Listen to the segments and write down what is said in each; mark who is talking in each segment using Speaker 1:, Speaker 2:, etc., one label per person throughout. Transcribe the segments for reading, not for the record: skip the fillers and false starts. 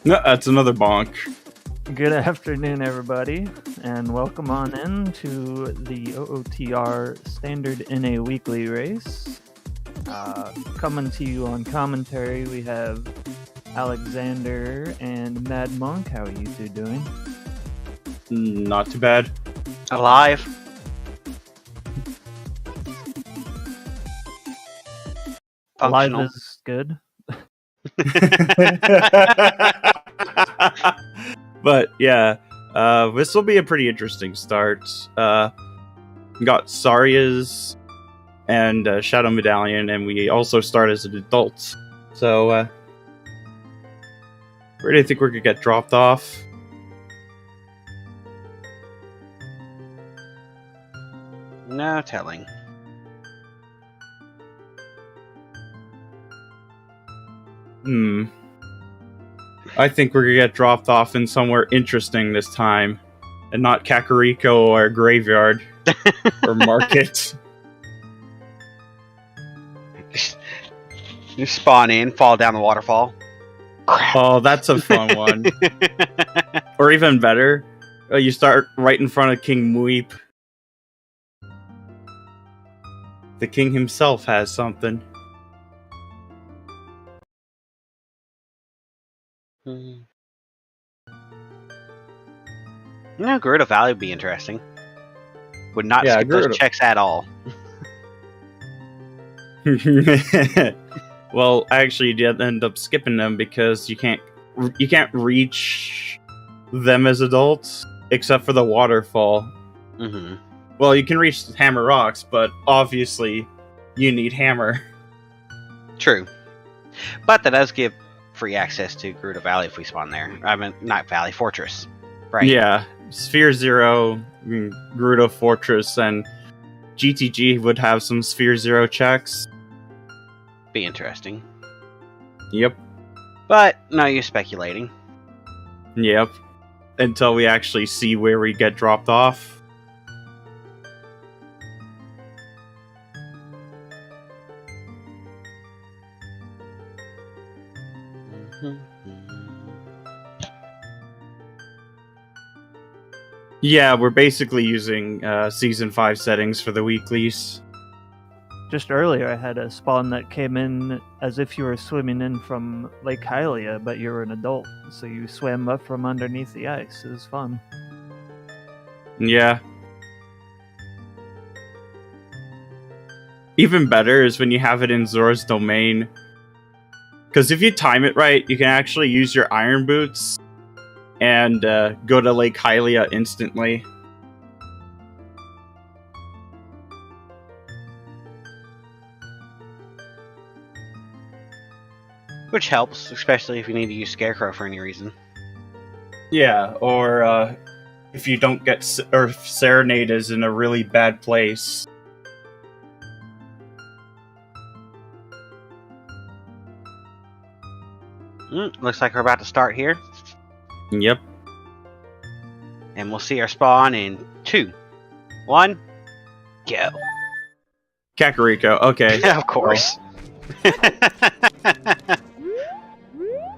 Speaker 1: No, that's another bonk.
Speaker 2: Good afternoon, everybody, and welcome on in to the OOTR Standard NA Weekly Race. Coming to you on commentary, we have Alexander and Mad Monk. How are you two doing?
Speaker 1: Not too bad.
Speaker 3: Alive.
Speaker 2: Alive
Speaker 3: Functional.
Speaker 2: is good.
Speaker 1: But yeah, this will be a pretty interesting start. We got Saria's and Shadow Medallion, and we also start as an adult. So, where do you think we're gonna get dropped off?
Speaker 3: No telling.
Speaker 1: I think we're gonna get dropped off in somewhere interesting this time, and not Kakariko or Graveyard or Market.
Speaker 3: You spawn in, fall down the waterfall. Crap.
Speaker 1: Oh, that's a fun one. Or even better, you start right in front of King Muip. The king himself has something.
Speaker 3: No, Gerudo Valley would be interesting. Would not skip those checks at all.
Speaker 1: Well, actually, you did end up skipping them because you can't reach them as adults except for the waterfall.
Speaker 3: Mm-hmm.
Speaker 1: Well, you can reach Hammer Rocks, but obviously you need Hammer.
Speaker 3: True, but that does give free access to Gerudo Valley if we spawn there. I mean, not Valley, Fortress. Right.
Speaker 1: Yeah, Sphere Zero, Gerudo Fortress, and GTG would have some Sphere Zero checks.
Speaker 3: Be interesting.
Speaker 1: Yep.
Speaker 3: But no use speculating.
Speaker 1: Yep. Until we actually see where we get dropped off. Yeah, we're basically using Season 5 settings for the weeklies.
Speaker 2: Just earlier, I had a spawn that came in as if you were swimming in from Lake Hylia, but you were an adult, so you swam up from underneath the ice. It was fun.
Speaker 1: Yeah. Even better is when you have it in Zora's Domain. Because if you time it right, you can actually use your Iron Boots and go to Lake Hylia instantly.
Speaker 3: Which helps, especially if you need to use Scarecrow for any reason.
Speaker 1: Yeah, or if you don't get or if Serenade is in a really bad place.
Speaker 3: Looks like we're about to start here.
Speaker 1: Yep.
Speaker 3: And we'll see our spawn in 2, 1, go.
Speaker 1: Kakariko, okay.
Speaker 3: Of course.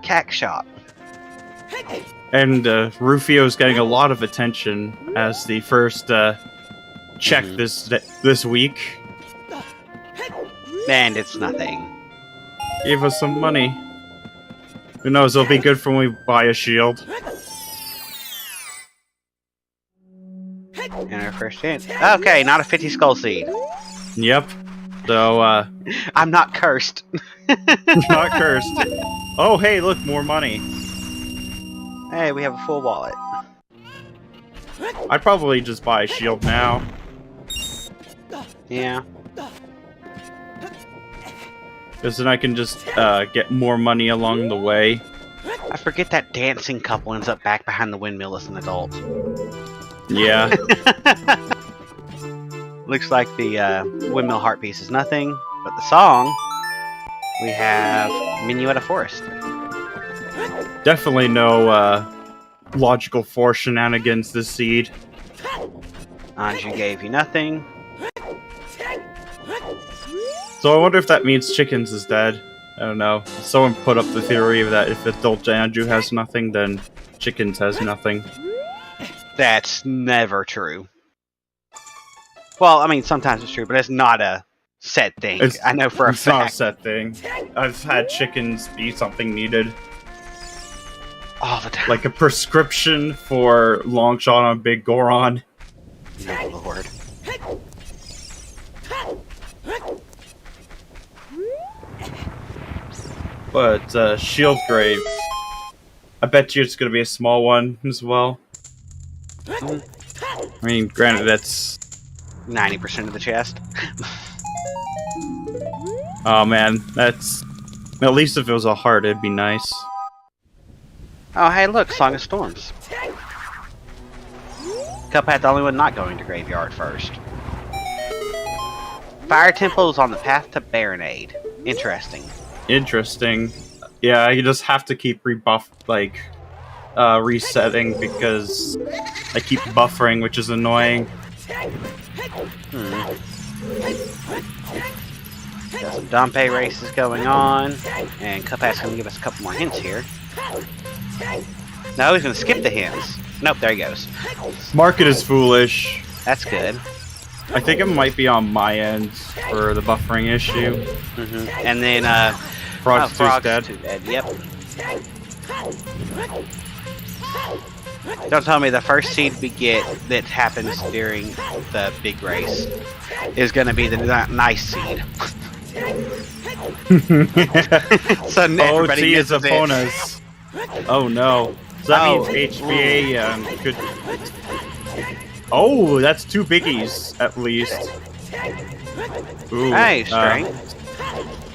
Speaker 3: Cack shot.
Speaker 1: And Rufio's getting a lot of attention as the first check this week.
Speaker 3: And it's nothing.
Speaker 1: Gave us some money. Who knows, it'll be good for when we buy a shield.
Speaker 3: And our first chance. Okay, not a 50 skull seed.
Speaker 1: Yep. So,
Speaker 3: I'm not cursed.
Speaker 1: not cursed. Oh, hey, look, more money.
Speaker 3: Hey, we have a full wallet.
Speaker 1: I'd probably just buy a shield now.
Speaker 3: Yeah.
Speaker 1: Because then I can just get more money along the way.
Speaker 3: I forget that dancing couple ends up back behind the windmill as an adult.
Speaker 1: Yeah.
Speaker 3: Looks like the windmill heart piece is nothing, but the song, we have Minuet of Forest.
Speaker 1: Definitely no logical force shenanigans this seed.
Speaker 3: Anju gave you nothing.
Speaker 1: So I wonder if that means Chickens is dead. I don't know. Someone put up the theory that if adult Andrew has nothing, then Chickens has nothing.
Speaker 3: That's never true. Well, I mean, sometimes it's true, but it's not a set thing. I know for a fact.
Speaker 1: It's not a set thing. I've had Chickens be something needed.
Speaker 3: All the time.
Speaker 1: Like a prescription for long shot on Big Goron.
Speaker 3: Oh, Lord.
Speaker 1: But Shield Grave, I bet you it's going to be a small one as well. I mean, granted, that's
Speaker 3: 90% of the chest.
Speaker 1: Oh man, that's... At least if it was a heart, it'd be nice.
Speaker 3: Oh, hey, look, Song of Storms. Cuphead, the only one not going to Graveyard first. Fire Temple is on the path to Baronade. Interesting.
Speaker 1: Interesting. Yeah, you just have to keep resetting because I keep buffering, which is annoying.
Speaker 3: Got some Dompe races going on, and Cuphead's going to give us a couple more hints here. No, he's going to skip the hints. Nope, there he goes.
Speaker 1: Market is foolish.
Speaker 3: That's good.
Speaker 1: I think it might be on my end for the buffering issue.
Speaker 3: And then,
Speaker 1: Frog's dead.
Speaker 3: Yep. Don't tell me the first seed we get that happens during the big race is going to be the nice seed. So
Speaker 1: OoT is upon us. Oh no. So that means HBA could... Oh, that's 2 biggies, at least. Ooh,
Speaker 3: hey, strength.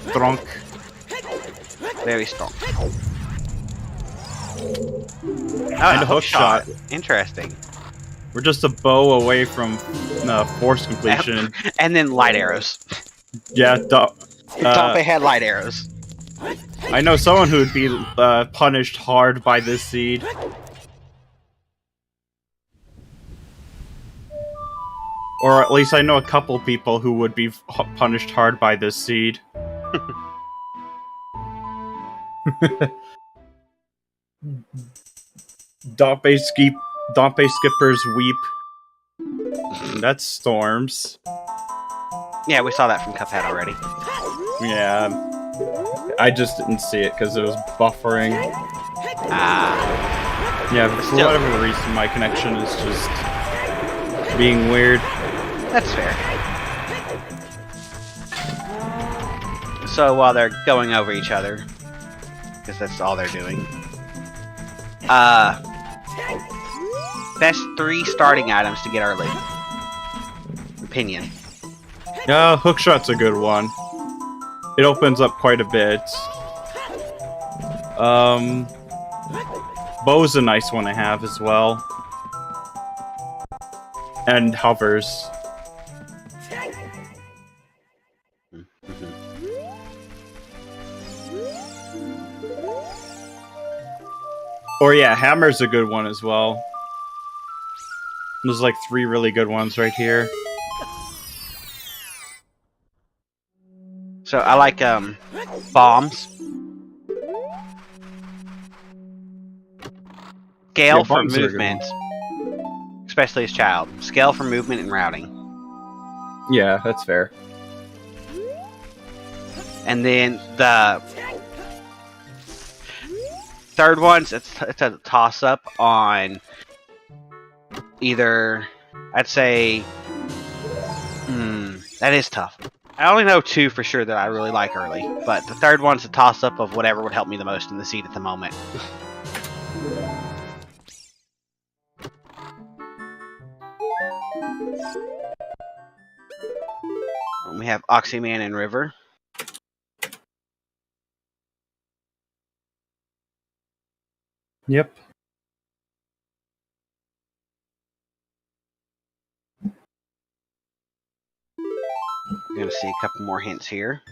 Speaker 1: Strong.
Speaker 3: Very strong.
Speaker 1: And a hook shot.
Speaker 3: Interesting.
Speaker 1: We're just a bow away from force completion.
Speaker 3: And then light arrows.
Speaker 1: Yeah,
Speaker 3: Dompe had light arrows.
Speaker 1: I know someone who would be punished hard by this seed. Or at least I know a couple people who would be punished hard by this seed. Dompe skippers weep. That's storms.
Speaker 3: Yeah, we saw that from Cuphead already.
Speaker 1: Yeah. I just didn't see it because it was buffering. Yeah, but for whatever reason, my connection is just being weird.
Speaker 3: That's fair. So while they're going over each other, because that's all they're doing. Best 3 starting items to get early. Opinion.
Speaker 1: Yeah, hookshot's a good one. It opens up quite a bit. Bow's a nice one to have as well. And hovers. Or yeah, hammer's a good one as well. There's like 3 really good ones right here.
Speaker 3: So I like bombs. Scale for movement. Especially as child. Scale for movement and routing.
Speaker 1: Yeah, that's fair.
Speaker 3: And then the third one's it's a toss up on either I'd say that is tough. I only know 2 for sure that I really like early, but the third one's a toss up of whatever would help me the most in the seed at the moment. We have Oxyman and River.
Speaker 1: Yep.
Speaker 3: We're gonna see a couple more hints here.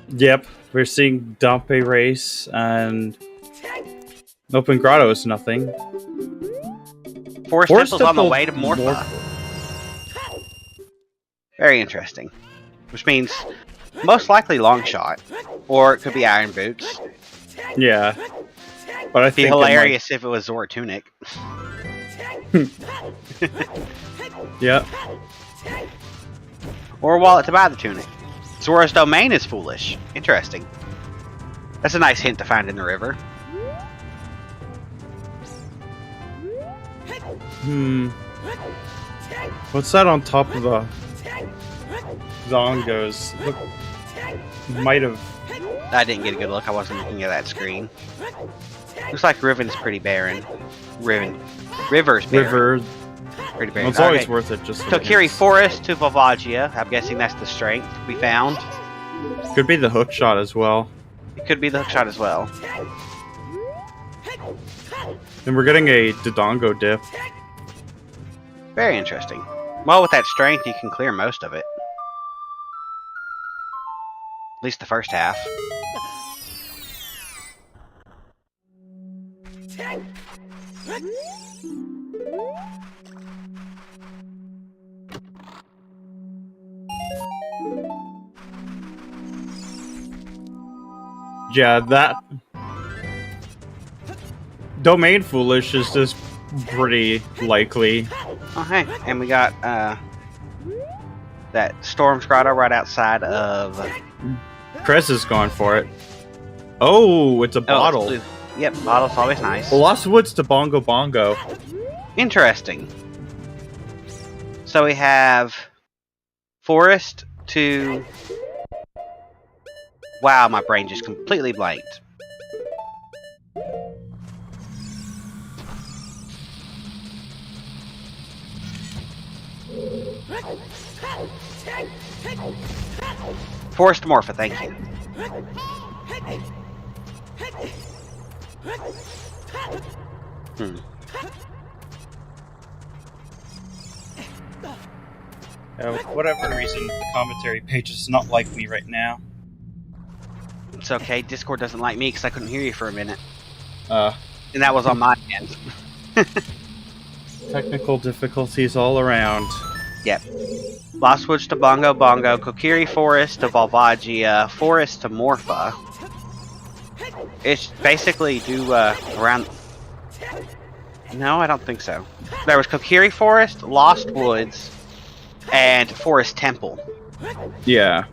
Speaker 1: Yep, we're seeing Dompe race and Open Grotto is nothing.
Speaker 3: Forest Temple's on the way to Morpha. Very interesting. Which means Most likely long shot, or it could be iron boots.
Speaker 1: Yeah, but I
Speaker 3: It'd be
Speaker 1: think
Speaker 3: hilarious if it was Zora tunic.
Speaker 1: Yeah.
Speaker 3: Or a wallet to buy the tunic. Zora's domain is foolish. Interesting. That's a nice hint to find in the river.
Speaker 1: What's that on top of the Zongos? Look, might have.
Speaker 3: I didn't get a good look. I wasn't looking at that screen. Looks like Riven's pretty barren. River's barren.
Speaker 1: River.
Speaker 3: Pretty barren.
Speaker 1: Well, it's always worth it. Just
Speaker 3: Kokiri Forest to Volvagia. I'm guessing that's the strength we found.
Speaker 1: Could be the hook shot as well.
Speaker 3: It could be the hookshot as well.
Speaker 1: And we're getting a Dodongo dip.
Speaker 3: Very interesting. Well, with that strength, you can clear most of it. At least the first half.
Speaker 1: Yeah, that domain foolish is just pretty likely.
Speaker 3: Oh, hey, and we got that Storm's Grotto right outside of.
Speaker 1: Krez is going for it. Oh, it's a bottle.
Speaker 3: It's yep, bottle's always nice.
Speaker 1: Lost Woods to Bongo Bongo.
Speaker 3: Interesting. So we have Forest to. Wow, my brain just completely blanked. Forest Morpha, thank you.
Speaker 1: Whatever reason, the commentary page does not like me right now.
Speaker 3: It's okay, Discord doesn't like me because I couldn't hear you for a minute.
Speaker 1: And
Speaker 3: that was on my end.
Speaker 1: Technical difficulties all around.
Speaker 3: Yep. Lost Woods to Bongo Bongo, Kokiri Forest to Volvagia, Forest to Morpha. It's basically around... No, I don't think so. There was Kokiri Forest, Lost Woods, and Forest Temple.
Speaker 1: Yeah.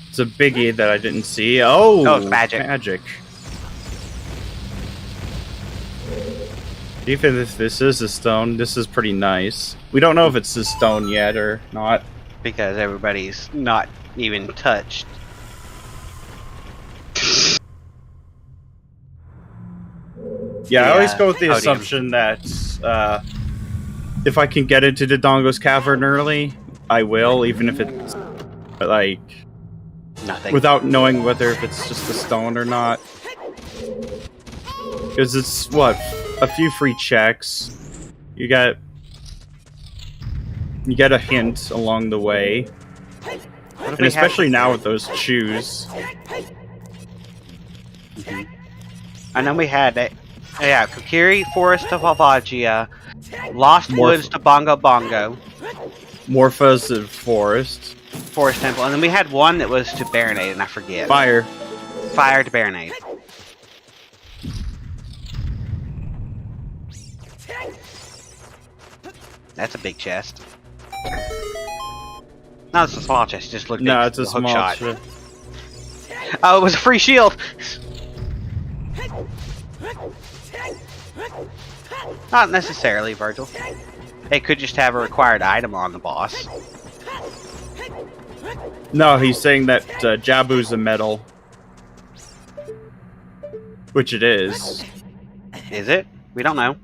Speaker 1: It's a biggie that I didn't see. Oh,
Speaker 3: it's magic.
Speaker 1: Magic. Even if this is a stone, this is pretty nice. We don't know if it's a stone yet or not.
Speaker 3: Because everybody's not even touched.
Speaker 1: Yeah, I always go with the assumption that if I can get into Dodongo's cavern early, I will, even if it's like
Speaker 3: nothing.
Speaker 1: Without knowing whether if it's just a stone or not. Because it's what, a few free checks. You get a hint along the way, and especially now with those shoes.
Speaker 3: And then we had Kokiri Forest to Volvagia, Lost Woods to Bongo Bongo,
Speaker 1: Morpha's the Forest
Speaker 3: Temple, and then we had one that was to Baronade, and I forget.
Speaker 1: Fire
Speaker 3: to Baronade. That's a big chest. No, it's a small chest. Just look.
Speaker 1: No, it's a small
Speaker 3: shot.
Speaker 1: chest.
Speaker 3: Oh, it was a free shield. Not necessarily, Virgil. It could just have a required item on the boss.
Speaker 1: No, he's saying that Jabu's a medal. Which it is.
Speaker 3: Is it? We don't know.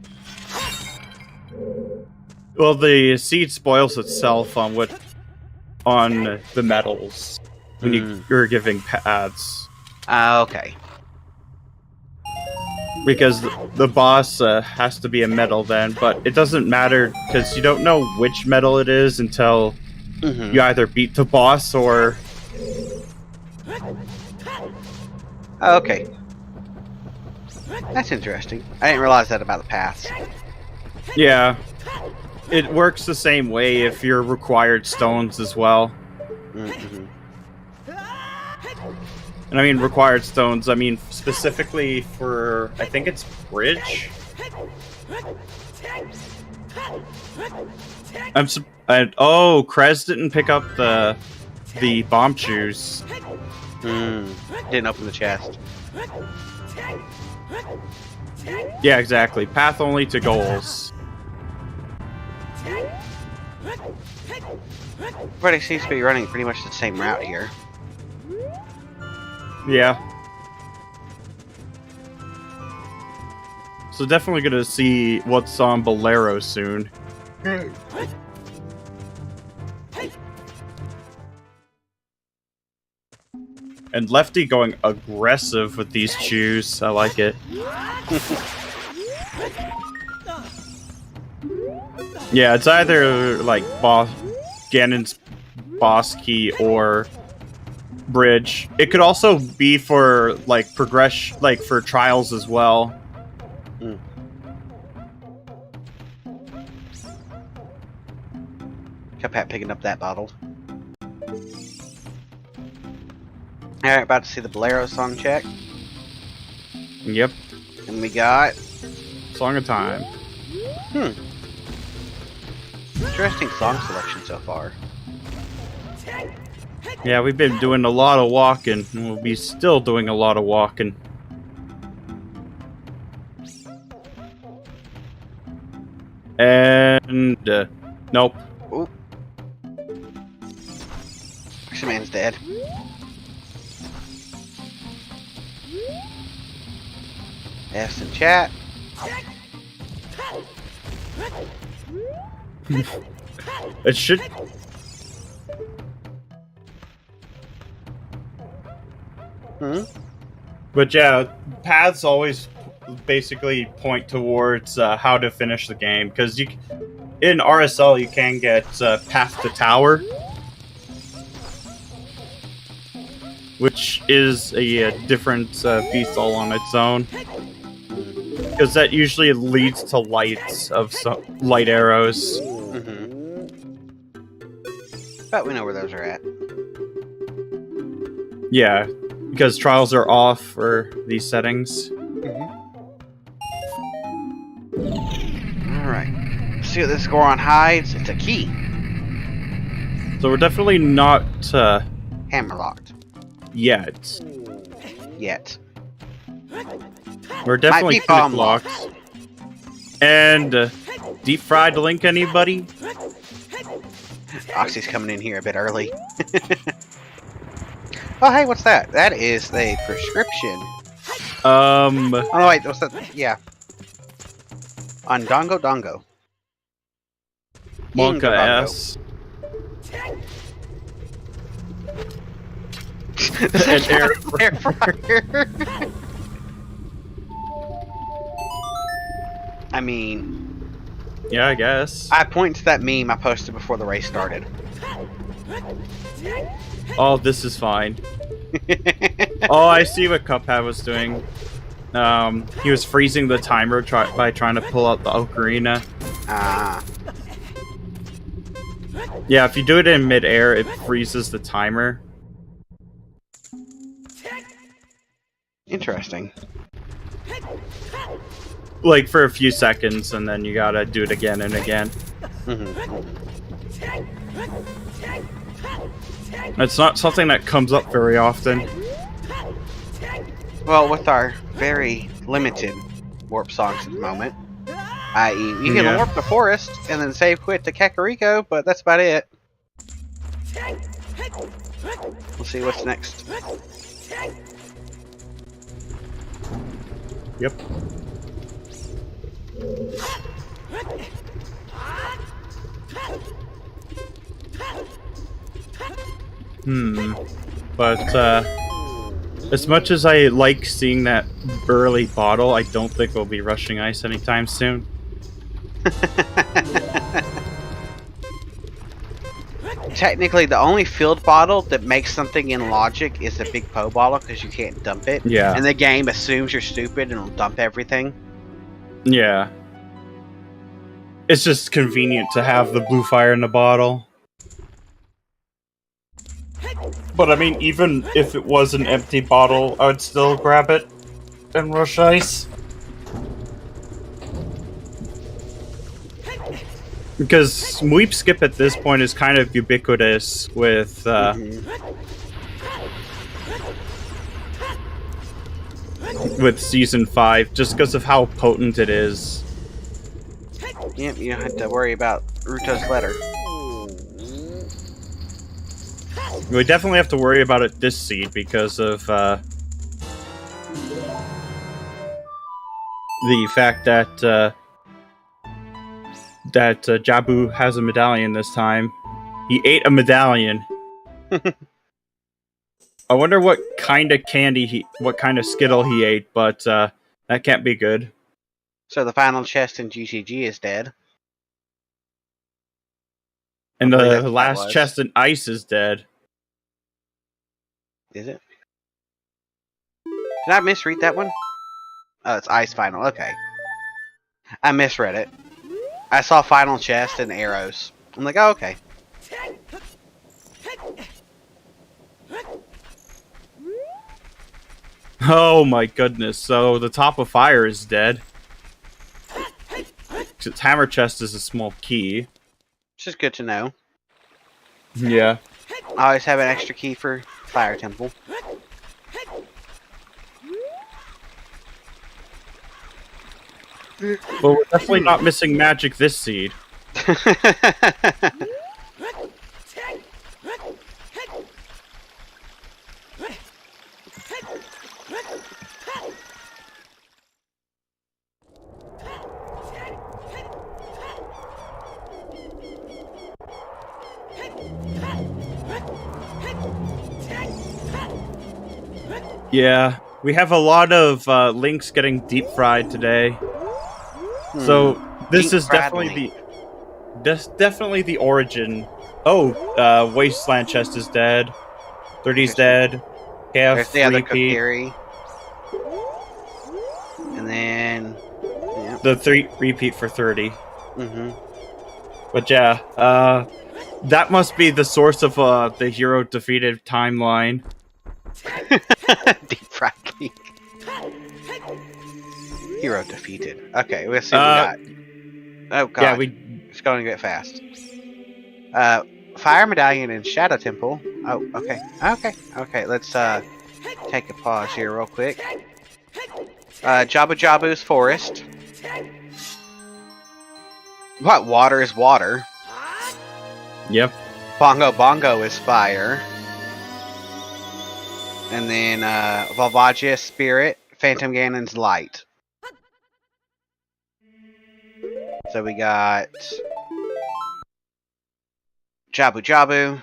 Speaker 1: Well, the seed spoils itself on the medals when you're giving paths.
Speaker 3: Okay.
Speaker 1: Because the boss has to be a medal then, but it doesn't matter because you don't know which medal it is until you either beat the boss or
Speaker 3: Oh, okay. That's interesting. I didn't realize that about the paths.
Speaker 1: Yeah. It works the same way if you're required stones as well.
Speaker 3: Mm-hmm.
Speaker 1: And I mean required stones, I mean specifically for, I think it's bridge? Oh, Krez didn't pick up the bomb shoes.
Speaker 3: Didn't open the chest.
Speaker 1: Yeah, exactly. Path only to goals.
Speaker 3: Everybody seems to be running pretty much the same route here.
Speaker 1: Yeah. So definitely gonna see what's on Bolero soon. And Lefty going aggressive with these shoes. I like it. Yeah, it's either like Ganon's boss key or bridge. It could also be for like progression, like for trials as well.
Speaker 3: Cuphead picking up that bottle. Alright, about to see the Bolero song check.
Speaker 1: Yep.
Speaker 3: And we got...
Speaker 1: Song of Time.
Speaker 3: Interesting song selection so far.
Speaker 1: Yeah, we've been doing a lot of walking, and we'll be still doing a lot of walking. And... nope.
Speaker 3: Ooh. Man's dead. Yes, in chat.
Speaker 1: It should... But yeah, paths always basically point towards how to finish the game, because in RSL you can get path to tower, which is a different beast all on its own, because that usually leads to lights of light arrows.
Speaker 3: But we know where those are at.
Speaker 1: Yeah, because trials are off for these settings.
Speaker 3: Alright. See what this Goron hides? It's a key.
Speaker 1: So we're definitely not
Speaker 3: Hammerlocked.
Speaker 1: yet. We're definitely
Speaker 3: bomb
Speaker 1: locked. And deep fried Link, anybody?
Speaker 3: Oxy's coming in here a bit early. Oh, hey, what's that? That is a prescription. Oh, no, wait, what's that? Yeah. On Dongo Dongo.
Speaker 1: Monka S. An air
Speaker 3: fryer. I mean...
Speaker 1: Yeah, I guess.
Speaker 3: I point to that meme I posted before the race started.
Speaker 1: Oh, this is fine. Oh, I see what Cuphead was doing. He was freezing the timer by trying to pull out the ocarina. Yeah, if you do it in mid-air, it freezes the timer.
Speaker 3: Interesting.
Speaker 1: Like for a few seconds, and then you gotta do it again and again. It's not something that comes up very often.
Speaker 3: Well, with our very limited warp songs at the moment, i.e. you can warp the forest and then save quit to Kakariko, but that's about it. We'll see what's next.
Speaker 1: Yep. But, as much as I like seeing that early bottle, I don't think we'll be rushing ice anytime soon.
Speaker 3: technically, the only field bottle that makes something in logic is the big Po bottle because you can't dump it.
Speaker 1: Yeah.
Speaker 3: And the game assumes you're stupid and will dump everything.
Speaker 1: Yeah. It's just convenient to have the blue fire in the bottle. But I mean, even if it was an empty bottle, I would still grab it and rush ice. Because Sweep Skip at this point is kind of ubiquitous with with Season 5, just because of how potent it is.
Speaker 3: Yep, you don't have to worry about Ruto's letter.
Speaker 1: We definitely have to worry about it this seed because of the fact that Jabu has a medallion this time. He ate a medallion. I wonder what kind of what kind of Skittle he ate, but that can't be good.
Speaker 3: So the final chest in GCG is dead.
Speaker 1: And the last chest in Ice is dead.
Speaker 3: Is it? Did I misread that one? Oh, it's Ice Final. Okay. I misread it. I saw final chest and arrows. I'm like, oh, okay.
Speaker 1: Oh my goodness, so the top of fire is dead. Its hammer chest is a small key.
Speaker 3: Which is good to know.
Speaker 1: Yeah.
Speaker 3: I always have an extra key for Fire Temple.
Speaker 1: But we're definitely not missing magic this seed. Yeah, we have a lot of links getting deep fried today. So this is definitely the origin. Oh, Wasteland chest is dead. 30's dead.
Speaker 3: There's the other
Speaker 1: repeat.
Speaker 3: Kokiri. And then
Speaker 1: The 3 repeat for 30.
Speaker 3: Mm-hmm.
Speaker 1: But yeah, that must be the source of the hero defeated timeline.
Speaker 3: Deep fried cake. Hero defeated. Okay, let's see what we got. Oh god.
Speaker 1: Yeah,
Speaker 3: it's going to get fast. Fire Medallion and Shadow Temple. Oh, okay. Okay, let's take a pause here real quick. Jabu Jabu's Forest. What? Water is water.
Speaker 1: Yep.
Speaker 3: Bongo Bongo is fire. And then Valvagia's Spirit. Phantom Ganon's Light. So we got Jabu Jabu,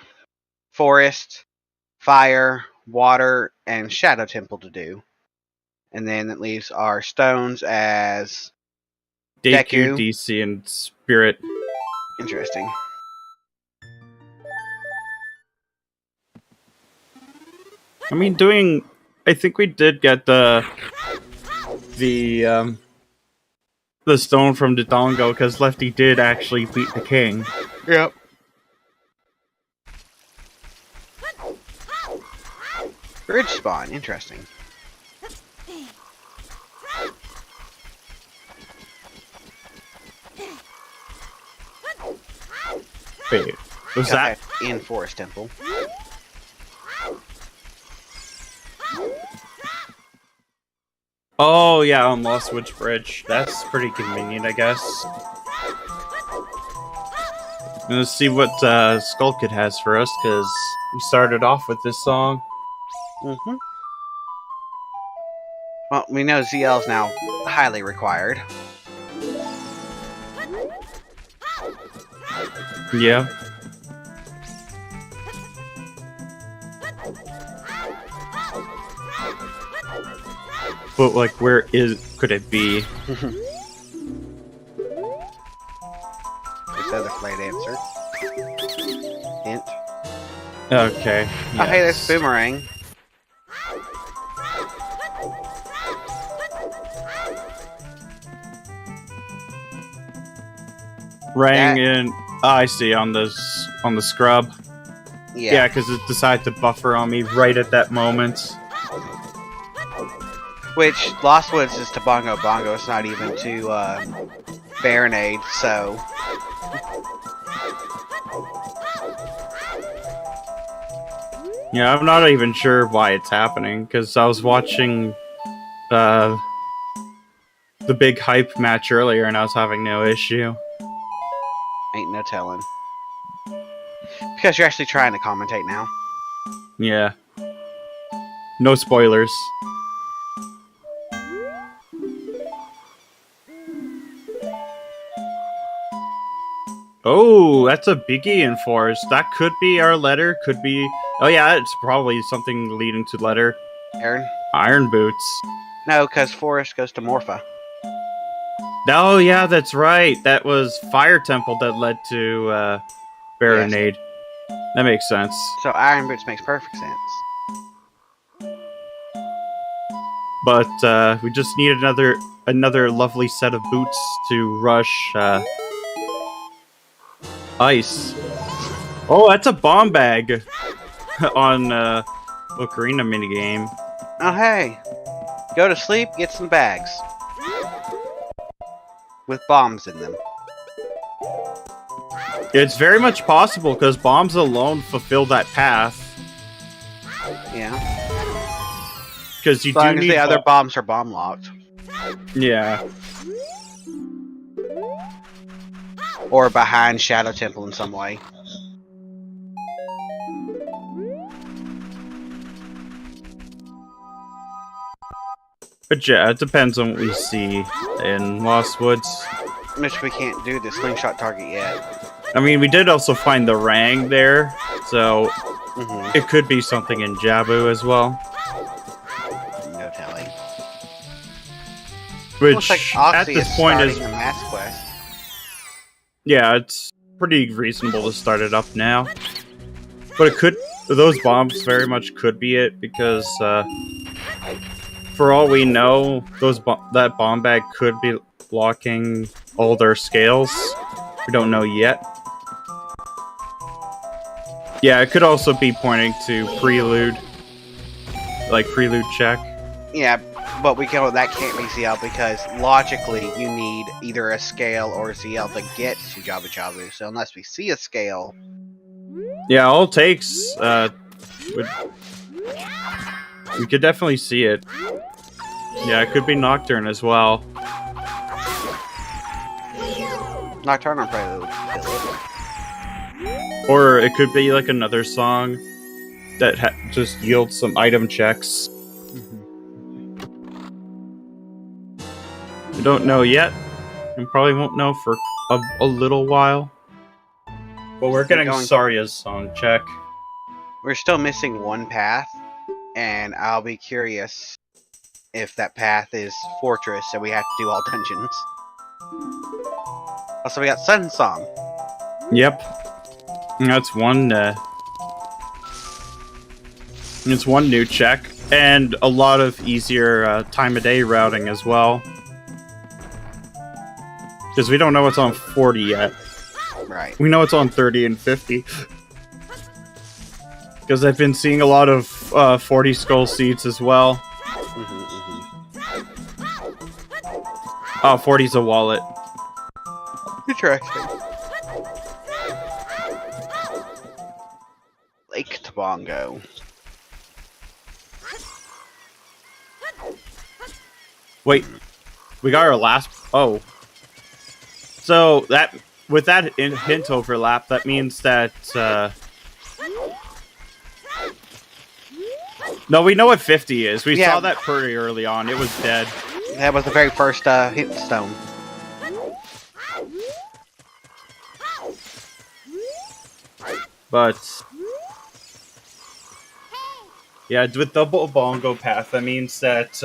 Speaker 3: Forest, Fire, Water, and Shadow Temple to do. And then it leaves our stones as
Speaker 1: Deku, DC, and Spirit.
Speaker 3: Interesting.
Speaker 1: I mean, I think we did get the stone from Dodongo, because Lefty did actually beat the king.
Speaker 3: Yep. Bridge spawn, interesting.
Speaker 1: Wait, was that
Speaker 3: in Forest Temple?
Speaker 1: Oh yeah, on Lost Witch Bridge. That's pretty convenient, I guess. Let's see what Skull Kid has for us, because we started off with this song.
Speaker 3: Mm-hmm. Well, we know ZL is now highly required.
Speaker 1: Yeah. But like, where could it be?
Speaker 3: This other flight answer. Hint.
Speaker 1: Okay.
Speaker 3: Oh, hey, there's
Speaker 1: yes.
Speaker 3: Boomerang.
Speaker 1: Rang
Speaker 3: That-
Speaker 1: in. Oh, I see on the scrub. Yeah, because it decided to buffer on me right at that moment.
Speaker 3: Which, Lost Woods is to Bongo Bongo, it's not even to, Baronade, so...
Speaker 1: Yeah, I'm not even sure why it's happening, because I was watching the big hype match earlier and I was having no issue.
Speaker 3: Ain't no telling. Because you're actually trying to commentate now.
Speaker 1: Yeah. No spoilers. Oh, that's a biggie in Forest. That could be our letter, could be... Oh yeah, it's probably something leading to letter.
Speaker 3: Aaron?
Speaker 1: Iron Boots.
Speaker 3: No, because Forest goes to Morpha.
Speaker 1: Oh yeah, that's right. That was Fire Temple that led to Baronade. That makes sense.
Speaker 3: So Iron Boots makes perfect sense.
Speaker 1: But we just need another lovely set of boots to rush ice. Oh, that's a bomb bag on Ocarina minigame.
Speaker 3: Oh, hey. Go to sleep, get some bags. With bombs in them.
Speaker 1: It's very much possible because bombs alone fulfill that path.
Speaker 3: Yeah.
Speaker 1: Because you
Speaker 3: As long
Speaker 1: do
Speaker 3: as
Speaker 1: need
Speaker 3: the other bombs are bomb locked.
Speaker 1: Yeah.
Speaker 3: Or behind Shadow Temple in some way.
Speaker 1: But yeah, it depends on what we see in Lost Woods.
Speaker 3: Which we can't do the slingshot target yet.
Speaker 1: I mean, we did also find the Rang there, so
Speaker 3: Mm-hmm.
Speaker 1: it could be something in Jabu as well.
Speaker 3: No telling.
Speaker 1: Which,
Speaker 3: Looks like
Speaker 1: at
Speaker 3: Oxy
Speaker 1: this
Speaker 3: is
Speaker 1: point,
Speaker 3: starting
Speaker 1: is...
Speaker 3: the mass quest.
Speaker 1: Yeah, it's pretty reasonable to start it up now. But it could... Those bombs very much could be it, because, for all we know, that bomb bag could be blocking all their scales. We don't know yet. Yeah, it could also be pointing to Prelude. Like, Prelude check.
Speaker 3: Yeah, but that can't be ZL because logically you need either a scale or ZL to get to Jabu Jabu. So unless we see a scale...
Speaker 1: Yeah, all it takes, we could definitely see it. Yeah, it could be Nocturne as well.
Speaker 3: Nocturnal Prelude.
Speaker 1: Or it could be like another song that just yields some item checks. We don't know yet. We probably won't know for a little while. But we're getting Saria's song check.
Speaker 3: We're still missing one path, and I'll be curious if that path is Fortress, so we have to do all dungeons. Also, we got Sun Song.
Speaker 1: Yep. That's one, it's one new check, and a lot of easier time of day routing as well. Because we don't know what's on 40 yet.
Speaker 3: Right.
Speaker 1: We know it's on 30 and 50. Because I've been seeing a lot of 40 skull seeds as well. Oh, 40's a wallet.
Speaker 3: Interesting. Lake Tobongo.
Speaker 1: Wait, we got our last... Oh. So, that with that hint overlap, that means that... No, we know what 50 is. We saw that pretty early on. It was dead.
Speaker 3: That was the very first hit stone.
Speaker 1: But... Yeah, with double bongo path, that means that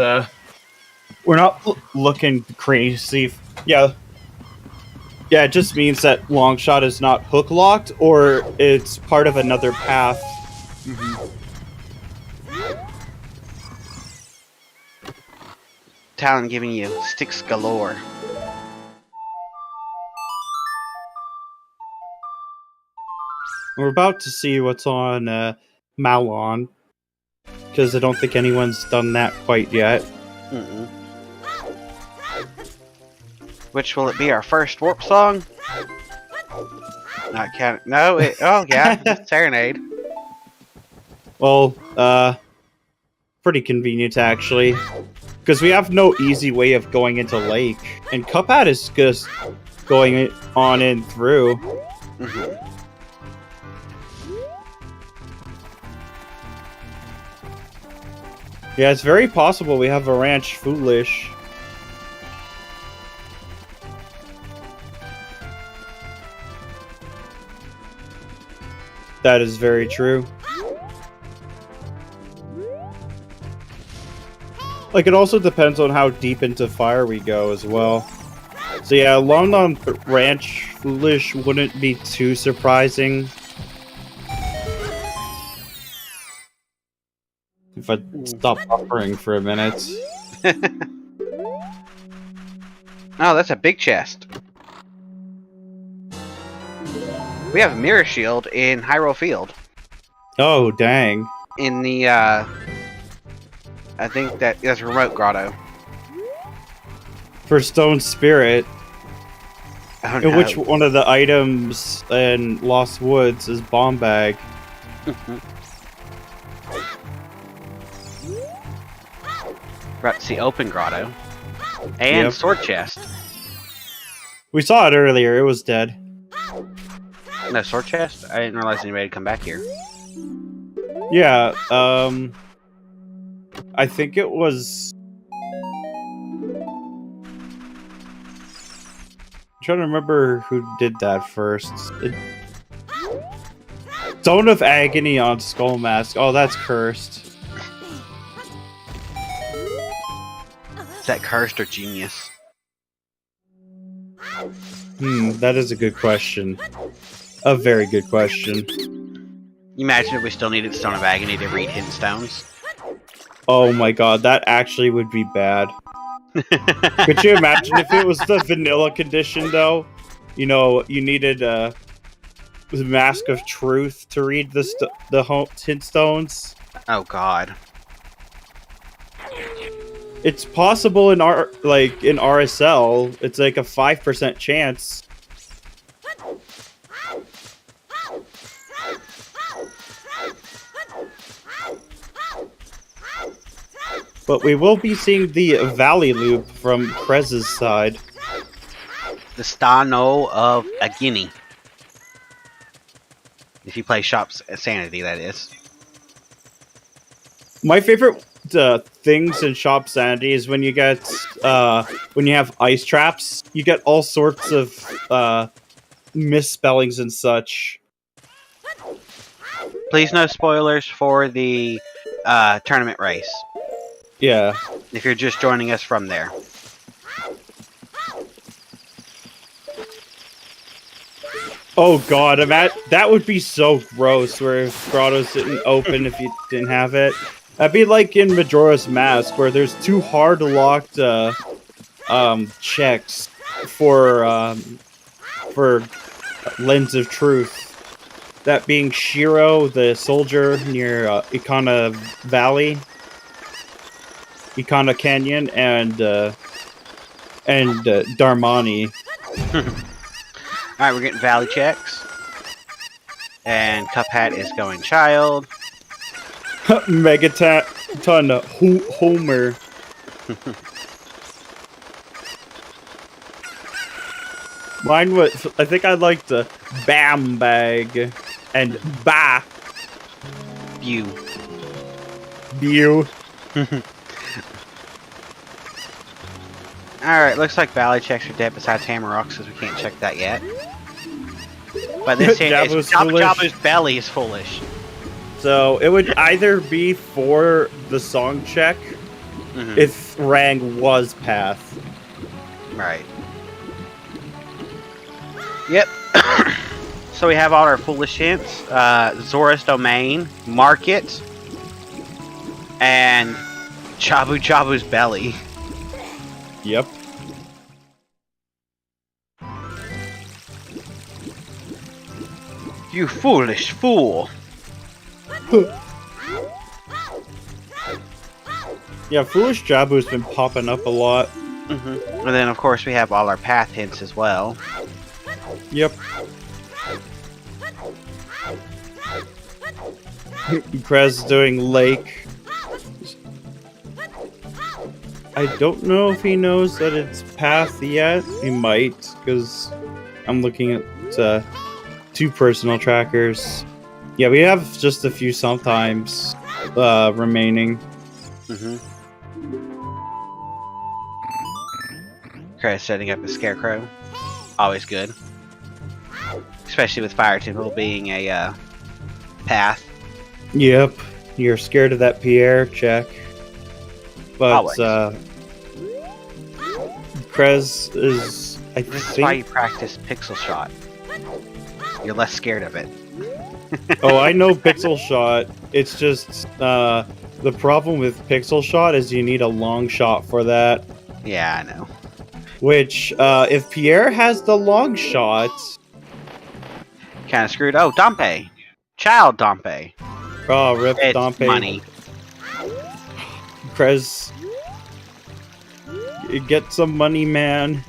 Speaker 1: we're not looking crazy. Yeah, it just means that Longshot is not hook locked, or it's part of another path
Speaker 3: Talon giving you sticks galore.
Speaker 1: We're about to see what's on Malon, because I don't think anyone's done that quite yet.
Speaker 3: Mm-mm. Which will it be? Our first warp song? Not count. No. Oh yeah, Serenade.
Speaker 1: Well, pretty convenient actually, because we have no easy way of going into Lake, and Cuphead is just going on in through.
Speaker 3: Mm-hmm.
Speaker 1: Yeah, it's very possible we have a Ranch Foolish. That is very true. Like, it also depends on how deep into fire we go as well. So yeah, Long on Ranch Foolish wouldn't be too surprising. If I stop buffering for a minute.
Speaker 3: Oh, that's a big chest. We have a mirror shield in Hyrule Field.
Speaker 1: Oh, dang.
Speaker 3: In the, I think that's Remote Grotto.
Speaker 1: For Stone Spirit,
Speaker 3: Oh,
Speaker 1: in
Speaker 3: no.
Speaker 1: which one of the items in Lost Woods is Bomb Bag?
Speaker 3: About to see Open Grotto. And
Speaker 1: Yep.
Speaker 3: Sword Chest.
Speaker 1: We saw it earlier, it was dead.
Speaker 3: No, Sword Chest? I didn't realize anybody had come back here.
Speaker 1: Yeah, I think it was... I'm trying to remember who did that first. Zone of Agony on Skull Mask. Oh, that's cursed.
Speaker 3: Is that cursed or genius?
Speaker 1: That is a good question. A very good question.
Speaker 3: You imagine if we still needed Stone of Agony to read Hidden Stones?
Speaker 1: Oh my god, that actually would be bad. Could you imagine if it was the vanilla condition, though? You know, you needed the Mask of Truth to read the hint stones.
Speaker 3: Oh god.
Speaker 1: It's possible in RSL. It's like a 5% chance. But we will be seeing the Valley Loop from Krez's side.
Speaker 3: The Stano of Agini. If you play Shop's Sanity, that is.
Speaker 1: My favorite things in Shop Sanity is when you get when you have ice traps, you get all sorts of misspellings and such.
Speaker 3: Please no spoilers for the tournament race.
Speaker 1: Yeah.
Speaker 3: If you're just joining us from there.
Speaker 1: Oh god, that would be so gross where if Grottos didn't open if you didn't have it. That'd be like in Majora's Mask where there's two hard locked checks for Lens of Truth. That being Shiro, the soldier near Ikana Valley, Ikana Canyon, and Darmani.
Speaker 3: Alright, we're getting Valley checks. And Cuphead is going Child.
Speaker 1: Megaton Homer. Mine was, I think I liked the Bam Bag and Ba.
Speaker 3: View.
Speaker 1: View.
Speaker 3: Alright, looks like Valley checks are dead besides Hammer Rocks, because we can't check that yet. But this here is Jabba's belly is foolish.
Speaker 1: So it would either be for the song check if Rang was Path.
Speaker 3: Right. Yep. So we have all our foolish hints. Zora's Domain, Market, and Jabu Jabu's Belly.
Speaker 1: Yep.
Speaker 3: You foolish fool.
Speaker 1: Yeah, Foolish Jabu's been popping up a lot.
Speaker 3: And then, of course, we have all our path hints as well.
Speaker 1: Yep. Krez doing Lake. I don't know if he knows that it's Path yet. He might, because I'm looking at 2 personal trackers. Yeah, we have just a few sometimes remaining.
Speaker 3: Okay, setting up a Scarecrow. Always good. Especially with Fire Temple being a path.
Speaker 1: Yep. You're scared of that Pierre check. But,
Speaker 3: Always.
Speaker 1: Krez is, I
Speaker 3: This
Speaker 1: think...
Speaker 3: is why you practice Pixel Shot. You're less scared of it.
Speaker 1: Oh, I know Pixel Shot. It's just, the problem with Pixel Shot is you need a long shot for that.
Speaker 3: Yeah, I know.
Speaker 1: Which, if Pierre has the long shot...
Speaker 3: Kind of screwed. Oh, Dompe. Child Dompe.
Speaker 1: Oh, rip
Speaker 3: It's
Speaker 1: Dompe.
Speaker 3: money.
Speaker 1: Krez... Get some money, man.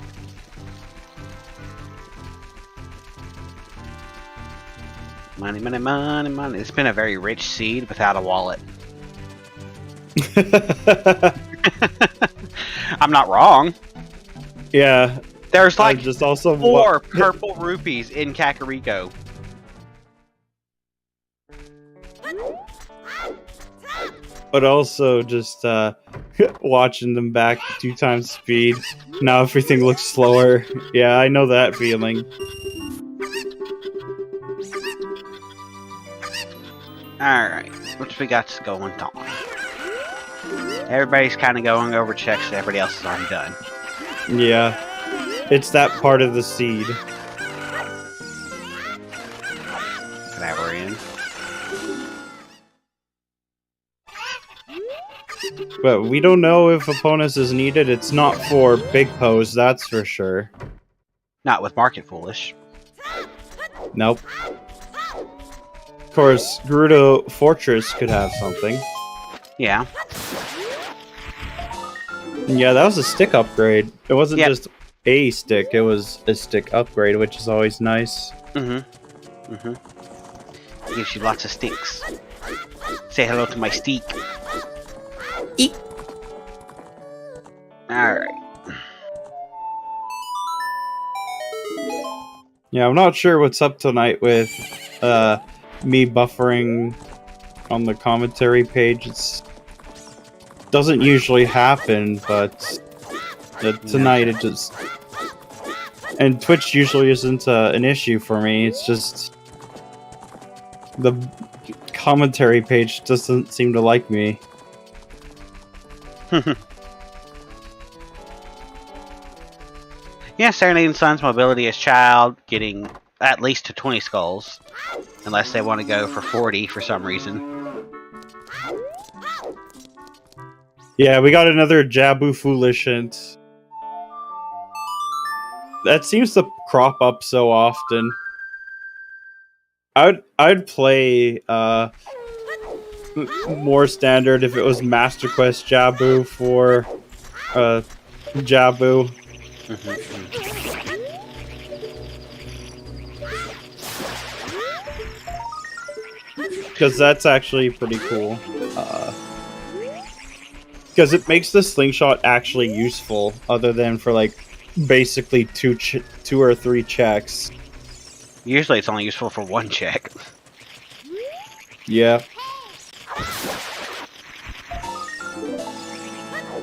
Speaker 3: Money, money, money, money. It's been a very rich seed without a wallet. I'm not wrong.
Speaker 1: Yeah.
Speaker 3: There's like
Speaker 1: just also
Speaker 3: 4 purple rupees in Kakariko.
Speaker 1: But also just watching them back 2 times speed. Now everything looks slower. Yeah, I know that feeling.
Speaker 3: Alright, what we got going on? Everybody's kind of going over checks that everybody else has already done.
Speaker 1: Yeah. It's that part of the seed.
Speaker 3: That we're in.
Speaker 1: But we don't know if opponents is needed. It's not for big pose, that's for sure.
Speaker 3: Not with Market Foolish.
Speaker 1: Nope. Of course, Gerudo Fortress could have something.
Speaker 3: Yeah.
Speaker 1: Yeah, that was a stick upgrade. It wasn't
Speaker 3: Yep.
Speaker 1: just a stick, it was a stick upgrade, which is always nice.
Speaker 3: It gives you lots of sticks. Say hello to my steak.
Speaker 1: Eek.
Speaker 3: Alright.
Speaker 1: Yeah, I'm not sure what's up tonight with me buffering on the commentary page. It doesn't usually happen, but tonight it just... And Twitch usually isn't an issue for me. It's just the commentary page doesn't seem to like me.
Speaker 3: Yeah, Serenading Sun's mobility as child, getting at least to 20 skulls. Unless they want to go for 40 for some reason.
Speaker 1: Yeah, we got another Jabu Foolish hint. That seems to crop up so often. I'd play more standard if it was Master Quest Jabu for Jabu. Because that's actually pretty cool. Because it makes the slingshot actually useful, other than for like basically two or three checks.
Speaker 3: Usually it's only useful for 1 check.
Speaker 1: Yeah.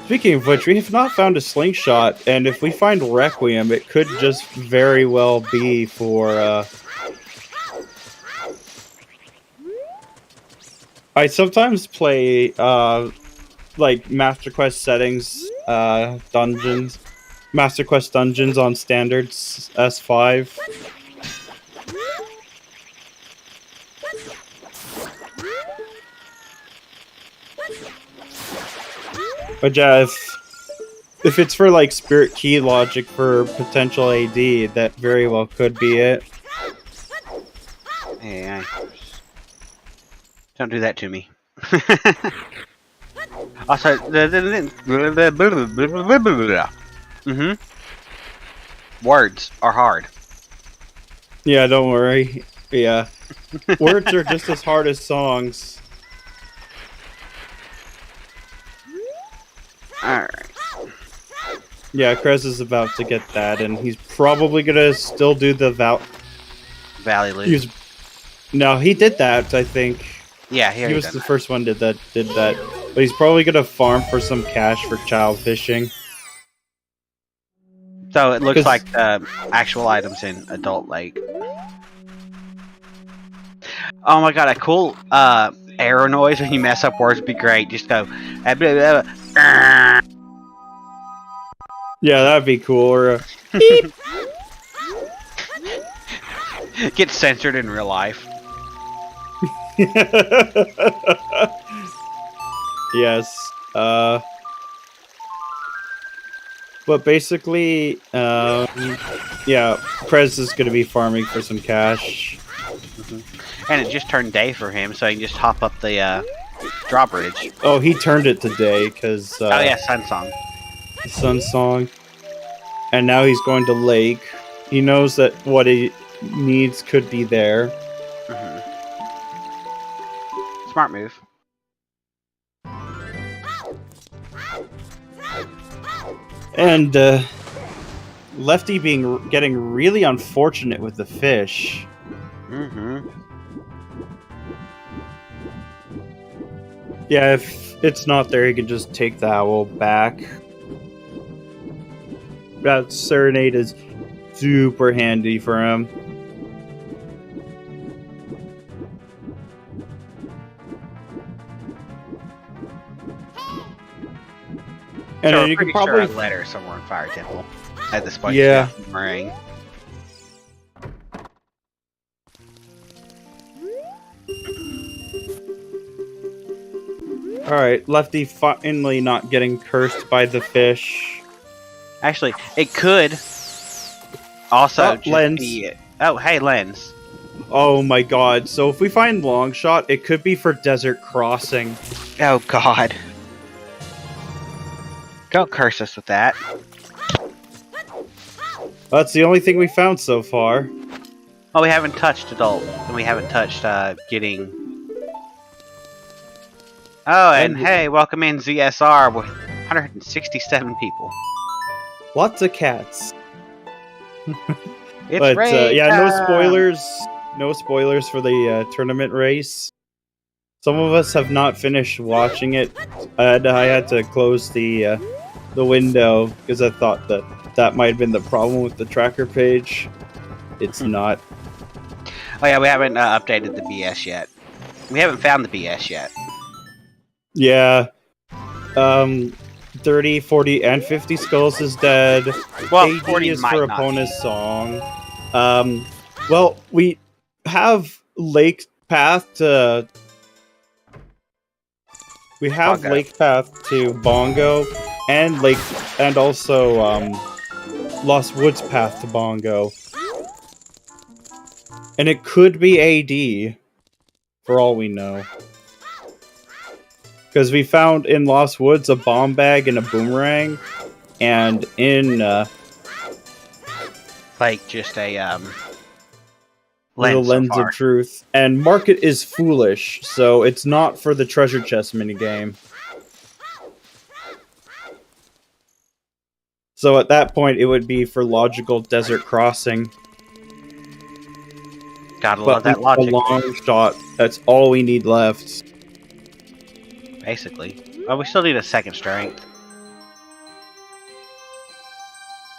Speaker 1: Speaking of which, we have not found a slingshot, and if we find Requiem, it could just very well be for, I sometimes play, like, Master Quest settings, dungeons. Master Quest dungeons on standards S5. But yeah, if it's for like spirit key logic for potential AD, that very well could be it.
Speaker 3: Hey, don't do that to me. Also, words are hard.
Speaker 1: Yeah, don't worry. Yeah. Words are just as hard as songs.
Speaker 3: Alright.
Speaker 1: Yeah, Krez is about to get that, and he's probably gonna still do the
Speaker 3: Valley Loop.
Speaker 1: No, he did that, I think.
Speaker 3: Yeah,
Speaker 1: he was the first one did that. But he's probably gonna farm for some cash for child fishing.
Speaker 3: So it looks like actual items in Adult Lake. Oh my god, a cool arrow noise when you mess up words would be great. Just go.
Speaker 1: Yeah, that'd be cool. Or
Speaker 3: get censored in real life.
Speaker 1: Yes. But basically, yeah, Prez is gonna be farming for some cash.
Speaker 3: And it just turned day for him, so he can just hop up the drawbridge.
Speaker 1: Oh, he turned it to day because.
Speaker 3: Oh yeah, Sun Song.
Speaker 1: Sun Song. And now he's going to Lake. He knows that what he needs could be there.
Speaker 3: Smart move.
Speaker 1: And Lefty getting really unfortunate with the fish. Yeah, if it's not there, he can just take the owl back. That Serenade is super handy for him. And
Speaker 3: so
Speaker 1: then you can probably
Speaker 3: sure a letter somewhere in Fire Temple at this point.
Speaker 1: Yeah.
Speaker 3: Ring.
Speaker 1: All right, Lefty finally not getting cursed by the fish.
Speaker 3: Actually, it could also just
Speaker 1: Lens.
Speaker 3: be. Oh, hey, Lens.
Speaker 1: Oh my god! So if we find Longshot, it could be for Desert Crossing.
Speaker 3: Oh god. Don't curse us with that.
Speaker 1: That's the only thing we found so far.
Speaker 3: Oh, we haven't touched Adult, and we haven't touched getting. Oh, and hey, welcome in ZSR with 167 people.
Speaker 1: Lots of cats.
Speaker 3: It's
Speaker 1: But
Speaker 3: raid
Speaker 1: yeah, no
Speaker 3: time.
Speaker 1: spoilers. No spoilers for the tournament race. Some of us have not finished watching it. I had to close the window because I thought that might have been the problem with the tracker page. It's not.
Speaker 3: Oh yeah, we haven't updated the BS yet. We haven't found the BS yet.
Speaker 1: Yeah. 30, 40, and 50 skulls is dead.
Speaker 3: Well,
Speaker 1: AD
Speaker 3: 40
Speaker 1: is
Speaker 3: might
Speaker 1: for
Speaker 3: not
Speaker 1: Epona's song. Well, we have Lake Path to... We have
Speaker 3: Bongo.
Speaker 1: Lake Path to Bongo, and also Lost Woods Path to Bongo. And it could be AD, for all we know. Because we found in Lost Woods a bomb bag and a boomerang, and in
Speaker 3: Like just a
Speaker 1: the lens of truth. And Market is foolish, so it's not for the treasure chest minigame. So at that point, it would be for logical desert crossing.
Speaker 3: Gotta love that logic.
Speaker 1: A long shot. That's all we need left.
Speaker 3: Basically. Oh, we still need a second strength.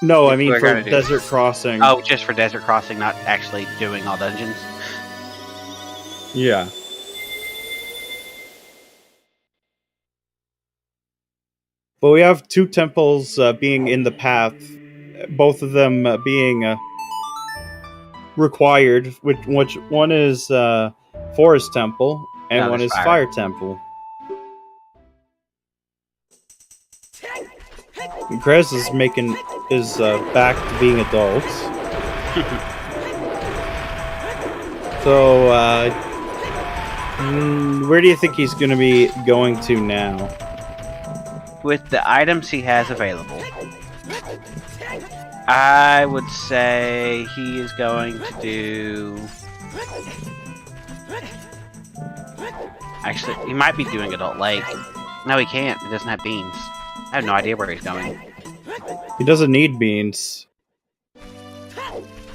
Speaker 1: No, I mean
Speaker 3: We're
Speaker 1: for
Speaker 3: gonna do
Speaker 1: desert crossing.
Speaker 3: Oh, just for desert crossing, not actually doing all dungeons.
Speaker 1: Yeah. But we have two temples being in the path, both of them being required. Which one is Forest Temple and one is Fire Temple. Chris is back to being adults. So, where do you think he's going to be going to now?
Speaker 3: With the items he has available, I would say he is going to do... Actually, he might be doing Adult Lake. No, he can't. He doesn't have beans. I have no idea where he's going.
Speaker 1: He doesn't need beans.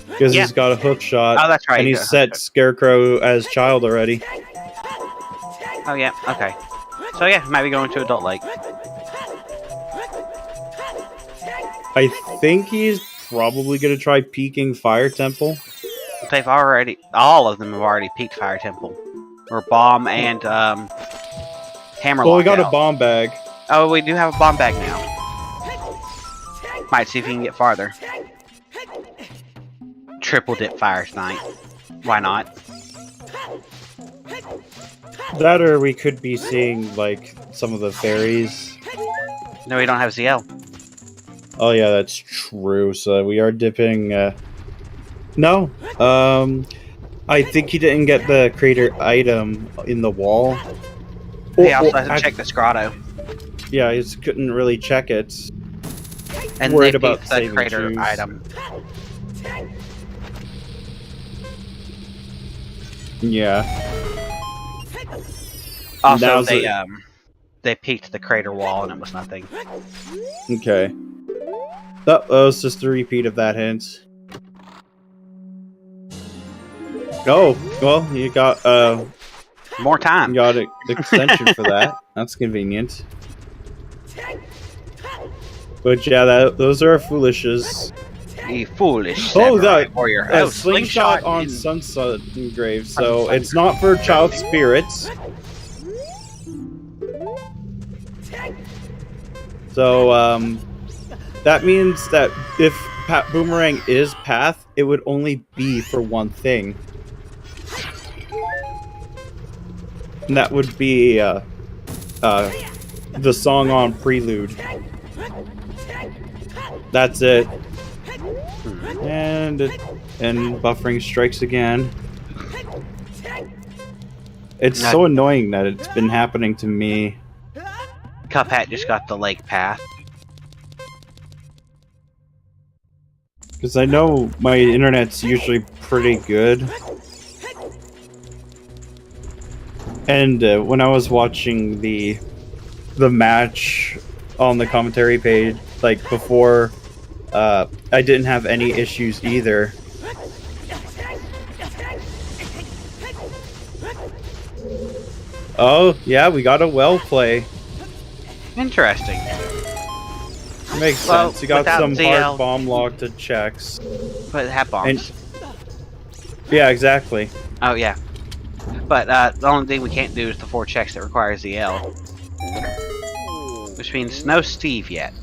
Speaker 1: Because he's got a hook shot.
Speaker 3: Oh, that's right.
Speaker 1: And he's set Scarecrow as child already.
Speaker 3: Oh, yeah. Okay. So, yeah, might be going to Adult Lake.
Speaker 1: I think he's probably going to try peeking Fire Temple.
Speaker 3: They've already... All of them have already peaked Fire Temple. Or Bomb and, Hammerlock.
Speaker 1: Well, we got a bomb bag.
Speaker 3: Oh, we do have a bomb bag now. Might see if we can get farther. Triple dip Fire Knight. Why not?
Speaker 1: That or we could be seeing, like, some of the fairies.
Speaker 3: No, we don't have ZL.
Speaker 1: Oh yeah, that's true. So we are dipping, No. I think he didn't get the crater item in the wall.
Speaker 3: He also hasn't checked the Scrotto.
Speaker 1: Yeah, he just couldn't really check it.
Speaker 3: And
Speaker 1: worried
Speaker 3: they
Speaker 1: about
Speaker 3: the
Speaker 1: saving
Speaker 3: crater
Speaker 1: shoes.
Speaker 3: item.
Speaker 1: Yeah.
Speaker 3: Also,
Speaker 1: Now's
Speaker 3: they peeked the crater wall and it was nothing.
Speaker 1: Okay. That was just a repeat of that hint. Oh, well, you got
Speaker 3: More time.
Speaker 1: you got an extension for that. That's convenient. But yeah, those are foolishes.
Speaker 3: You foolish
Speaker 1: Oh,
Speaker 3: samurai
Speaker 1: that
Speaker 3: warrior.
Speaker 1: a
Speaker 3: Oh,
Speaker 1: slingshot on Sunset Grave, so it's not for child spirits. So, that means that if Boomerang is Path, it would only be for one thing. And that would be, the song on Prelude. That's it. And buffering strikes again. It's so annoying that it's been happening to me.
Speaker 3: Cuphat just got the lake path.
Speaker 1: Because I know my internet's usually pretty good. And when I was watching the match on the commentary page, like before, I didn't have any issues either. Oh, yeah, we got a well play.
Speaker 3: Interesting.
Speaker 1: Makes sense. You got some hard bomb locked checks.
Speaker 3: But it had bombs.
Speaker 1: Yeah, exactly.
Speaker 3: Oh, yeah. But the only thing we can't do is the 4 checks that require ZL. Which means no Steve yet.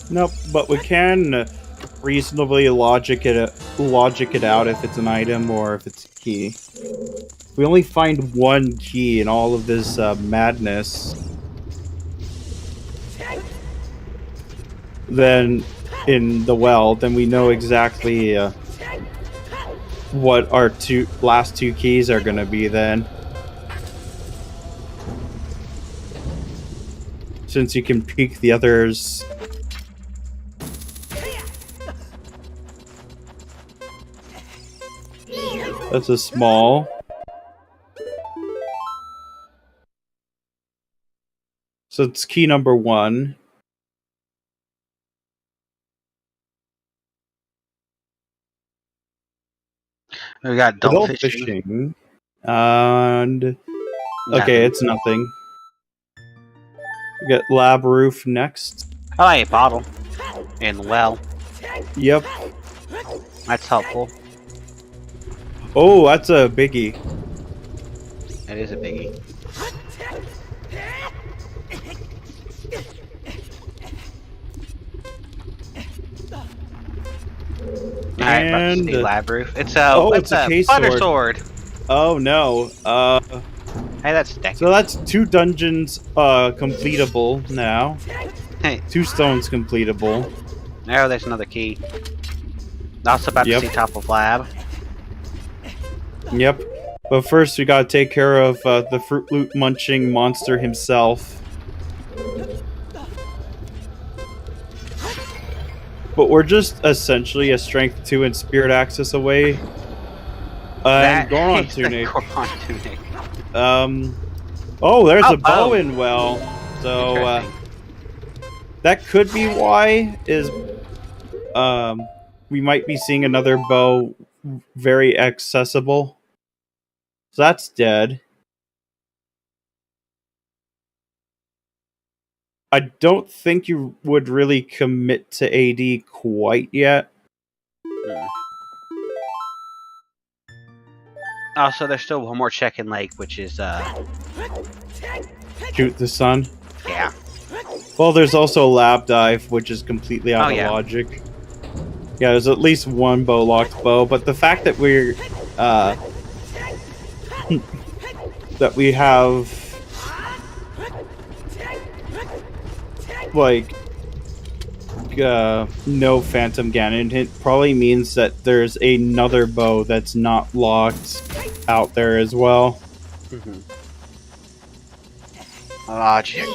Speaker 1: Nope, but we can reasonably logic it out if it's an item or if it's a key. We only find one key in all of this madness. Then in the well, then we know exactly what our last two keys are going to be then. Since you can peek the others. That's a small. So it's key number 1.
Speaker 3: We got
Speaker 1: Adult
Speaker 3: adult fishing.
Speaker 1: And okay, it's nothing. We got lab roof next.
Speaker 3: I like a bottle. And well.
Speaker 1: Yep.
Speaker 3: That's helpful.
Speaker 1: Oh, that's a biggie.
Speaker 3: It is a biggie.
Speaker 1: And
Speaker 3: lab roof. It's
Speaker 1: it's a case
Speaker 3: butter sword.
Speaker 1: Oh no.
Speaker 3: Hey, that's deck.
Speaker 1: So that's 2 dungeons completable now.
Speaker 3: Hey.
Speaker 1: 2 stones completable.
Speaker 3: Oh, there's another key. Also about to see top of lab.
Speaker 1: Yep. But first we gotta take care of the Fruit Loot munching monster himself. But we're just essentially a strength 2 and spirit access away. And Goron Tunic. Oh, there's a bow in well. So that could be why we might be seeing another bow very accessible. So that's dead. I don't think you would really commit to AD quite yet.
Speaker 3: Also, there's still one more check in Lake, which is
Speaker 1: Shoot the sun.
Speaker 3: Yeah.
Speaker 1: Well, there's also Lab Dive, which is completely out of logic. Yeah, there's at least one bow-locked bow, but the fact that we're that we have like no Phantom Ganon hint probably means that there's another bow that's not locked out there as well.
Speaker 3: Logic.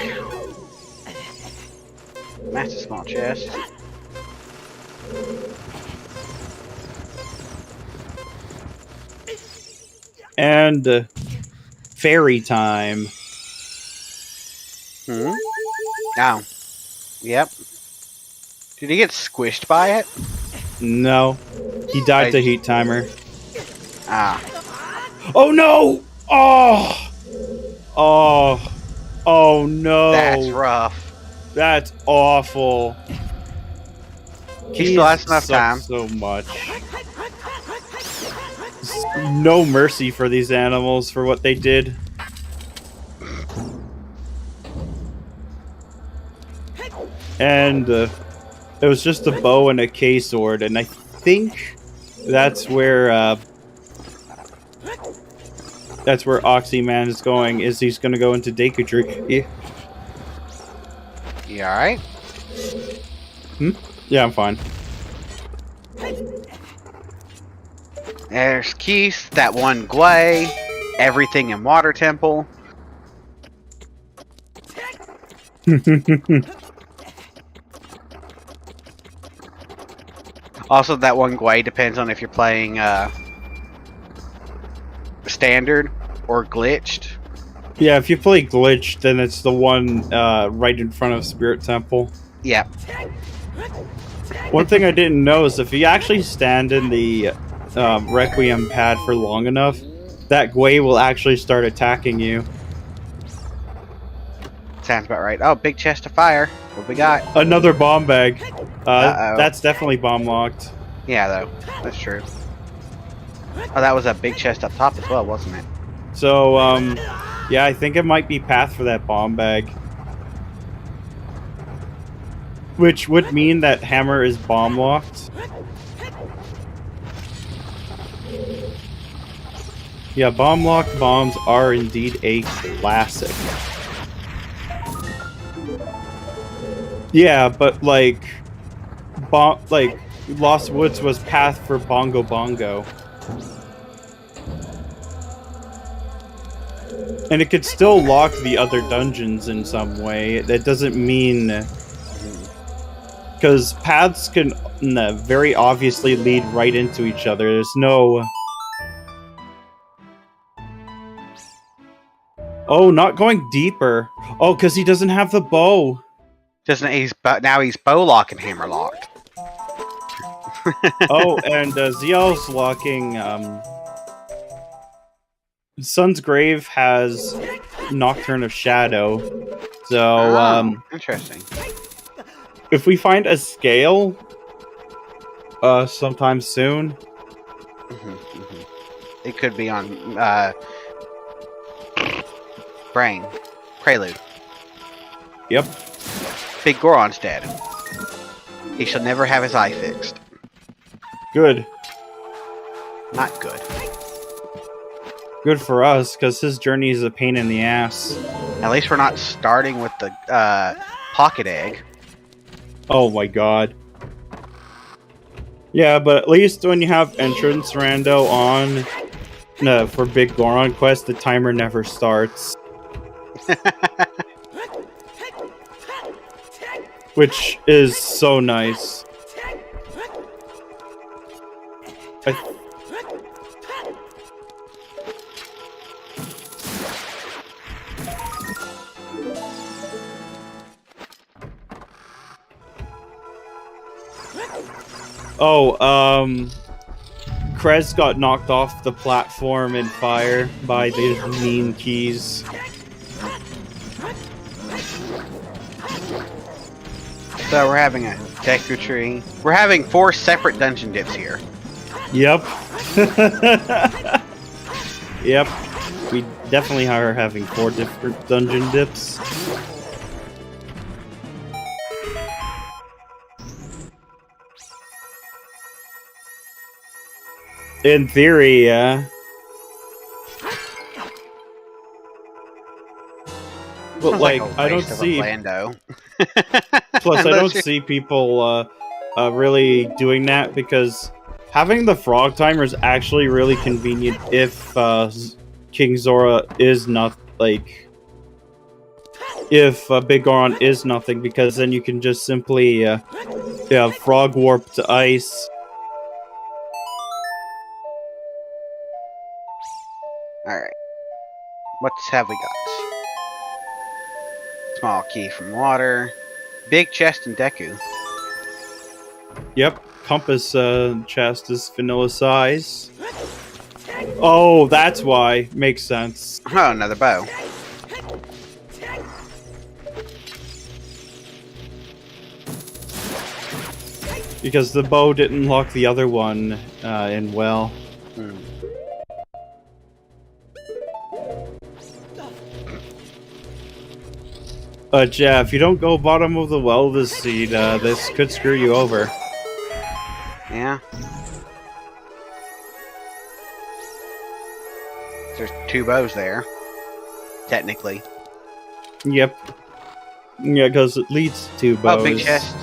Speaker 3: That's a small chest.
Speaker 1: And fairy time.
Speaker 3: Oh. Yep. Did he get squished by it?
Speaker 1: No. He died to heat timer.
Speaker 3: Ah.
Speaker 1: Oh no! Oh! Oh. Oh no.
Speaker 3: That's rough.
Speaker 1: That's awful.
Speaker 3: He still has enough time.
Speaker 1: So much. No mercy for these animals for what they did. And it was just a bow and a K-sword, and I think that's where Oxyman is going. Is he's going to go into Deku Tree?
Speaker 3: You alright?
Speaker 1: Yeah, I'm fine.
Speaker 3: There's Keith, that one Gwei, everything in Water Temple. Also, that one Gwei depends on if you're playing standard or glitched.
Speaker 1: Yeah, if you play glitched, then it's the one right in front of Spirit Temple.
Speaker 3: Yeah.
Speaker 1: One thing I didn't know is if you actually stand in the Requiem pad for long enough, that Gwei will actually start attacking you.
Speaker 3: Sounds about right. Oh, big chest of fire. What we got?
Speaker 1: Another bomb bag. That's definitely bomb locked.
Speaker 3: Yeah, though. That's true. Oh, that was a big chest up top as well, wasn't it?
Speaker 1: So, yeah, I think it might be path for that bomb bag. Which would mean that hammer is bomb locked. Yeah, bomb locked bombs are indeed a classic. Yeah, but like Lost Woods was path for Bongo Bongo. And it could still lock the other dungeons in some way. That doesn't mean... Because paths can very obviously lead right into each other. There's no... Oh, not going deeper. Oh, because he doesn't have the bow.
Speaker 3: Now he's bow lock and hammer locked.
Speaker 1: Oh, and Ziel's locking... Sun's Grave has Nocturne of Shadow. So,
Speaker 3: interesting.
Speaker 1: If we find a scale sometime soon...
Speaker 3: It could be on Brain. Prelude.
Speaker 1: Yep.
Speaker 3: Big Goron's dead. He shall never have his eye fixed.
Speaker 1: Good.
Speaker 3: Not good.
Speaker 1: Good for us, because his journey is a pain in the ass.
Speaker 3: At least we're not starting with the pocket egg.
Speaker 1: Oh my god. Yeah, but at least when you have entrance rando on for Big Goron quest, the timer never starts. Which is so nice. Krez got knocked off the platform in fire by these mean keys.
Speaker 3: So we're having a texture tree. We're having 4 separate dungeon dips here.
Speaker 1: Yep. Yep. We definitely are having 4 different dungeon dips. In theory, yeah. But like I don't see. Plus, I don't see people really doing that because having the frog timer is actually really convenient if King Zora is not like if Big Goron is nothing, because then you can just simply frog warp to ice.
Speaker 3: Alright. What have we got? Small key from water. Big chest and Deku.
Speaker 1: Yep. Compass chest is vanilla size. Oh, that's why. Makes sense.
Speaker 3: Oh, another bow.
Speaker 1: Because the bow didn't lock the other one in well. Yeah, if you don't go bottom of the well this seed, this could screw you over.
Speaker 3: Yeah. There's 2 bows there. Technically.
Speaker 1: Yep. Yeah, because it leads to 2 bows.
Speaker 3: Oh, big chest.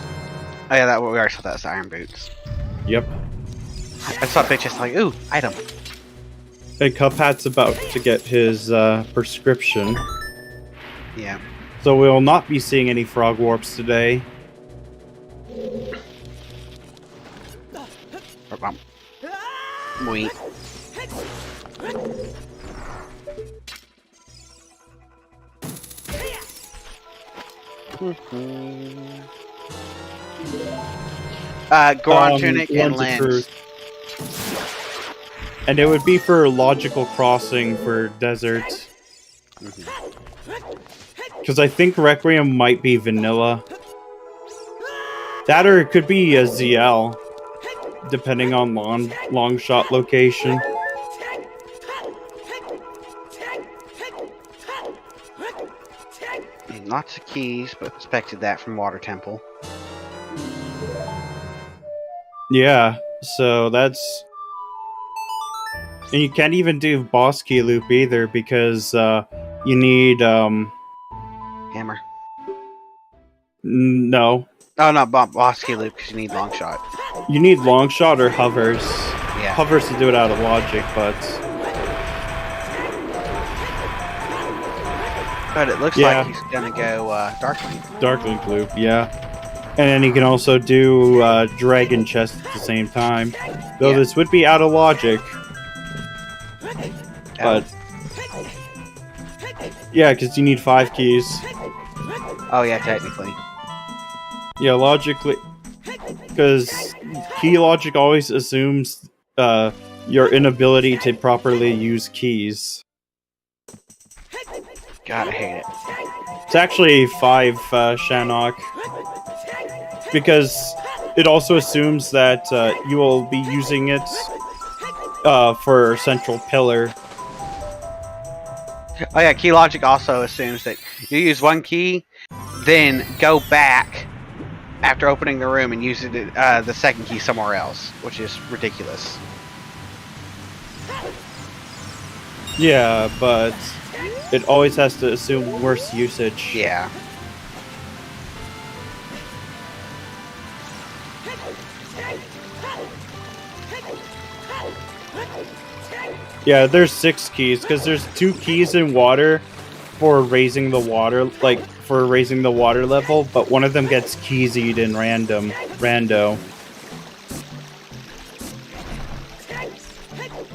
Speaker 3: Oh yeah, we already saw that as iron boots.
Speaker 1: Yep.
Speaker 3: I saw big chest like, ooh, item.
Speaker 1: And Cuphat's about to get his prescription.
Speaker 3: Yeah.
Speaker 1: So we will not be seeing any frog warps today.
Speaker 3: Wait. Goron tunic and lens.
Speaker 1: And it would be for logical crossing for desert. Because I think Requiem might be vanilla. That or it could be a ZL, depending on long shot location.
Speaker 3: Lots of keys, but expected that from Water Temple.
Speaker 1: Yeah, so that's... And you can't even do boss key loop either because you need...
Speaker 3: Hammer.
Speaker 1: No.
Speaker 3: Oh, no, boss key loop because you need long shot.
Speaker 1: You need long shot or hovers.
Speaker 3: Yeah.
Speaker 1: Hovers to do it out of logic, but...
Speaker 3: But it looks like he's gonna go Dark Link.
Speaker 1: Dark Link loop, yeah. And then you can also do Dragon Chest at the same time. Though this would be out of logic. But... Yeah, because you need 5 keys.
Speaker 3: Oh yeah, technically.
Speaker 1: Yeah, logically... Because key logic always assumes your inability to properly use keys.
Speaker 3: God, I hate it.
Speaker 1: It's actually 5 Shannock. Because it also assumes that you will be using it for Central Pillar.
Speaker 3: Oh yeah, key logic also assumes that you use 1 key, then go back after opening the room and use it, the 2nd key somewhere else, which is ridiculous.
Speaker 1: Yeah, but it always has to assume worse usage.
Speaker 3: Yeah.
Speaker 1: Yeah, there's 6 keys because there's 2 keys in water for raising the water, like for raising the water level, but one of them gets keysied in rando.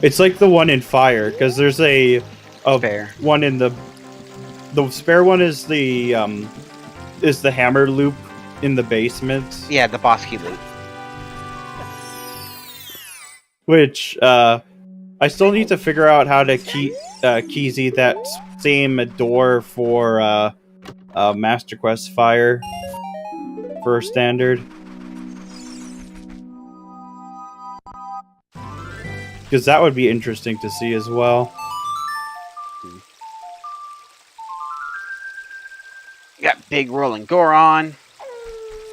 Speaker 1: It's like the one in fire because there's a
Speaker 3: Fair.
Speaker 1: one in the spare one is the hammer loop in the basement.
Speaker 3: Yeah, the boss key loop.
Speaker 1: Which I still need to figure out how to keysy that same door for Master Quest Fire for standard. Because that would be interesting to see as well.
Speaker 3: You got big rolling Goron.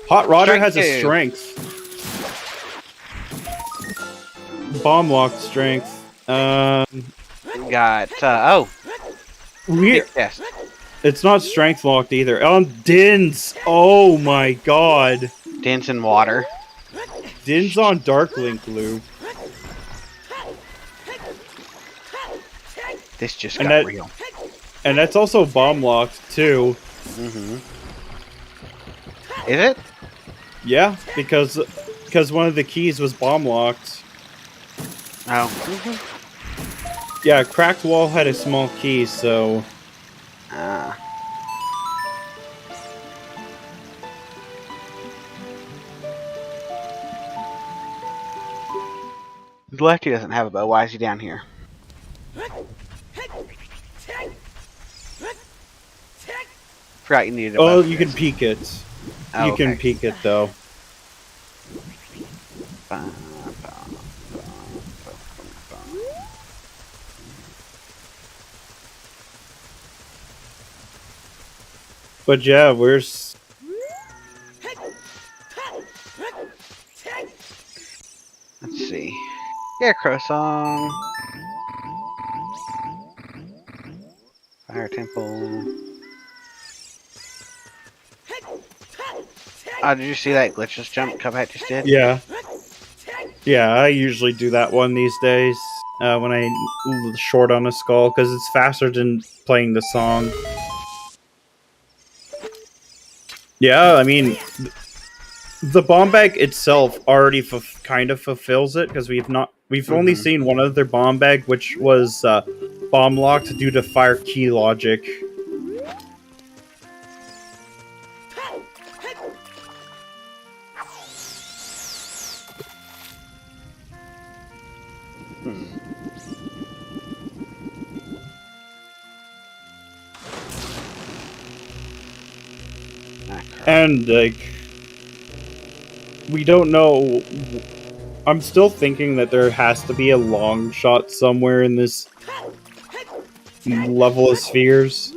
Speaker 1: Hot Rodder
Speaker 3: Strength
Speaker 1: has a
Speaker 3: 2.
Speaker 1: strength. Bomb locked strength.
Speaker 3: You got
Speaker 1: Weird.
Speaker 3: yes.
Speaker 1: It's not strength locked either. Din's. Oh my god.
Speaker 3: Dance in water.
Speaker 1: Din's on Dark Link loop.
Speaker 3: This just
Speaker 1: And
Speaker 3: got
Speaker 1: that-
Speaker 3: real.
Speaker 1: And that's also bomb locked too.
Speaker 3: Mm-hmm. Is it?
Speaker 1: Yeah, because one of the keys was bomb locked.
Speaker 3: Oh.
Speaker 1: Yeah, cracked wall had a small key, so
Speaker 3: Ah. Lefty doesn't have a bow. Why is he down here? Forgot you needed a bow.
Speaker 1: oh,
Speaker 3: for
Speaker 1: you can
Speaker 3: this.
Speaker 1: peek it.
Speaker 3: Oh,
Speaker 1: You can
Speaker 3: okay.
Speaker 1: peek it though. But yeah, let's
Speaker 3: see. Scarecrow song. Fire Temple. Oh, did you see that glitchless jump Cuphead just did?
Speaker 1: Yeah. Yeah, I usually do that one these days when I short on a skull because it's faster than playing the song. Yeah, I mean, the bomb bag itself already kind of fulfills it because we've only seen one other bomb bag, which was bomb locked due to fire key logic. And, like, we don't know. I'm still thinking that there has to be a long shot somewhere in this level of spheres.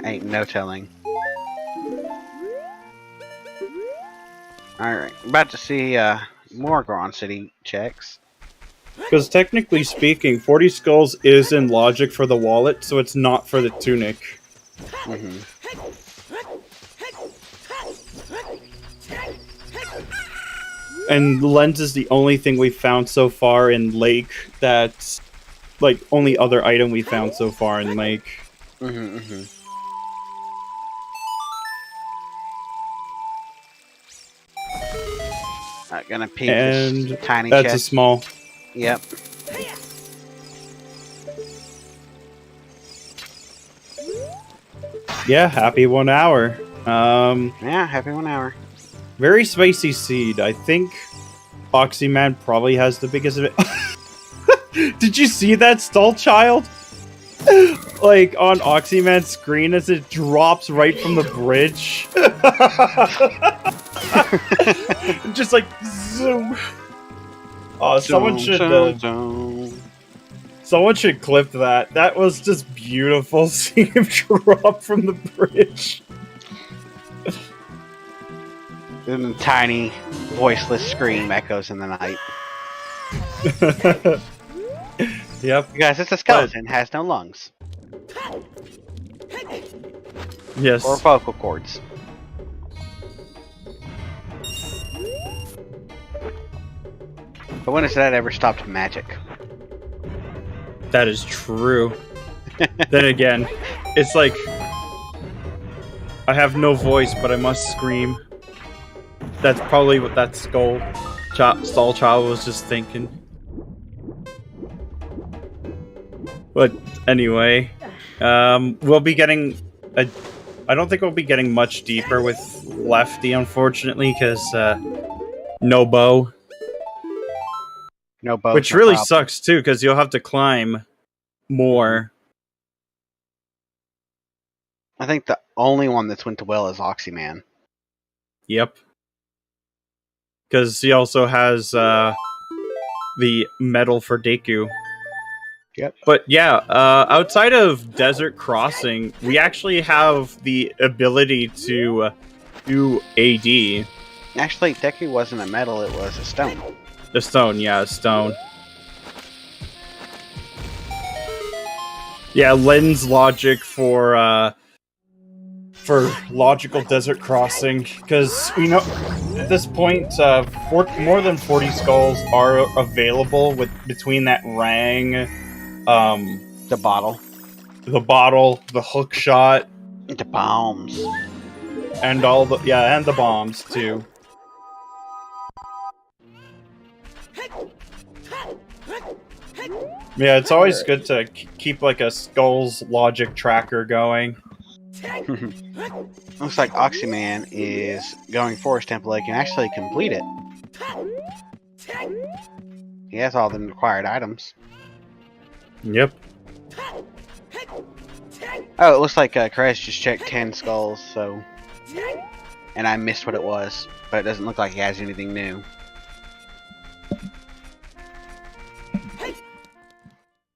Speaker 3: Ain't no telling. Alright, about to see more Goron City checks.
Speaker 1: Because technically speaking, 40 skulls is in logic for the wallet, so it's not for the tunic.
Speaker 3: Mm-hmm.
Speaker 1: And lens is the only thing we've found so far in Lake that's, like, only other item we found so far in Lake.
Speaker 3: Mm-hmm, mm-hmm. Not gonna peek
Speaker 1: And
Speaker 3: this tiny
Speaker 1: that's a
Speaker 3: chest.
Speaker 1: small.
Speaker 3: Yep.
Speaker 1: Yeah, happy 1 hour.
Speaker 3: Yeah, happy 1 hour.
Speaker 1: Very spicy seed. I think Oxyman probably has the biggest of it. Did you see that stall child? Like on Oxyman's screen as it drops right from the bridge. Just like zoom. Oh, someone should clip that. That was just beautiful seeing him drop from the bridge.
Speaker 3: And a tiny, voiceless scream echoes in the night.
Speaker 1: Yep.
Speaker 3: Because it's a skeleton, has no lungs.
Speaker 1: Yes.
Speaker 3: Or vocal cords. But when has that ever stopped magic?
Speaker 1: That is true. Then again, it's like I have no voice, but I must scream. That's probably what that Stall Child was just thinking. But anyway, we'll be getting I don't think we'll be getting much deeper with Lefty, unfortunately, because no bow.
Speaker 3: No bow.
Speaker 1: Which really sucks too, because you'll have to climb more.
Speaker 3: I think the only one that's went to well is Oxyman.
Speaker 1: Yep. Because he also has the medal for Deku.
Speaker 3: Yep.
Speaker 1: But yeah, outside of Desert Crossing, we actually have the ability to do AD.
Speaker 3: Actually, Deku wasn't a metal, it was a stone.
Speaker 1: The stone, yeah, a stone. Yeah, lens logic for logical Desert Crossing, because we know at this point more than 40 skulls are available between that Rang,
Speaker 3: The bottle.
Speaker 1: the hook shot,
Speaker 3: The bombs.
Speaker 1: and and the bombs too. Yeah, it's always good to keep like a skulls logic tracker going.
Speaker 3: Looks like Oxyman is going Forest Temple. He can actually complete it. He has all the required items.
Speaker 1: Yep.
Speaker 3: Oh, it looks like Krez just checked 10 skulls, so... And I missed what it was, but it doesn't look like he has anything new.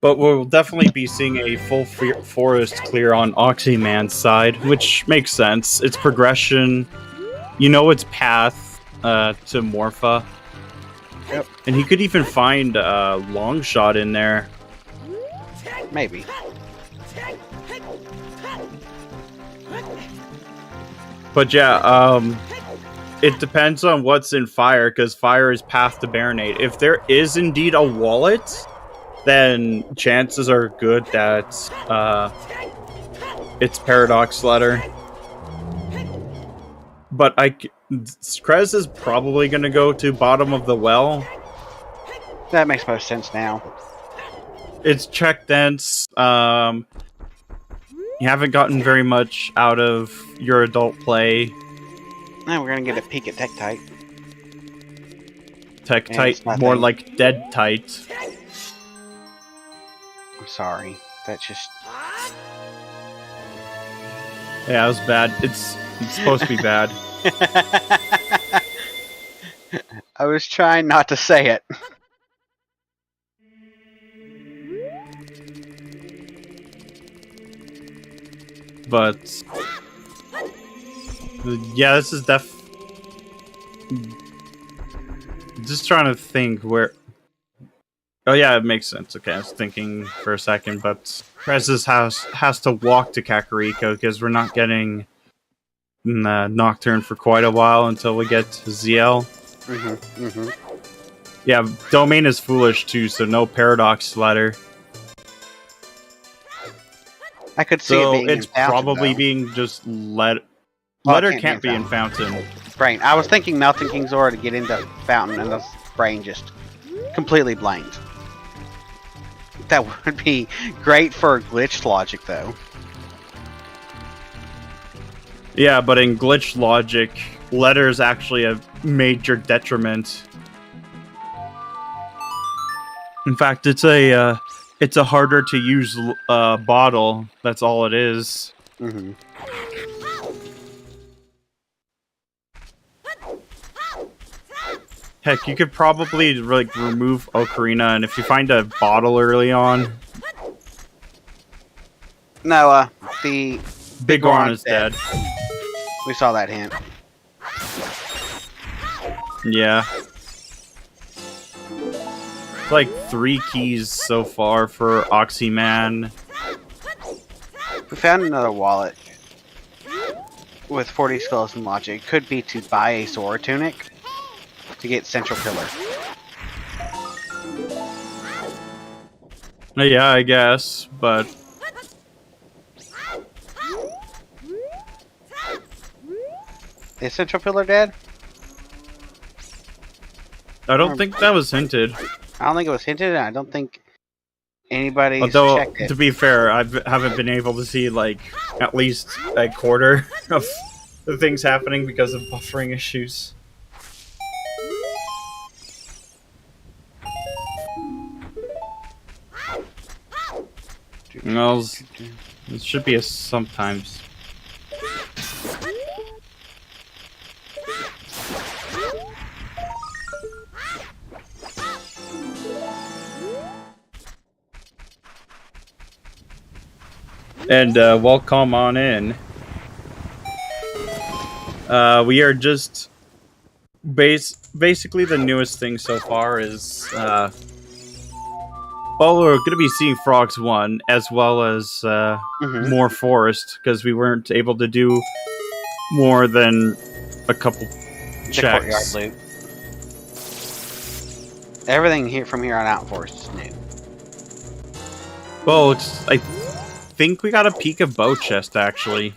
Speaker 1: But we'll definitely be seeing a full forest clear on Oxyman's side, which makes sense. It's progression. You know its path to Morpha.
Speaker 3: Yep.
Speaker 1: And he could even find a long shot in there.
Speaker 3: Maybe.
Speaker 1: But yeah, it depends on what's in fire, because fire is path to Baronade. If there is indeed a wallet, then chances are good that it's Paradox Letter. But Krez is probably going to go to bottom of the well.
Speaker 3: That makes most sense now.
Speaker 1: It's check dense. You haven't gotten very much out of your adult play.
Speaker 3: Now we're gonna get a peek at Tektite.
Speaker 1: Tektite, more like Dead Tight.
Speaker 3: I'm sorry. That's just...
Speaker 1: Yeah, it was bad. It's supposed to be bad.
Speaker 3: I was trying not to say it.
Speaker 1: But yeah, this is just trying to think where. Oh yeah, it makes sense. Okay, I was thinking for a second, but Krez's house has to walk to Kakariko because we're not getting Nocturne for quite a while until we get to ZL. Yeah, Domain is foolish too, so no Paradox Letter.
Speaker 3: I could see it being
Speaker 1: it's
Speaker 3: in Fountain,
Speaker 1: probably
Speaker 3: though.
Speaker 1: being just Letter can't be in Fountain.
Speaker 3: Brain. I was thinking Melting King's Aura to get into Fountain, and the brain just completely blanked. That would be great for glitch logic, though.
Speaker 1: Yeah, but in glitch logic, Letter is actually a major detriment. In fact, it's a harder to use bottle. That's all it is. Heck, you could probably like remove Ocarina, and if you find a bottle early on,
Speaker 3: no, the
Speaker 1: Big Goron is dead.
Speaker 3: We saw that hint.
Speaker 1: Yeah. It's like 3 keys so far for Oxyman.
Speaker 3: We found another wallet with 40 skulls and logic. Could be to buy a Sora Tunic to get Central Pillar.
Speaker 1: Yeah, I guess, but
Speaker 3: Is Central Pillar dead?
Speaker 1: I don't think that was hinted.
Speaker 3: I don't think it was hinted, and I don't think anybody's
Speaker 1: Although,
Speaker 3: checked it.
Speaker 1: to be fair, I haven't been able to see, like, at least a quarter of the things happening because of buffering issues. Well, it should be a sometimes. And welcome on in. We are just basically the newest thing so far is well, we're going to be seeing Frogs 1 as well as more forest because we weren't able to do more than a couple
Speaker 3: The courtyard
Speaker 1: checks.
Speaker 3: loop. Everything here from here on out for us is new.
Speaker 1: Well, I think we got a peek of bow chest actually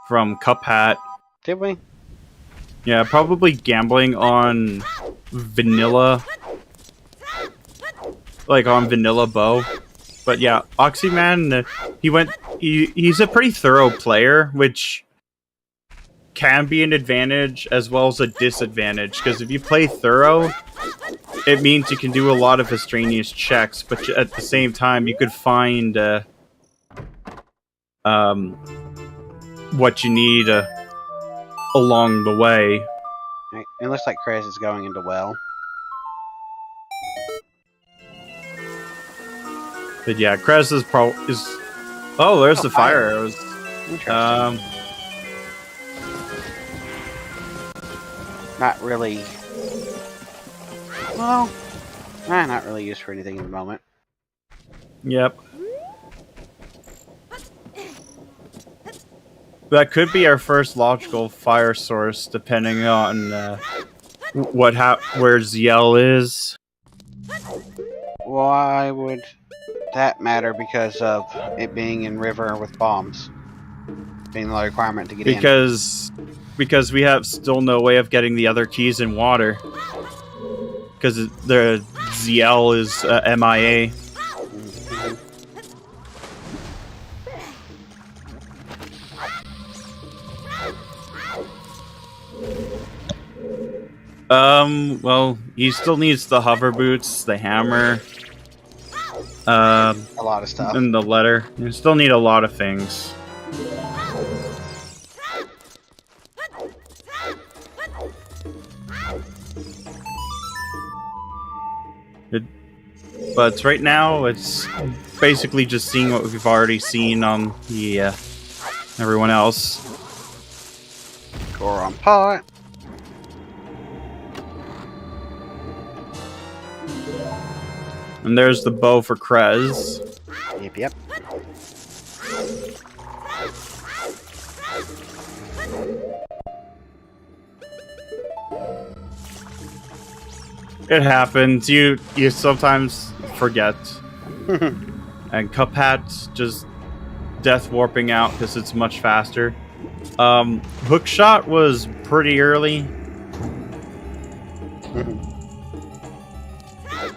Speaker 1: from Cup Hat.
Speaker 3: Did we?
Speaker 1: Yeah, probably gambling on vanilla, like on vanilla bow. But yeah, Oxyman, he's a pretty thorough player, which can be an advantage as well as a disadvantage. Because if you play thorough, it means you can do a lot of extraneous checks, but at the same time, you could find what you need along the way.
Speaker 3: Right. It looks like Krez is going into well.
Speaker 1: But yeah, Krez is oh, there's the fire arrows.
Speaker 3: Interesting. Not really. Well, not really used for anything at the moment.
Speaker 1: Yep. That could be our first logical fire source, depending on where Zell is.
Speaker 3: Why would that matter? Because of it being in river with bombs, being the requirement to get in.
Speaker 1: Because we have still no way of getting the other keys in water. Because the ZL is MIA. Well, he still needs the hover boots, the hammer,
Speaker 3: A lot of stuff.
Speaker 1: and the letter. You still need a lot of things. But right now, it's basically just seeing what we've already seen on the everyone else.
Speaker 3: Goron pot.
Speaker 1: And there's the bow for Krez.
Speaker 3: Yep.
Speaker 1: It happens. You sometimes forget. And Cuphat's just death warping out because it's much faster. Hookshot was pretty early.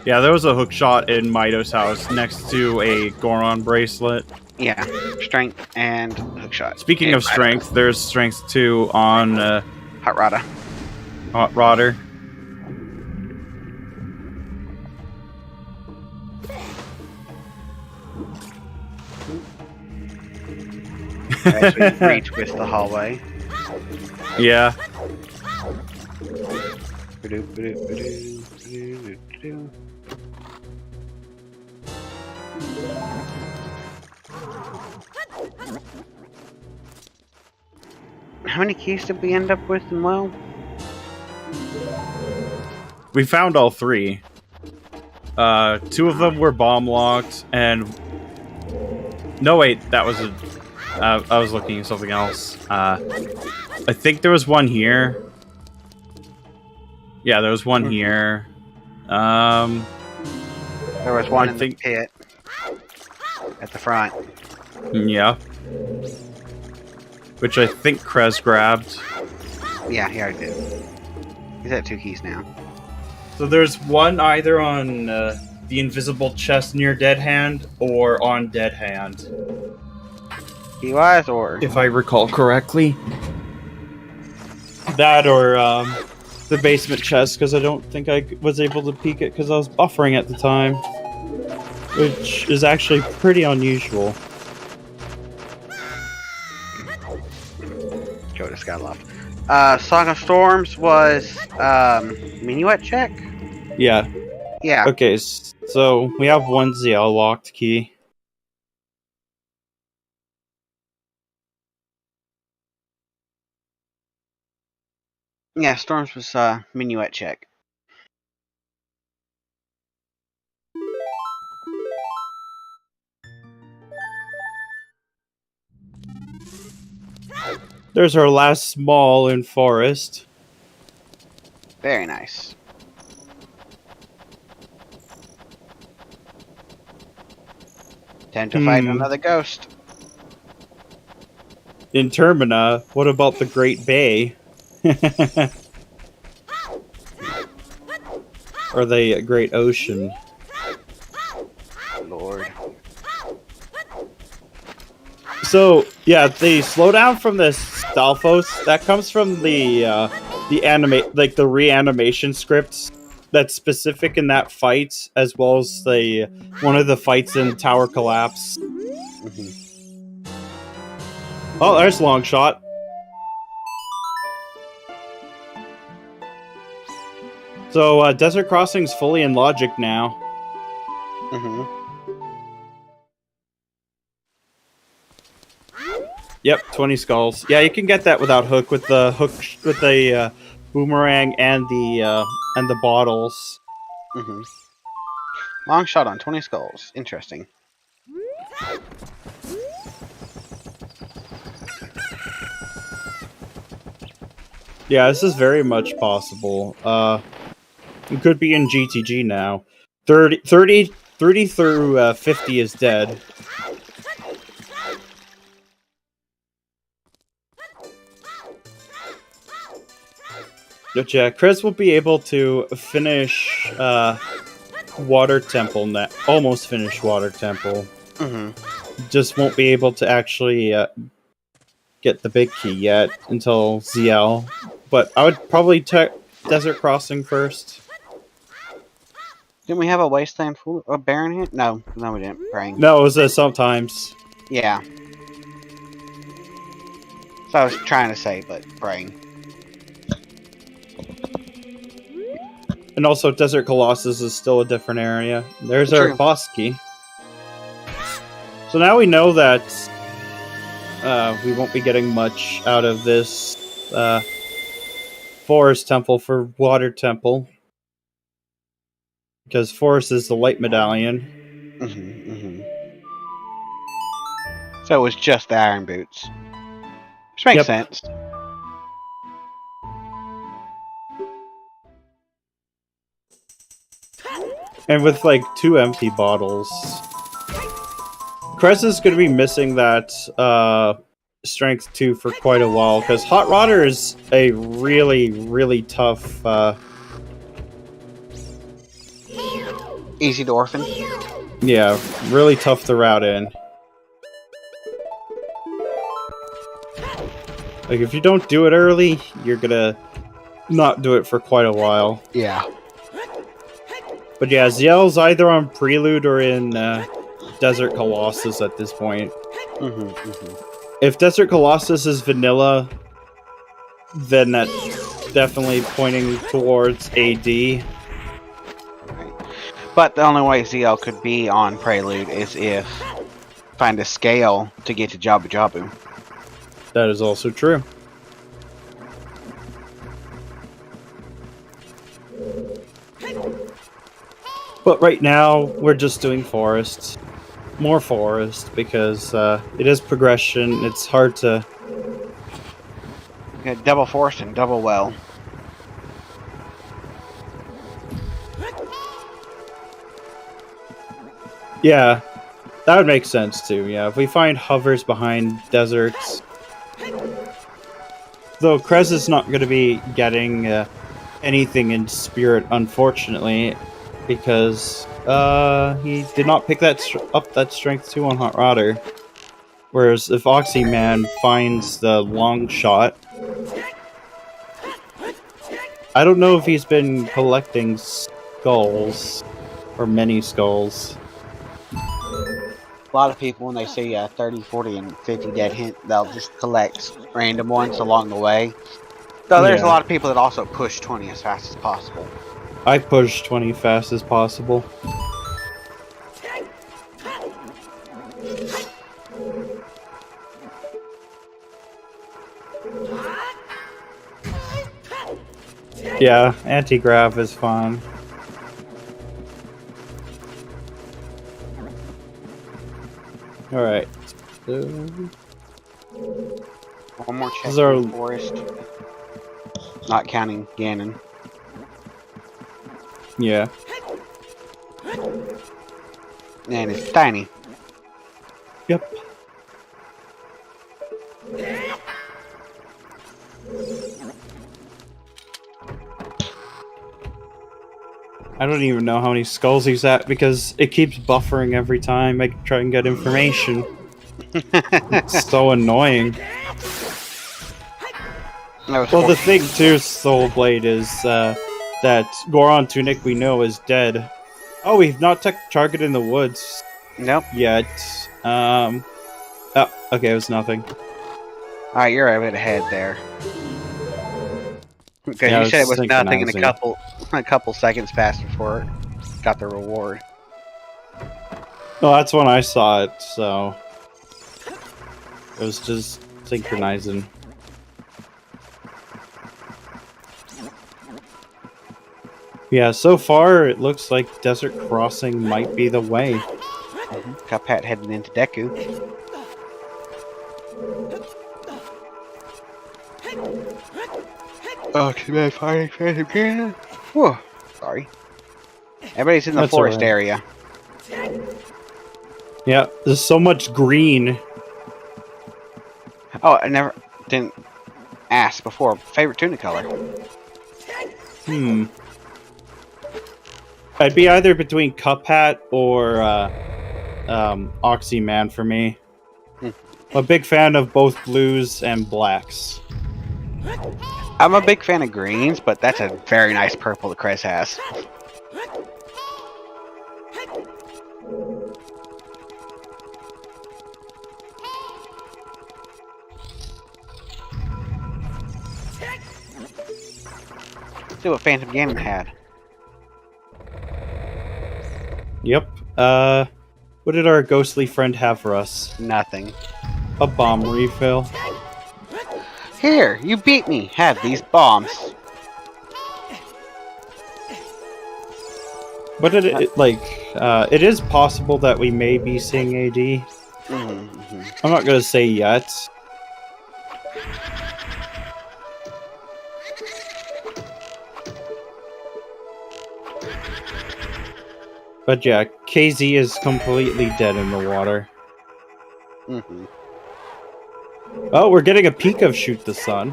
Speaker 1: Yeah, there was a hookshot in Mido's house next to a Goron bracelet.
Speaker 3: Yeah, strength and hookshot.
Speaker 1: Speaking of strength, there's strength too on
Speaker 3: Hot Rodder.
Speaker 1: Hot Rodder.
Speaker 3: As we reach with the hallway.
Speaker 1: Yeah.
Speaker 3: How many keys did we end up with in well?
Speaker 1: We found all three. Two of them were bomb locked, and no, wait, that was a. I was looking at something else. I think there was one here. Yeah, there was one here.
Speaker 3: There was one in the
Speaker 1: think-
Speaker 3: pit. at the front.
Speaker 1: Yeah. Which I think Krez grabbed.
Speaker 3: Yeah, he already did. He's at 2 keys now.
Speaker 1: So there's one either on the invisible chest near Dead Hand or on Dead Hand.
Speaker 3: Key-wise, or?
Speaker 1: If I recall correctly. That or the basement chest, because I don't think I was able to peek it because I was buffering at the time. Which is actually pretty unusual.
Speaker 3: Joe just got lost. Song of Storms was minuet check?
Speaker 1: Yeah.
Speaker 3: Yeah.
Speaker 1: Okay, so we have one ZL locked key.
Speaker 3: Yeah, Storms was minuet check.
Speaker 1: There's our last small in forest.
Speaker 3: Very nice. Time to fight another ghost.
Speaker 1: In Termina, what about the Great Bay? Or the Great Ocean?
Speaker 3: Lord.
Speaker 1: So, yeah, the slowdown from the Stalfos, that comes from the reanimation scripts that's specific in that fight, as well as one of the fights in Tower Collapse.
Speaker 3: Mm-hmm.
Speaker 1: Oh, there's Long Shot. So, Desert Crossing's fully in logic now.
Speaker 3: Mm-hmm.
Speaker 1: Yep, 20 skulls. Yeah, you can get that without hook with the boomerang and the bottles.
Speaker 3: Mm-hmm. Long shot on 20 skulls. Interesting.
Speaker 1: Yeah, this is very much possible. It could be in GTG now. 30 through 50 is dead. But yeah, Chris will be able to finish Water Temple almost finish Water Temple.
Speaker 3: Mm-hmm.
Speaker 1: Just won't be able to actually get the big key yet until ZL. But I would probably check Desert Crossing first.
Speaker 3: Didn't we have a Wasteland Fool or Baron here? No, we didn't. Praying.
Speaker 1: No, it was sometimes.
Speaker 3: Yeah. So I was trying to say, but praying.
Speaker 1: And also, Desert Colossus is still a different area. There's our boss key. So now we know that we won't be getting much out of this Forest Temple for Water Temple. Because Forest is the light medallion.
Speaker 3: Mm-hmm, mm-hmm. So it was just the Iron Boots. Which makes sense.
Speaker 1: And with like 2 empty bottles. Cress is going to be missing that strength 2 for quite a while. Because Hot Rodder is a really, really tough...
Speaker 3: Easy to orphan.
Speaker 1: Yeah, really tough to route in. Like, if you don't do it early, you're gonna not do it for quite a while.
Speaker 3: Yeah.
Speaker 1: But yeah, ZL's either on Prelude or in Desert Colossus at this point.
Speaker 3: Mm-hmm, mm-hmm.
Speaker 1: If Desert Colossus is vanilla, then that's definitely pointing towards AD.
Speaker 3: But the only way ZL could be on Prelude is if find a scale to get to Jabu Jabu.
Speaker 1: That is also true. But right now, we're just doing forests. More forest, because it is progression. It's hard to...
Speaker 3: Okay, double forest and double well.
Speaker 1: Yeah. That would make sense too, yeah. If we find hovers behind deserts. Though Krez is not going to be getting anything in spirit, unfortunately, because he did not pick up that strength 2 on Hot Rodder. Whereas if Oxyman finds the long shot, I don't know if he's been collecting skulls or many skulls.
Speaker 3: A lot of people, when they see 30, 40, and 50 dead hint, they'll just collect random ones along the way. Though there's a lot of people that also push 20 as fast as possible.
Speaker 1: I push 20 fast as possible. Yeah, anti-grav is fine. Alright. So...
Speaker 3: One more check
Speaker 1: Our...
Speaker 3: in the forest. Not counting Ganon.
Speaker 1: Yeah.
Speaker 3: And it's tiny.
Speaker 1: Yep. I don't even know how many skulls he's at because it keeps buffering every time I try and get information. It's so annoying. Well, the thing too, Soul Blade, is that Goron Tunic we know is dead. Oh, we've not targeted in the woods.
Speaker 3: Nope.
Speaker 1: Yet. Oh, okay, it was nothing.
Speaker 3: Alright, you're a bit ahead there. Because you said it was nothing in a couple seconds passed before it got the reward.
Speaker 1: Well, that's when I saw it, so it was just synchronizing. Yeah, so far it looks like Desert Crossing might be the way.
Speaker 3: Cuphead heading into Deku. Oh, can I find it again? Whoa, sorry. Everybody's in the forest area.
Speaker 1: Yeah, there's so much green.
Speaker 3: Oh, I didn't ask before. Favorite tunic color?
Speaker 1: I'd be either between Cuphat or Oxyman for me. I'm a big fan of both blues and blacks.
Speaker 3: I'm a big fan of greens, but that's a very nice purple that Krez has. Let's see what Phantom Ganon had.
Speaker 1: Yep. What did our ghostly friend have for us?
Speaker 3: Nothing.
Speaker 1: A bomb refill.
Speaker 3: Here, you beat me. Have these bombs.
Speaker 1: But it is possible that we may be seeing AD. I'm not gonna say yet. But yeah, KZ is completely dead in the water. Oh, we're getting a peek of Shoot the Sun,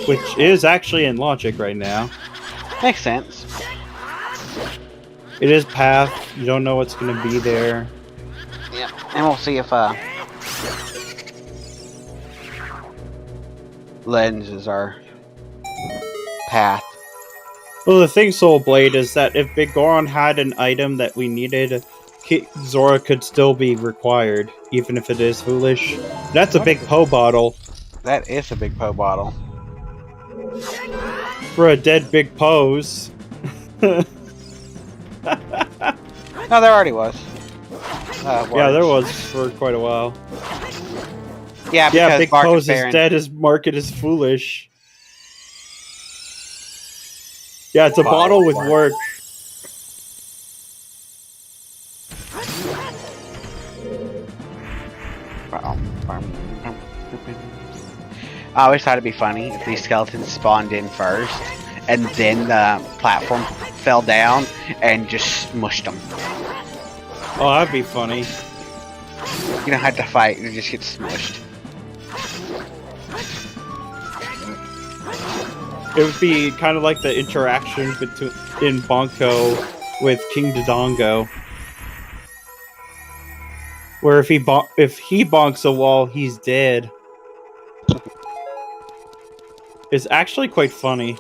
Speaker 1: which is actually in logic right now.
Speaker 3: Makes sense.
Speaker 1: It is path. You don't know what's going to be there.
Speaker 3: Yeah, and we'll see if Lens is our path.
Speaker 1: Well, the thing, Soul Blade, is that if Big Goron had an item that we needed, Zora could still be required, even if it is foolish. That's a big Poe bottle.
Speaker 3: That is a big Poe bottle.
Speaker 1: For a dead Big Poes.
Speaker 3: No, there already was.
Speaker 1: Yeah, there was for quite a while.
Speaker 3: Yeah,
Speaker 1: yeah, Big Pose is dead is market is foolish. Yeah, it's a bottle with work.
Speaker 3: I always thought it'd be funny if these skeletons spawned in first, and then the platform fell down and just smushed them.
Speaker 1: Oh, that'd be funny.
Speaker 3: You don't have to fight, you just get smushed.
Speaker 1: It would be kind of like the interaction between in Bonko with King Dodongo, where if he bonks a wall, he's dead. It's actually quite funny.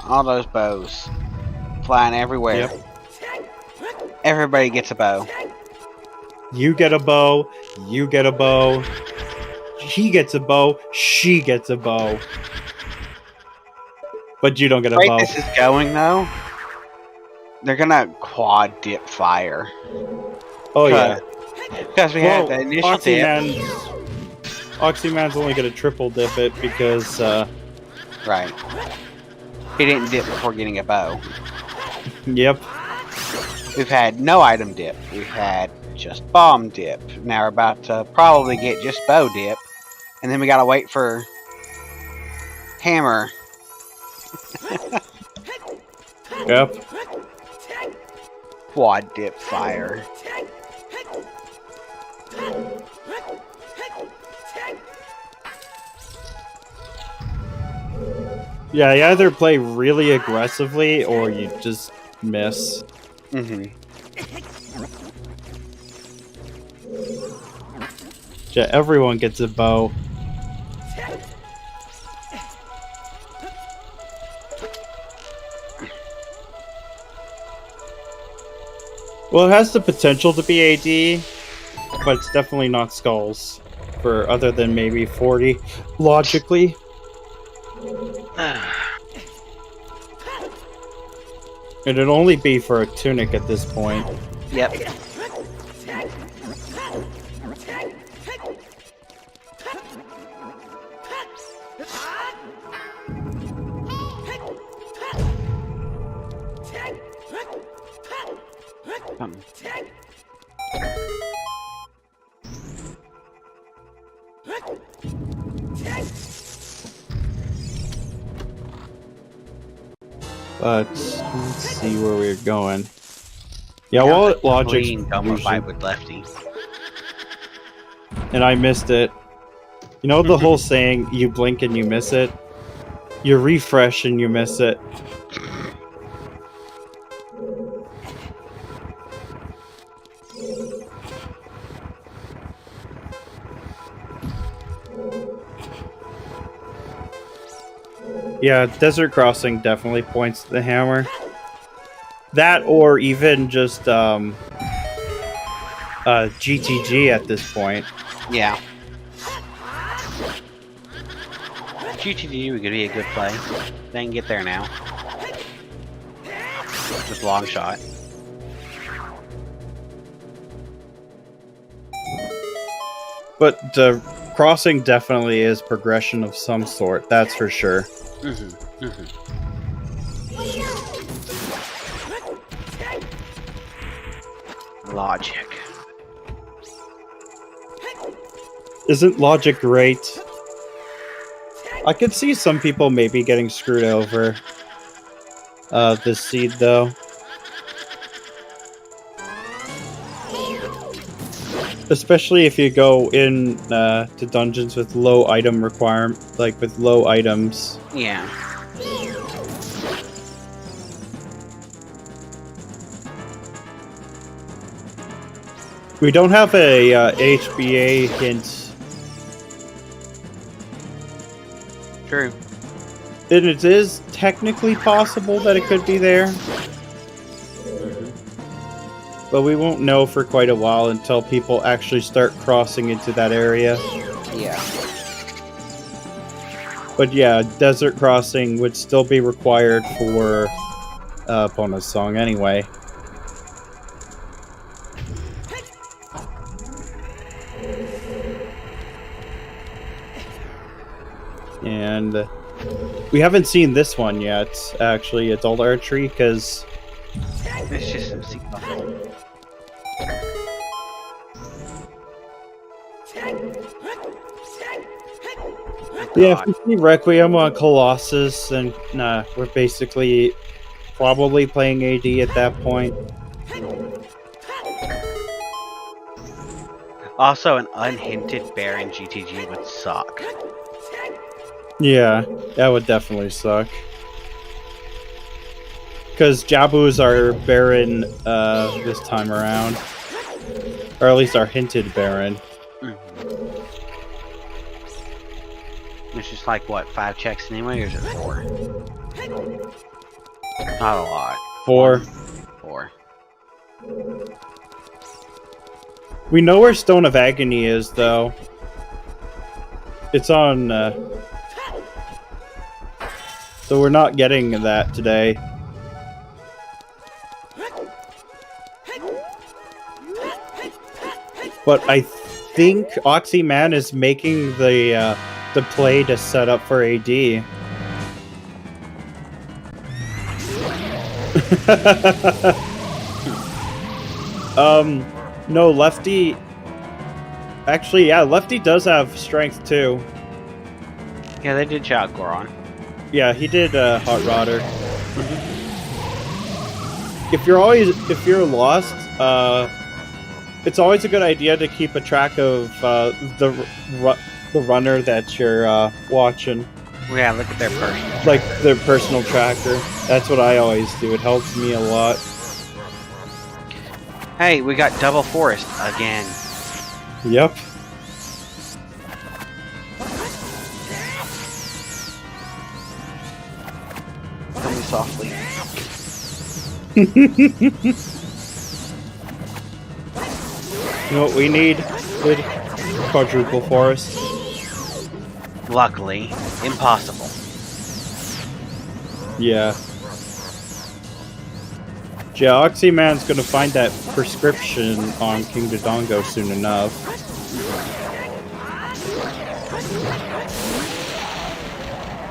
Speaker 3: All those bows flying everywhere.
Speaker 1: Yep.
Speaker 3: Everybody gets a bow.
Speaker 1: You get a bow. You get a bow. He gets a bow. She gets a bow. But you don't get a bow.
Speaker 3: This is going though. They're gonna quad dip fire.
Speaker 1: Oh yeah.
Speaker 3: Because we had the initial dip.
Speaker 1: Oxyman's only gonna triple dip it because
Speaker 3: right. He didn't dip before getting a bow.
Speaker 1: Yep.
Speaker 3: We've had no item dip. We've had just bomb dip. Now we're about to probably get just bow dip. And then we gotta wait for hammer.
Speaker 1: Yep.
Speaker 3: Quad dip fire.
Speaker 1: Yeah, you either play really aggressively or you just miss. Yeah, everyone gets a bow. Well, it has the potential to be AD, but it's definitely not skulls. For other than maybe 40, logically. It'd only be for a tunic at this point.
Speaker 3: Yep.
Speaker 1: But let's see where we're going. Yeah, well, logic.
Speaker 3: Fight with Lefty.
Speaker 1: And I missed it. You know the whole saying, you blink and you miss it? You refresh and you miss it. Yeah, Desert Crossing definitely points to the hammer. That or even just GTG at this point.
Speaker 3: Yeah. GTG would be a good play. They can get there now. Just long shot.
Speaker 1: But Crossing definitely is progression of some sort, that's for sure.
Speaker 3: Logic.
Speaker 1: Isn't logic great? I could see some people maybe getting screwed over this seed, though. Especially if you go in to dungeons with low item requirement, like with low items.
Speaker 3: Yeah.
Speaker 1: We don't have a HBA hint.
Speaker 3: True.
Speaker 1: And it is technically possible that it could be there. But we won't know for quite a while until people actually start crossing into that area.
Speaker 3: Yeah.
Speaker 1: But yeah, Desert Crossing would still be required for Pona's song anyway. And we haven't seen this one yet, actually, Adult Archery, because
Speaker 3: it's just some sequel.
Speaker 1: Yeah, if we see Requiem on Colossus, then we're basically probably playing AD at that point.
Speaker 3: Also, an unhinted Baron GTG would suck.
Speaker 1: Yeah, that would definitely suck. Because Jabu's our Baron this time around. Or at least our hinted Baron.
Speaker 3: It's just like, what, 5 checks anyway, or is it 4? Not a lot.
Speaker 1: 4.
Speaker 3: 4.
Speaker 1: We know where Stone of Agony is, though. It's on... So we're not getting that today. But I think Oxyman is making the play to set up for AD. No, Lefty... Actually, yeah, Lefty does have strength, too.
Speaker 3: Yeah, they did shout Goron.
Speaker 1: Yeah, he did Hot Rodder. If you're lost, it's always a good idea to keep a track of the runner that you're watching.
Speaker 3: Yeah, look at their personal.
Speaker 1: Like their personal tracker. That's what I always do. It helps me a lot.
Speaker 3: Hey, we got double forest again.
Speaker 1: Yep.
Speaker 3: Tell me softly.
Speaker 1: You know what we need? Good quadruple forest.
Speaker 3: Luckily, impossible.
Speaker 1: Yeah. Yeah, Oxyman's gonna find that prescription on King Dodongo soon enough.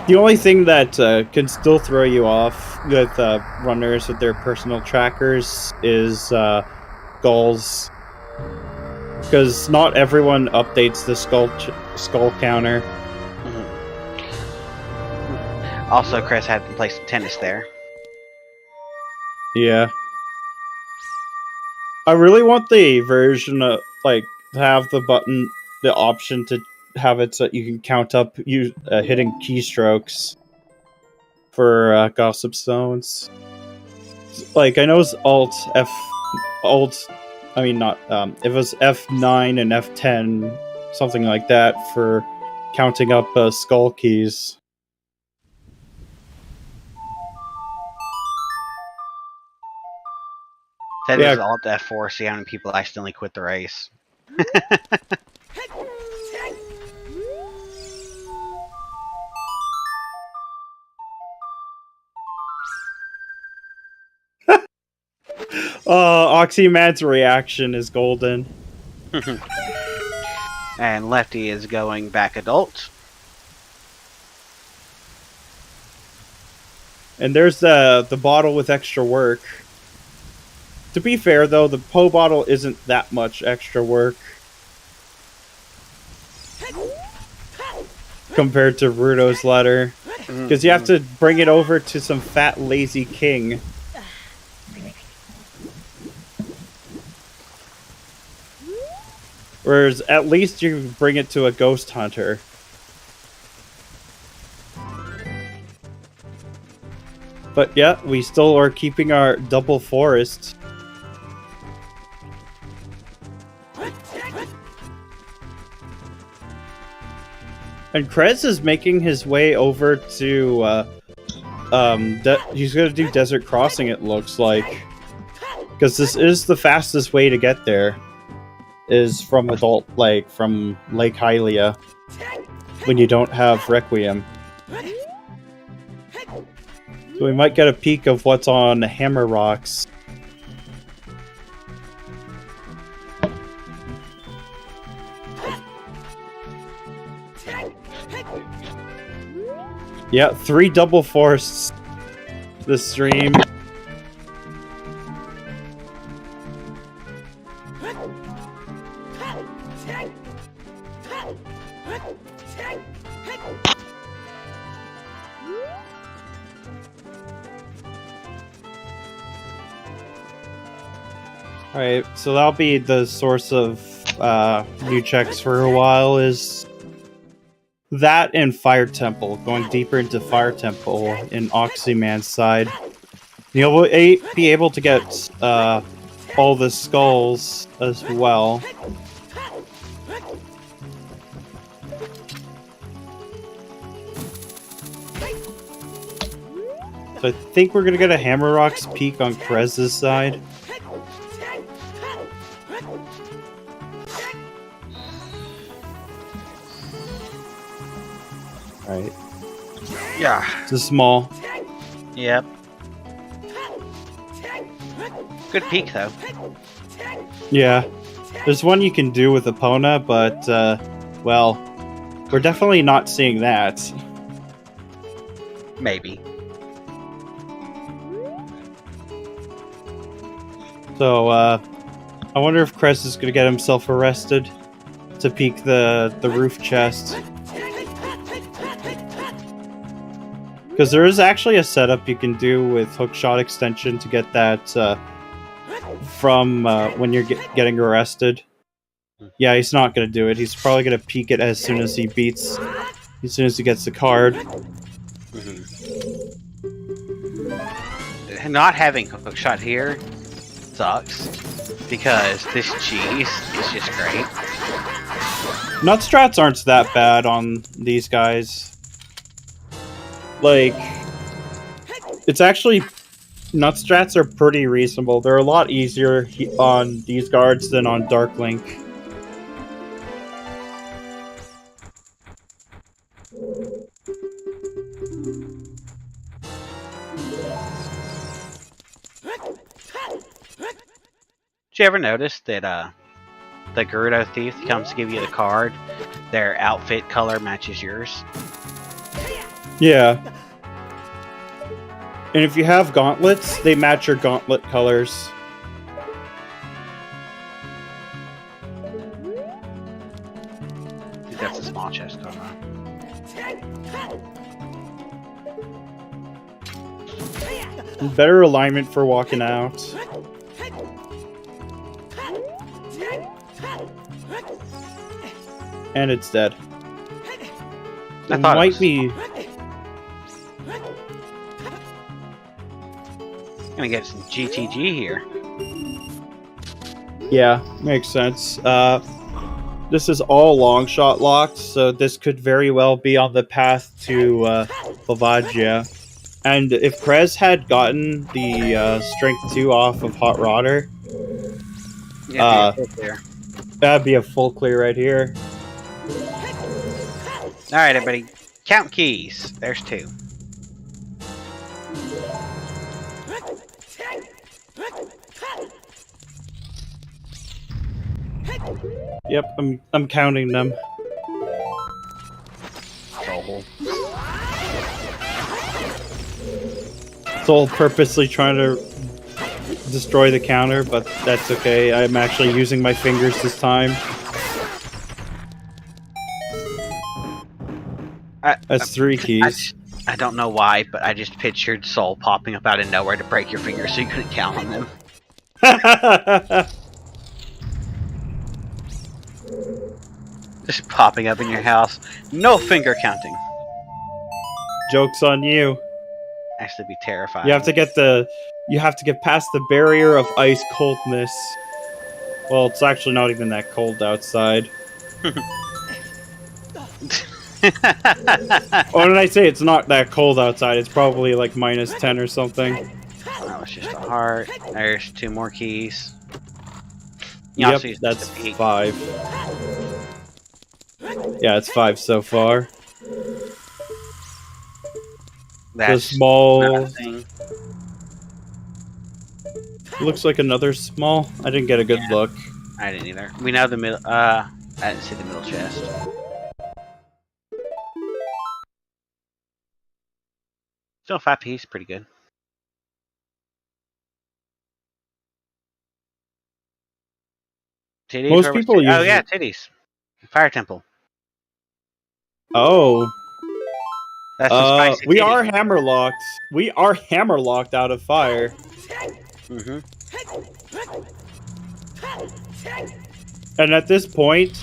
Speaker 1: The only thing that can still throw you off with runners with their personal trackers is skulls. Because not everyone updates the skull counter.
Speaker 3: Also, Chris had to play some tennis there.
Speaker 1: Yeah. I really want the version of, like, to have the option to have it so you can count up hitting keystrokes for Gossip Stones. Like, I know it's if it was F9 and F10, something like that, for counting up skull keys.
Speaker 3: That
Speaker 1: Yeah.
Speaker 3: is all up to F4, see how many people accidentally quit the race.
Speaker 1: Oxyman's reaction is golden.
Speaker 3: And Lefty is going back adult.
Speaker 1: And there's the bottle with extra work. To be fair, though, the Poe bottle isn't that much extra work compared to Rudo's letter. Because you have to bring it over to some fat, lazy king. Whereas at least you bring it to a ghost hunter. But yeah, we still are keeping our double forest. And Krez is making his way over to, he's gonna do Desert Crossing, it looks like. Because this is the fastest way to get there. Is from from Lake Hylia. When you don't have Requiem. So we might get a peek of what's on Hammer Rocks. Yeah, 3 double forests this stream. Alright, so that'll be the source of new checks for a while, is that and Fire Temple, going deeper into Fire Temple in Oxyman's side. You'll be able to get all the skulls as well. So I think we're gonna get a Hammerrock's Peak on Krez's side. Alright.
Speaker 3: Yeah.
Speaker 1: It's a small.
Speaker 3: Yep. Good peak, though.
Speaker 1: Yeah. There's one you can do with Epona, but, well, we're definitely not seeing that.
Speaker 3: Maybe.
Speaker 1: So, I wonder if Krez is gonna get himself arrested to peek the roof chest. Because there is actually a setup you can do with hookshot extension to get that from when you're getting arrested. Yeah, he's not going to do it. He's probably going to peek it as soon as he gets the card.
Speaker 3: Mm-hmm. Not having hookshot here sucks because this cheese is just great.
Speaker 1: Nut strats aren't that bad on these guys. Like, it's actually, nut strats are pretty reasonable. They're a lot easier on these guards than on Dark Link.
Speaker 3: Did you ever notice that the Gerudo Thief that comes to give you the card, their outfit color matches yours?
Speaker 1: Yeah. And if you have gauntlets, they match your gauntlet colors.
Speaker 3: I think that's a small chest going on.
Speaker 1: Better alignment for walking out. And it's dead.
Speaker 3: I
Speaker 1: It
Speaker 3: thought
Speaker 1: might be.
Speaker 3: Gonna get some GTG here.
Speaker 1: Yeah, makes sense. This is all long shot locked, so this could very well be on the path to Bavagia. And if Krez had gotten the Strength 2 off of Hot Rodder, that'd be a full clear right here.
Speaker 3: Alright, everybody. Count keys. There's 2.
Speaker 1: Yep, I'm counting them. Soul purposely trying to destroy the counter, but that's okay. I'm actually using my fingers this time. That's 3 keys.
Speaker 3: I don't know why, but I just pictured Soul popping up out of nowhere to break your fingers so you couldn't count on them. Just popping up in your house. No finger counting.
Speaker 1: Joke's on you.
Speaker 3: Actually be terrifying.
Speaker 1: You have to get past the barrier of ice coldness. Well, it's actually not even that cold outside. Or did I say it's not that cold outside? It's probably like -10 or something.
Speaker 3: That was just a heart. There's 2 more keys.
Speaker 1: Yep, that's 5. Yeah, it's 5 so far.
Speaker 3: That's
Speaker 1: the small.
Speaker 3: nothing.
Speaker 1: Looks like another small. I didn't get a good look.
Speaker 3: I didn't either. We know the middle. I didn't see the middle chest. Still 5 piece, pretty good. Titties?
Speaker 1: Most people use.
Speaker 3: Oh yeah, titties. Fire Temple.
Speaker 1: Oh.
Speaker 3: That's a spicy
Speaker 1: we
Speaker 3: titty.
Speaker 1: are hammerlocked. We are hammerlocked out of fire. And at this point,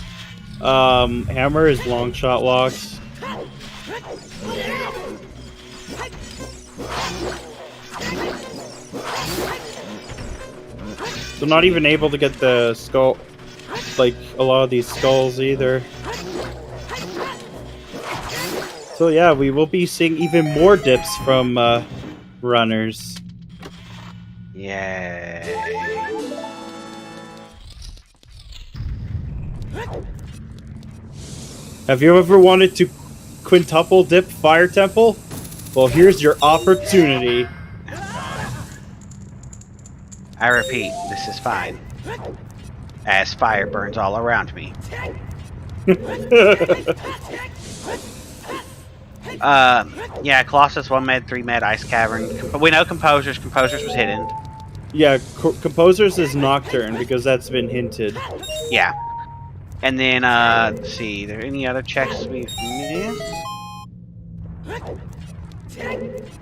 Speaker 1: Hammer is long shot locked. So not even able to get the skull, like a lot of these skulls either. So yeah, we will be seeing even more dips from runners.
Speaker 3: Yay.
Speaker 1: Have you ever wanted to quintuple dip Fire Temple? Well, here's your opportunity.
Speaker 3: I repeat, this is fine. As fire burns all around me. Yeah, Colossus 1 med, 3 med, Ice Cavern. We know Composers. Composers was hidden.
Speaker 1: Yeah, Composers is Nocturne because that's been hinted.
Speaker 3: Yeah. And then, let's see, are there any other checks we've missed?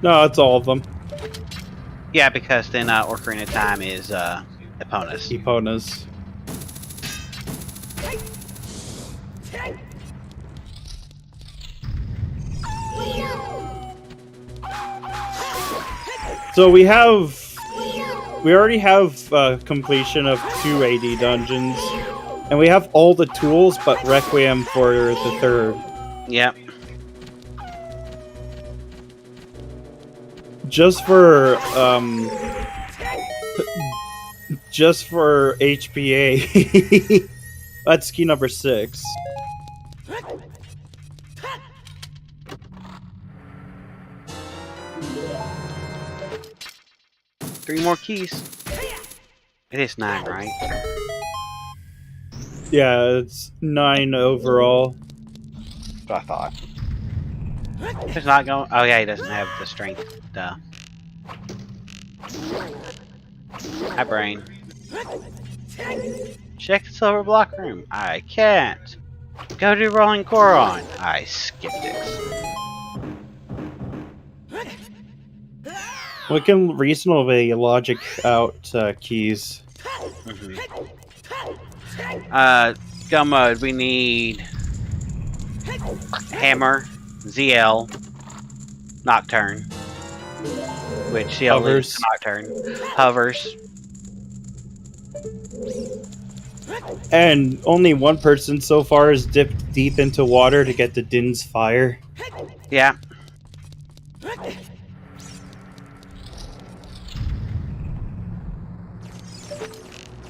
Speaker 1: No, it's all of them.
Speaker 3: Yeah, because then Ocarina of Time is Epona's.
Speaker 1: Epona's. So we already have completion of 2 AD dungeons, and we have all the tools but Requiem for the 3rd.
Speaker 3: Yep.
Speaker 1: Just for HPA. That's key number 6.
Speaker 3: Three more keys. It is 9, right?
Speaker 1: Yeah, it's 9 overall.
Speaker 3: That's what I thought. It's not going. Oh yeah, he doesn't have the strength. Duh. Hi, brain. Check the silver block room. I can't. Go to Rolling Goron. I skeptics.
Speaker 1: We can reasonably logic out keys.
Speaker 3: Go mode. We need Hammer, ZL, Nocturne, which ZL
Speaker 1: Hovers.
Speaker 3: is Nocturne, Hovers.
Speaker 1: And only one person so far has dipped deep into water to get the Din's fire.
Speaker 3: Yeah.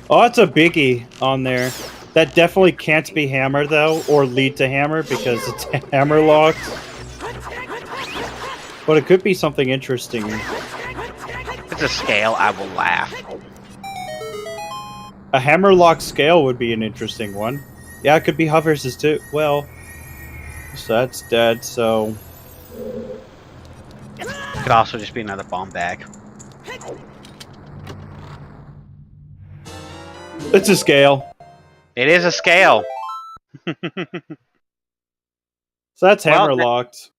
Speaker 1: Oh, that's a biggie on there. That definitely can't be Hammer, though, or lead to Hammer, because it's Hammer locked. But it could be something interesting.
Speaker 3: If it's a scale, I will laugh.
Speaker 1: A Hammer lock scale would be an interesting one. Yeah, it could be Hovers too. Well, so that's dead, so...
Speaker 3: Could also just be another bomb bag.
Speaker 1: It's a scale.
Speaker 3: It is a scale.
Speaker 1: So that's Hammer
Speaker 3: Well,
Speaker 1: locked.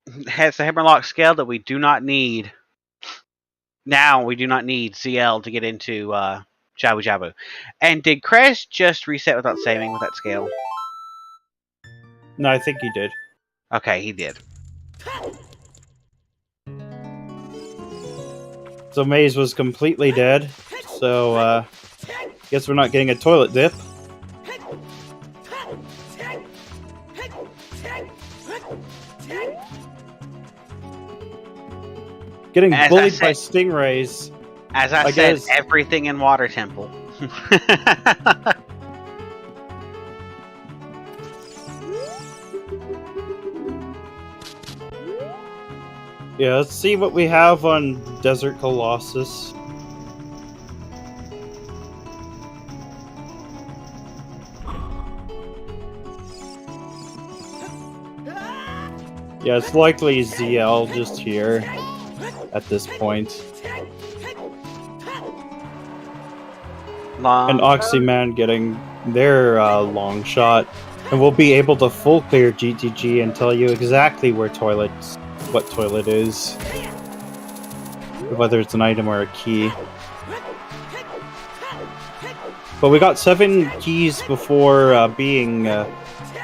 Speaker 3: It's a Hammerlock scale that we do not need. Now we do not need ZL to get into Jabu Jabu. And did Crash just reset without saving with that scale?
Speaker 1: No, I think he did.
Speaker 3: Okay, he did.
Speaker 1: So Maze was completely dead. So, guess we're not getting a toilet dip. Getting
Speaker 3: As I
Speaker 1: bullied by
Speaker 3: said-
Speaker 1: stingrays.
Speaker 3: As I said,
Speaker 1: guess-
Speaker 3: everything in Water Temple.
Speaker 1: Yeah, let's see what we have on Desert Colossus. Yeah, it's likely ZL just here at this point.
Speaker 3: Long
Speaker 1: And Oxyman getting their long shot. And we'll be able to full clear GTG and tell you exactly what toilet is. Whether it's an item or a key. But we got 7 keys before being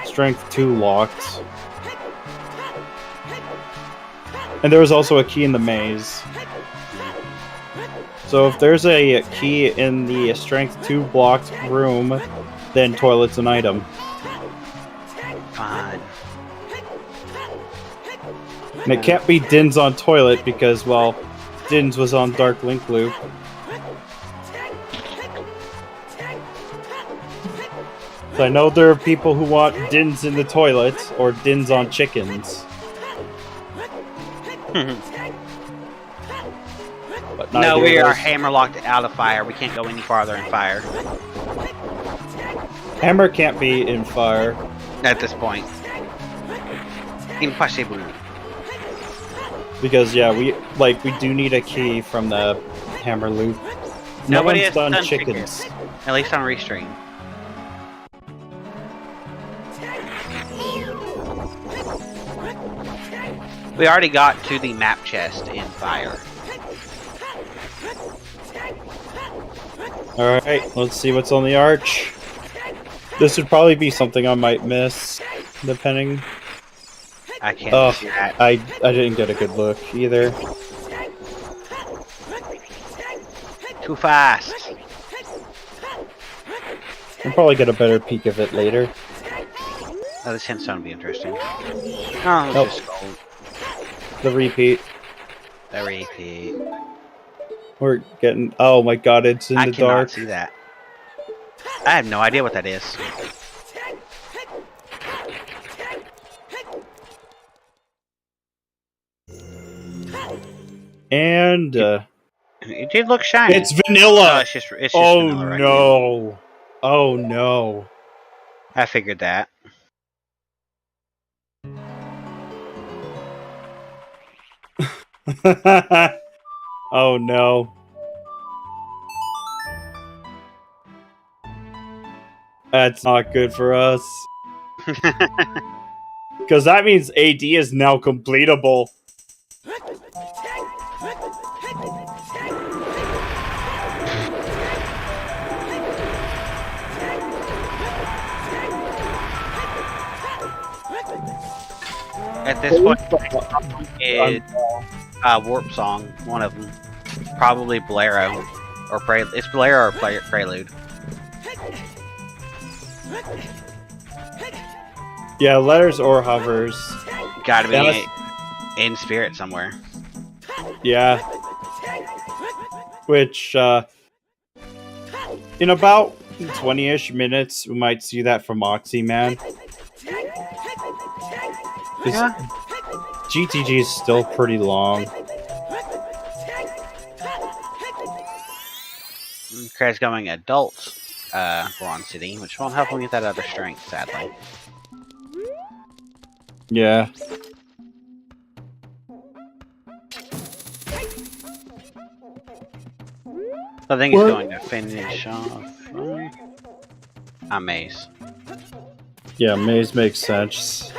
Speaker 1: Strength 2 locked. And there was also a key in the maze. So if there's a key in the Strength 2 blocked room, then toilet's an item.
Speaker 3: Fine.
Speaker 1: And it can't be Din's on toilet because, well, Din's was on Dark Link Loop. So I know there are people who want Din's in the toilet or Din's on chickens. But
Speaker 3: No, we
Speaker 1: of
Speaker 3: are
Speaker 1: those-
Speaker 3: hammerlocked out of fire. We can't go any farther in fire
Speaker 1: Hammer can't be in fire.
Speaker 3: at this point. Impossible.
Speaker 1: Because yeah, we do need a key from the hammer loop.
Speaker 3: Nobody
Speaker 1: No
Speaker 3: has
Speaker 1: one's
Speaker 3: done
Speaker 1: done chickens.
Speaker 3: At least on Restream. We already got to the map chest in fire.
Speaker 1: Alright, let's see what's on the arch. This would probably be something I might miss, depending.
Speaker 3: I can't see that.
Speaker 1: I didn't get a good look either.
Speaker 3: Too fast.
Speaker 1: I'll probably get a better peek of it later.
Speaker 3: Oh, this hintstone would be interesting. Oh, it's
Speaker 1: Nope.
Speaker 3: just gold.
Speaker 1: The repeat.
Speaker 3: The repeat.
Speaker 1: We're getting. Oh my god, it's in
Speaker 3: I
Speaker 1: the
Speaker 3: cannot
Speaker 1: dark.
Speaker 3: see that. I have no idea what that is.
Speaker 1: And
Speaker 3: It did look shiny.
Speaker 1: it's vanilla.
Speaker 3: No, it's just
Speaker 1: Oh
Speaker 3: vanilla right
Speaker 1: no! Oh no!
Speaker 3: now. I figured that.
Speaker 1: Oh no! That's not good for us. Because that means AD is now completable.
Speaker 3: At this point, it's Warp Song, one of them. Probably Bolero. Or It's Bolero or Prelude.
Speaker 1: Yeah, letters or hovers.
Speaker 3: Gotta be
Speaker 1: Yes.
Speaker 3: in spirit somewhere.
Speaker 1: Yeah. Which, in about 20-ish minutes, we might see that from Oxy Man.
Speaker 3: Yeah.
Speaker 1: GTG is still pretty long.
Speaker 3: Craig's going adult Bronze City, which won't help him get that other strength, sadly.
Speaker 1: Yeah.
Speaker 3: I think he's going to finish off a maze.
Speaker 1: Yeah, maze makes sense.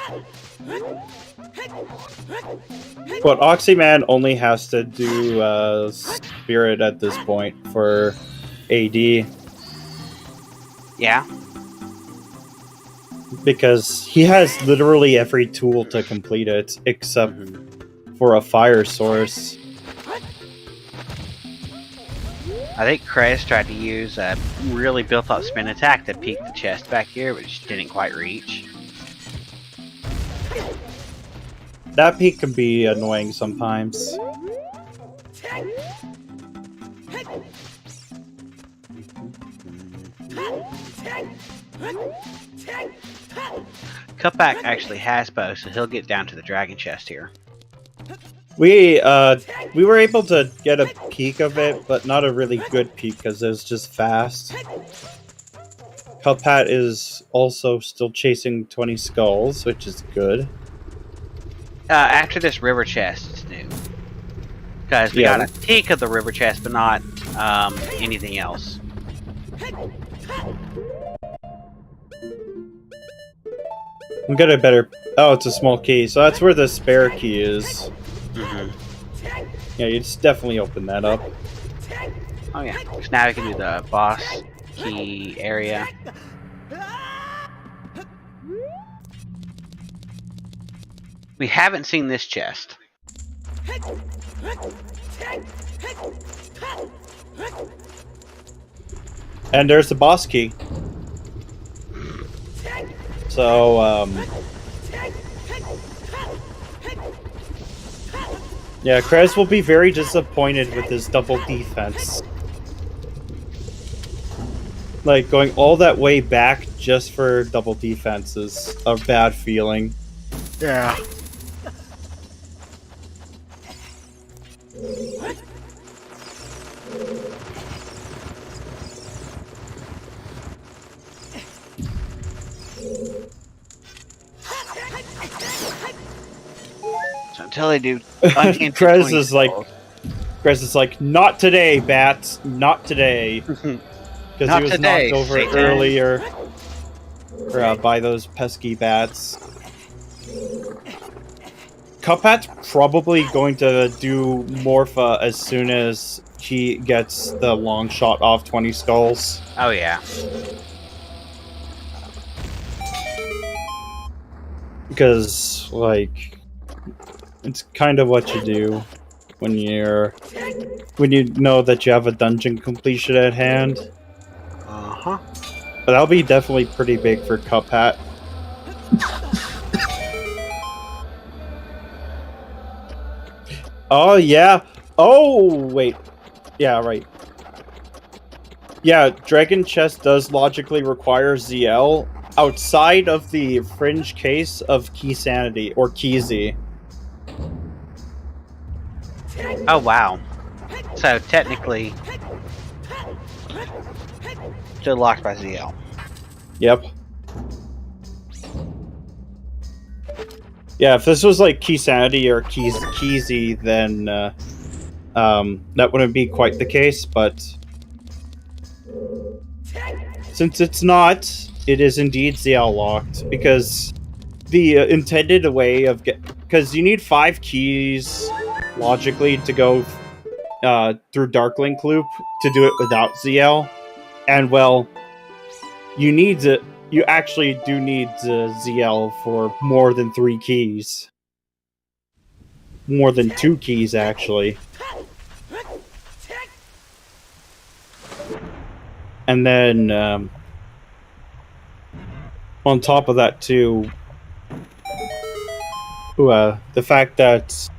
Speaker 1: But Oxyman only has to do Spirit at this point for AD.
Speaker 3: Yeah?
Speaker 1: Because he has literally every tool to complete it, except for a fire source.
Speaker 3: I think Krez tried to use a really built-up spin attack to peek the chest back here, which didn't quite reach.
Speaker 1: That peak can be annoying sometimes.
Speaker 3: Cutback actually has bow, so he'll get down to the dragon chest here.
Speaker 1: We were able to get a peek of it, but not a really good peek because it was just fast. Cuppat is also still chasing 20 skulls, which is good.
Speaker 3: After this river chest, it's new. Because we got a peek of the river chest, but not anything else.
Speaker 1: We got a better... Oh, it's a small key, so that's where the spare key is. Yeah, you just definitely open that up.
Speaker 3: Oh yeah, because now we can do the boss key area. We haven't seen this chest.
Speaker 1: And there's the boss key. So, yeah, Krez will be very disappointed with his double defense. Like, going all that way back just for double defense is a bad feeling.
Speaker 3: Yeah. So until they do,
Speaker 1: Krez is like, not today, bats, not today, because he was knocked over earlier by those pesky bats. Cuphead's probably going to do Morpha as soon as he gets the long shot off 20 skulls.
Speaker 3: Oh yeah.
Speaker 1: Because, like, it's kind of what you do when you know that you have a dungeon completion at hand.
Speaker 3: Uh-huh.
Speaker 1: But that'll be definitely pretty big for Cuphead. Oh, yeah. Oh, wait. Yeah, right. Yeah, Dragon Chest does logically require ZL outside of the fringe case of Key Sanity, or Keyzy.
Speaker 3: Oh, wow. So, technically, still locked by ZL.
Speaker 1: Yep. Yeah, if this was like Key Sanity or Keyzy, then that wouldn't be quite the case, but since it's not, it is indeed ZL locked, because the intended way of because you need 5 keys logically to go through Darklink Loop to do it without ZL, and well, you actually do need ZL for more than 3 keys. More than 2 keys, actually. And then, on top of that, too, the fact that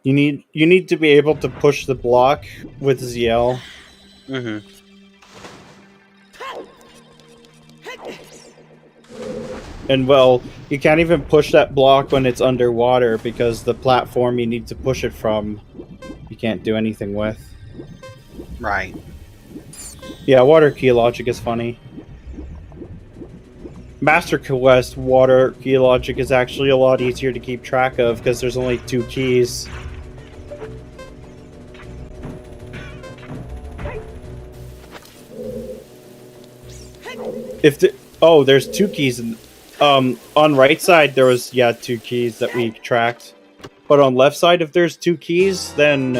Speaker 1: you need to be able to push the block with ZL.
Speaker 3: Mm-hmm.
Speaker 1: And well, you can't even push that block when it's underwater because the platform you need to push it from, you can't do anything with.
Speaker 3: Right.
Speaker 1: Yeah, water key logic is funny. Master Quest water key logic is actually a lot easier to keep track of because there's only 2 keys. There's 2 keys. On right side there was 2 keys that we tracked, but on left side if there's 2 keys, then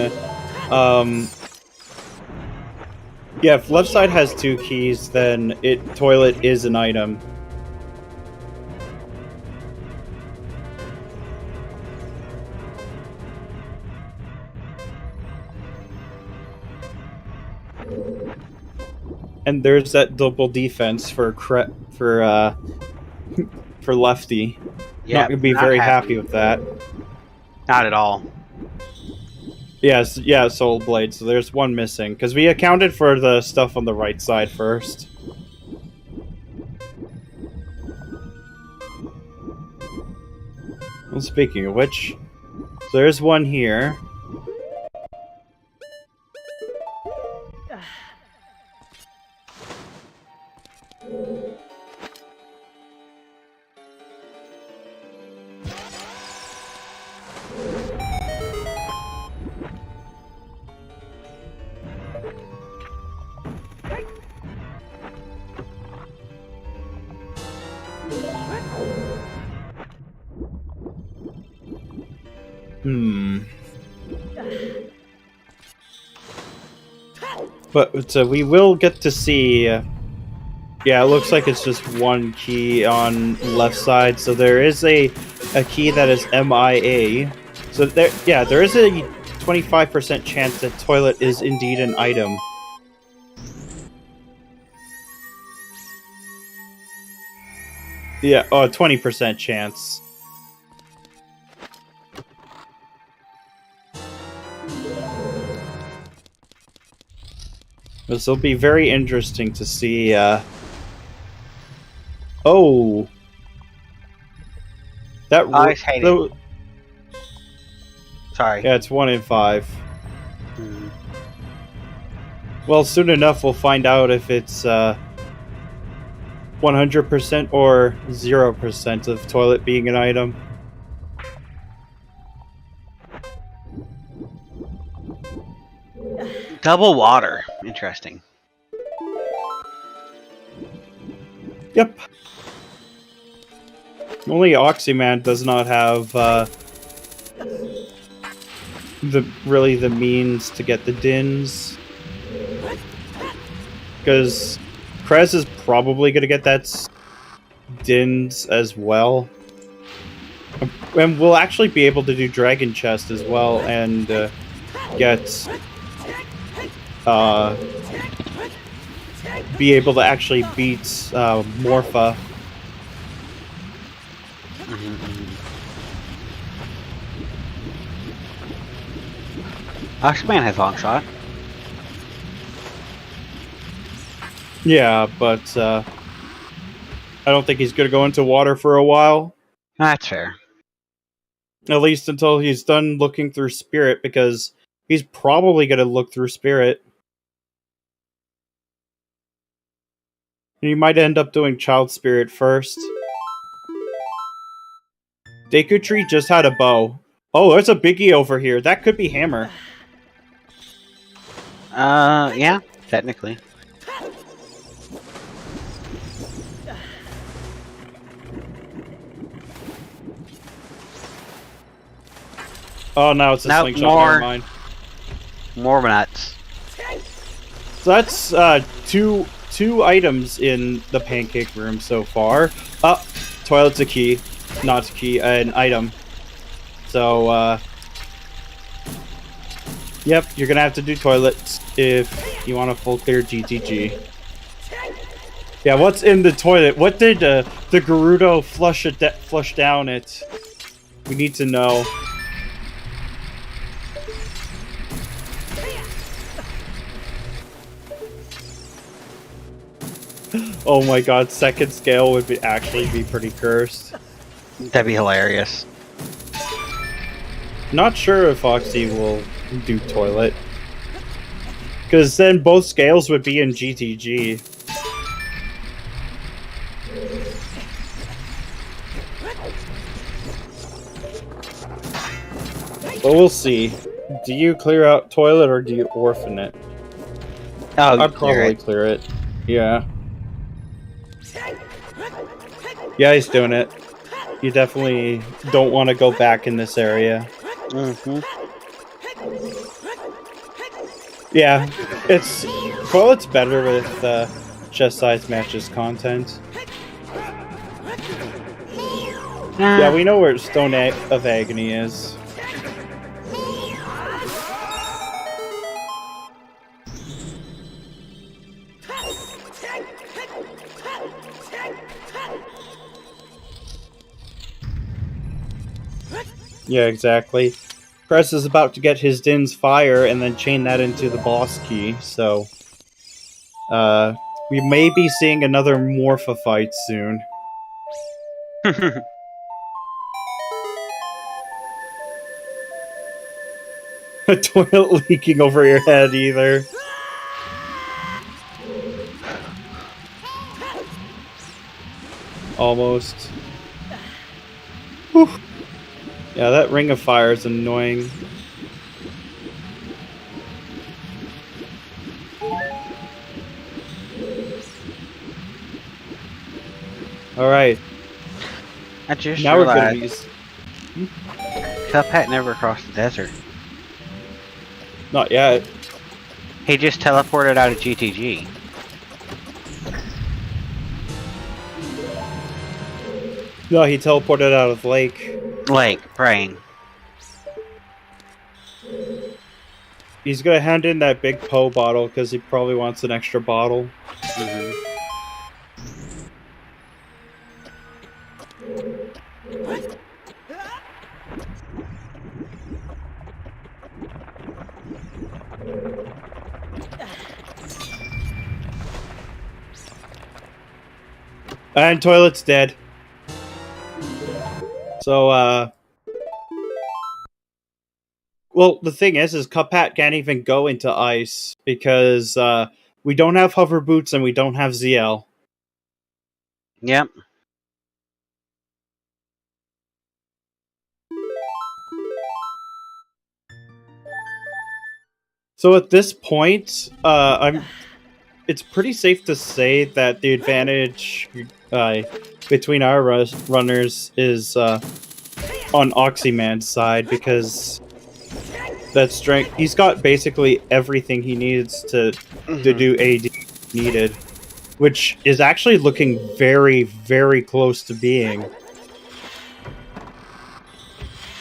Speaker 1: if left side has 2 keys, then toilet is an item. And there's that double defense for Lefty.
Speaker 3: Yeah,
Speaker 1: not gonna be very happy with that.
Speaker 3: Not at all.
Speaker 1: Yes, yeah, Soul Blade. So there's 1 missing because we accounted for the stuff on the right side first. Well, speaking of which, so there's 1 here. But we will get to see. Yeah, it looks like it's just one key on left side. So there is a key that is MIA. So there is a 25% chance that toilet is indeed an item. Yeah, 20% chance. This will be very interesting to see. Oh, that
Speaker 3: I hate it. Sorry.
Speaker 1: Yeah, it's 1 in 5. Well, soon enough we'll find out if it's 100% or 0% of toilet being an item.
Speaker 3: Double water. Interesting.
Speaker 1: Yep. Only Oxyman does not have the means to get the dins. Because Krez is probably going to get that dins as well. And we'll actually be able to do Dragon Chest as well and get... be able to actually beat Morpha.
Speaker 3: Oxyman has long shot.
Speaker 1: Yeah, but I don't think he's going to go into water for a while.
Speaker 3: That's fair.
Speaker 1: At least until he's done looking through Spirit, because he's probably going to look through Spirit. And he might end up doing Child Spirit first. Deku Tree just had a bow. Oh, there's a biggie over here. That could be Hammer.
Speaker 3: Yeah, technically.
Speaker 1: Oh, no, it's a slingshot. Never mind.
Speaker 3: More nuts.
Speaker 1: So that's two items in the pancake room so far. Toilet's a key. Not a key, an item. So, yep, you're gonna have to do toilets if you want a full clear GTG. Yeah, what's in the toilet? What did the Gerudo flush down it? We need to know. Oh my god, second scale would actually be pretty cursed.
Speaker 3: That'd be hilarious.
Speaker 1: Not sure if Foxy will do toilet. Because then both scales would be in GTG. But we'll see. Do you clear out toilet or do you orphan it?
Speaker 3: Oh,
Speaker 1: I'd probably clear it. Yeah. Yeah, he's doing it. You definitely don't want to go back in this area. Yeah, toilet's better with chest size matches content. Yeah, we know where Stone of Agony is. Yeah, exactly. Krez is about to get his Din's Fire and then chain that into the boss key, so... we may be seeing another Morpha fight soon. A toilet leaking over your head, either. Almost. Whew. Yeah, that Ring of Fire is annoying. Alright.
Speaker 3: I just
Speaker 1: now
Speaker 3: realized
Speaker 1: we're gonna
Speaker 3: Cuphead never crossed the desert.
Speaker 1: Not yet.
Speaker 3: He just teleported out of GTG.
Speaker 1: No, he teleported out of lake.
Speaker 3: Lake, praying.
Speaker 1: He's gonna hand in that big Poe bottle because he probably wants an extra bottle.
Speaker 3: Mm-hmm.
Speaker 1: And toilet's dead. So, well, the thing is Cuphat can't even go into ice because we don't have hover boots and we don't have ZL.
Speaker 3: Yep.
Speaker 1: So at this point, it's pretty safe to say that the advantage between our runners is on Oxyman's side because that strength. He's got basically everything he needs to do AD needed, which is actually looking very, very close to being.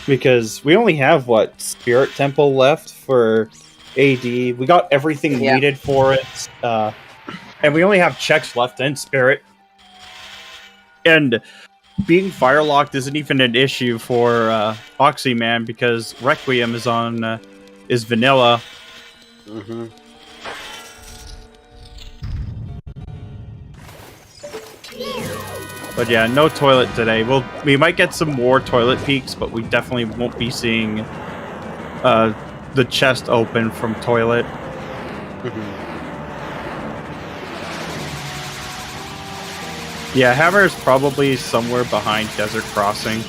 Speaker 1: Because we only have, what, Spirit Temple left for AD. We got everything needed for it. And we only have checks left in Spirit. And being Firelocked isn't even an issue for Oxyman because Requiem is on is vanilla.
Speaker 3: Mm-hmm.
Speaker 1: But yeah, no toilet today. We might get some more toilet peaks, but we definitely won't be seeing the chest open from toilet.
Speaker 3: Mm-hmm.
Speaker 1: Yeah, Hammer is probably somewhere behind Desert Crossing,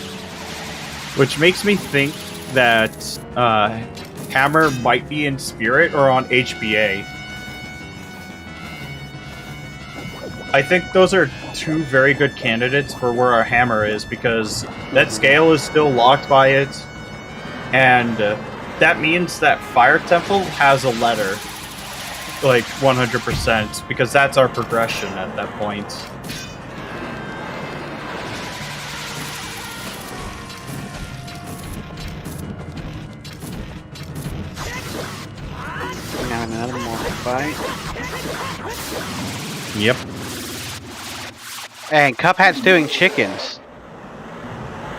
Speaker 1: which makes me think that Hammer might be in Spirit or on HBA. I think those are two very good candidates for where our Hammer is, because that scale is still locked by it, and that means that Fire Temple has a letter, like 100%, because that's our progression at that point.
Speaker 3: Now another more fight.
Speaker 1: Yep.
Speaker 3: And Cuphat's doing chickens.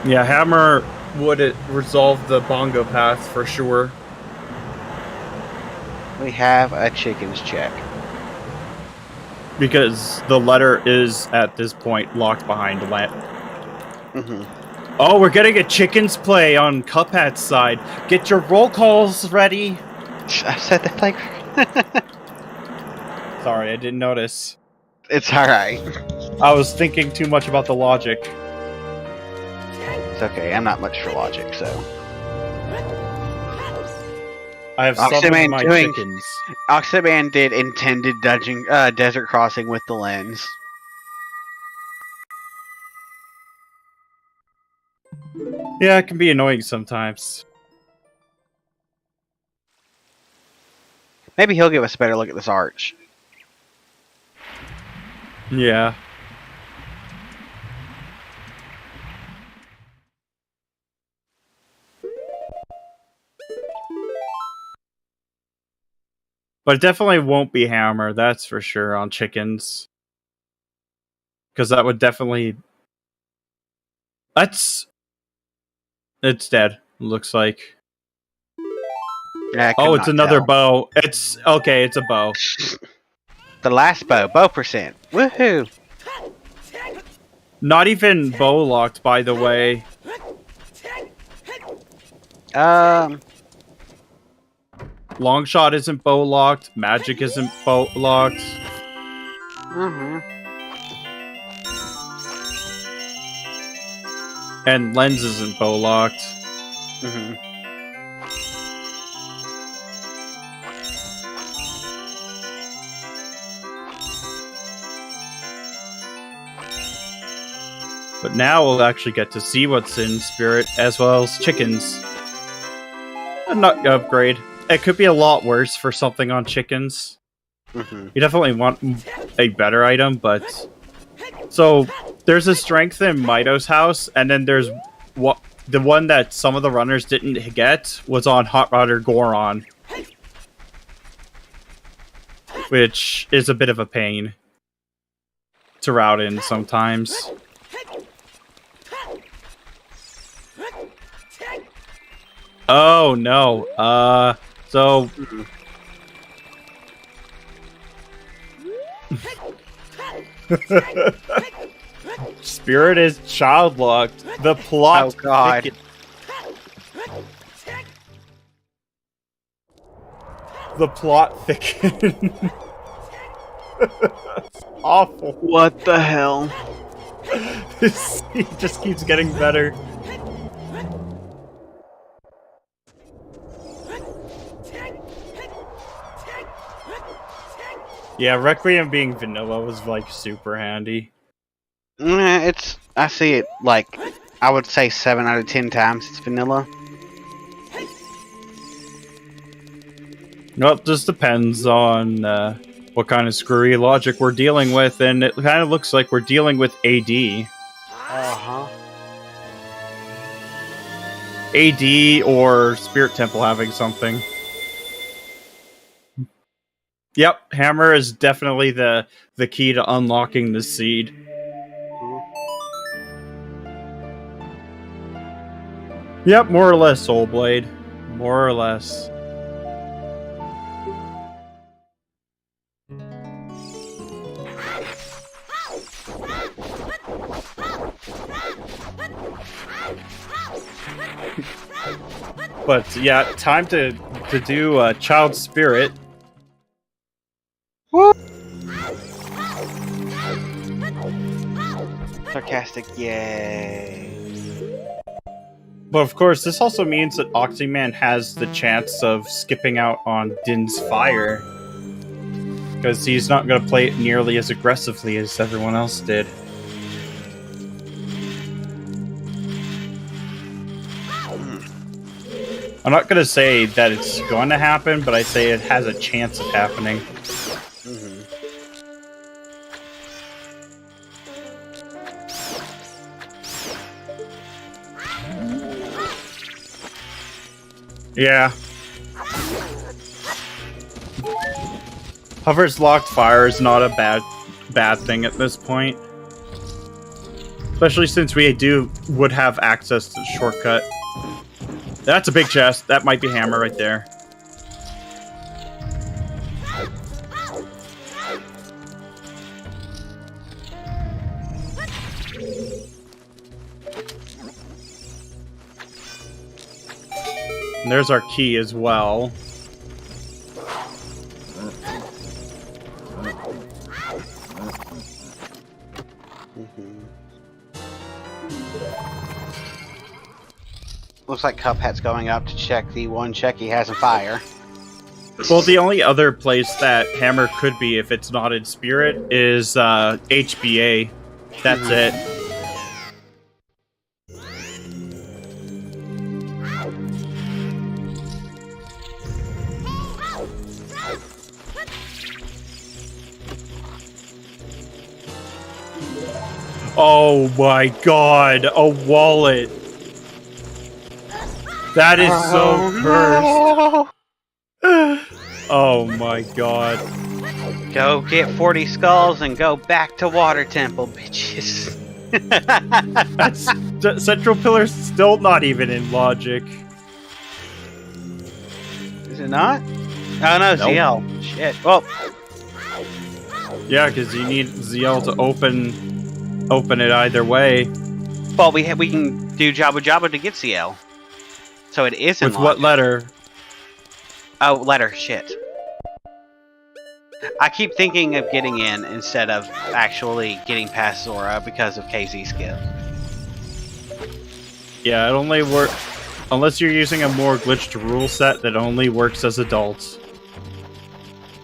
Speaker 1: Yeah, Hammer would resolve the bongo path for sure.
Speaker 3: We have a chickens check.
Speaker 1: Because the letter is, at this point, locked behind Let.
Speaker 3: Mm-hmm.
Speaker 1: Oh, we're getting a chickens play on Cuphat's side. Get your roll calls ready.
Speaker 3: I said that like...
Speaker 1: Sorry, I didn't notice.
Speaker 3: It's alright.
Speaker 1: I was thinking too much about the logic.
Speaker 3: It's okay, I'm not much for logic, so...
Speaker 1: I have some of my chickens.
Speaker 3: Oxyman did intended Desert Crossing with the lens.
Speaker 1: Yeah, it can be annoying sometimes.
Speaker 3: Maybe he'll give us a better look at this arch.
Speaker 1: Yeah. But it definitely won't be Hammer, that's for sure, on chickens. Because that would definitely... It's dead, looks like.
Speaker 3: Yeah,
Speaker 1: Oh, it's another bow. It's... Okay, it's a bow.
Speaker 3: The last bow percent. Woohoo!
Speaker 1: Not even bow locked, by the way. Longshot isn't bow locked. Magic isn't bow locked.
Speaker 3: Mm-hmm.
Speaker 1: And lens isn't bow locked.
Speaker 3: Mm-hmm.
Speaker 1: But now we'll actually get to see what's in Spirit, as well as chickens. Not upgrade. it could be a lot worse for something on chickens.
Speaker 3: Mm-hmm.
Speaker 1: You definitely want a better item, but... So, there's a strength in Mito's house, and then there's the one that some of the runners didn't get was on Hot Rodder Goron. Which is a bit of a pain to route in sometimes. Oh no. So Spirit is child locked. The plot.
Speaker 3: Oh god.
Speaker 1: The plot thickened. Awful.
Speaker 3: What the hell?
Speaker 1: This scene just keeps getting better. Yeah, Requiem being vanilla was like super handy.
Speaker 3: I see it like, I would say 7 out of 10 times it's vanilla.
Speaker 1: Well, it just depends on what kind of screwy logic we're dealing with, and it kind of looks like we're dealing with AD.
Speaker 3: Uh-huh.
Speaker 1: AD or Spirit Temple having something. Yep, Hammer is definitely the key to unlocking the seed. Yep, more or less, Soul Blade. More or less. But yeah, time to do Child Spirit.
Speaker 3: Woo! Sarcastic, yay.
Speaker 1: But of course, this also means that Oxyman has the chance of skipping out on Din's Fire. Because he's not going to play it nearly as aggressively as everyone else did. I'm not going to say that it's going to happen, but I say it has a chance of happening. Yeah. Hover's locked fire is not a bad thing at this point. Especially since we would have access to the shortcut. That's a big chest. That might be Hammer right there. And there's our key as well.
Speaker 3: Looks like Cuphead's going up to check the one check he has in fire.
Speaker 1: Well, the only other place that Hammer could be if it's not in Spirit is HBA. That's it. Oh my god, a wallet. That is so cursed. Oh my god.
Speaker 3: Go get 40 skulls and go back to Water Temple, bitches.
Speaker 1: That's Central Pillar's still not even in logic.
Speaker 3: Is it not? Oh no,
Speaker 1: Nope.
Speaker 3: ZL. Shit. Well.
Speaker 1: Yeah, because you need ZL to open it either way.
Speaker 3: Well, we can do Jabba Jabba to get CL. So it is in
Speaker 1: With what letter?
Speaker 3: Oh, letter. Shit. I keep thinking of getting in instead of actually getting past Zora because of KZ skill.
Speaker 1: Yeah, it only works unless you're using a more glitched rule set that only works as adults.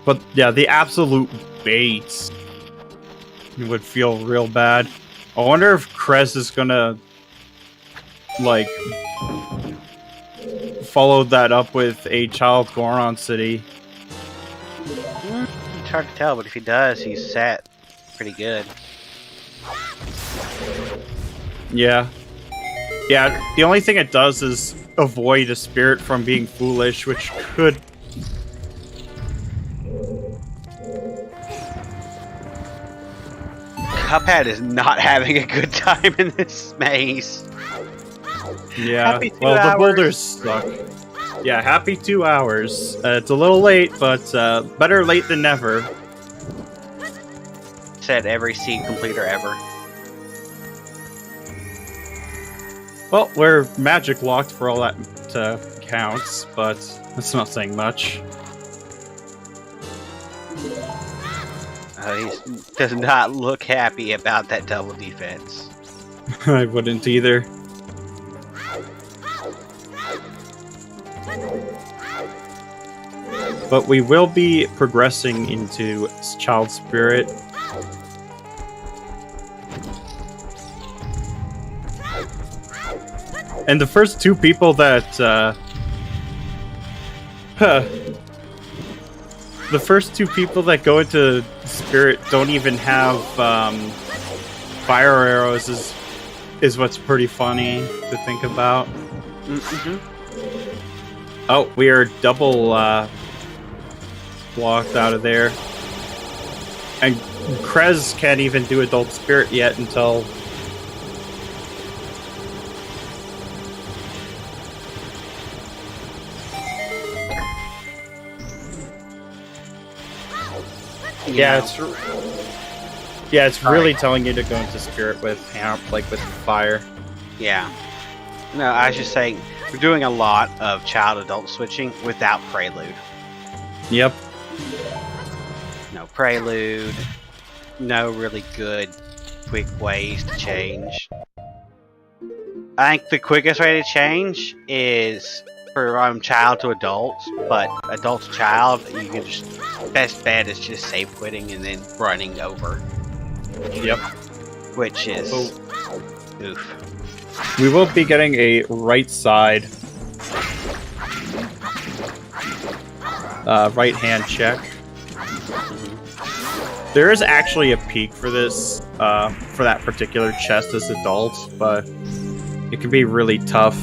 Speaker 1: But yeah, the absolute baits would feel real bad. I wonder if Krez is gonna like followed that up with a Child Goron City.
Speaker 3: It's hard to tell, but if he does, he's set pretty good.
Speaker 1: Yeah. Yeah, the only thing it does is avoid a spirit from being foolish, which could...
Speaker 3: Cuphead is not having a good time in this maze.
Speaker 1: Yeah,
Speaker 3: Happy 2
Speaker 1: well, the
Speaker 3: hours.
Speaker 1: boulders suck. Yeah, happy 2 hours. It's a little late, but better late than never.
Speaker 3: Said every seed completer ever.
Speaker 1: Well, we're magic locked for all that counts, but that's not saying much.
Speaker 3: He does not look happy about that double defense.
Speaker 1: I wouldn't either. But we will be progressing into Child Spirit. And the first two people that the first two people that go into Spirit don't even have fire arrows is what's pretty funny to think about.
Speaker 3: Mm-hmm.
Speaker 1: Oh, we are double blocked out of there. And Krez can't even do Adult Spirit yet until... Yeah, it's really telling you to go into Spirit with with fire.
Speaker 3: Yeah. No, I was just saying, we're doing a lot of child-adult switching without Prelude.
Speaker 1: Yep.
Speaker 3: No Prelude, no really good, quick ways to change. I think the quickest way to change is from child to adult, but adult to child, you can just, best bet is just save quitting and then running over.
Speaker 1: Yep.
Speaker 3: Which is, oof.
Speaker 1: We will be getting a right side right hand check. There is actually a peak for this, for that particular chest as adults, but it can be really tough.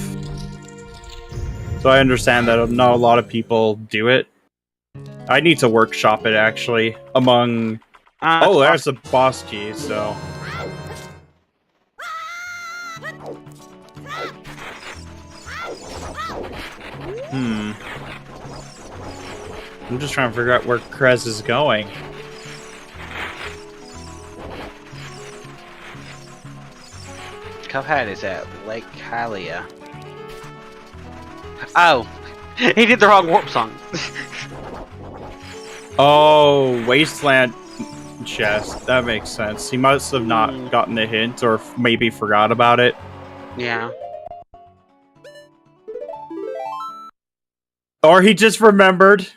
Speaker 1: So I understand that not a lot of people do it. I need to workshop it actually among... oh, there's a boss key, so... I'm just trying to figure out where Krez is going.
Speaker 3: Cuphead is at Lake Hylia. Oh! He did the wrong warp song!
Speaker 1: Oh, Wasteland chest. That makes sense. He must have not gotten the hint, or maybe forgot about it.
Speaker 3: Yeah.
Speaker 1: Or he just remembered.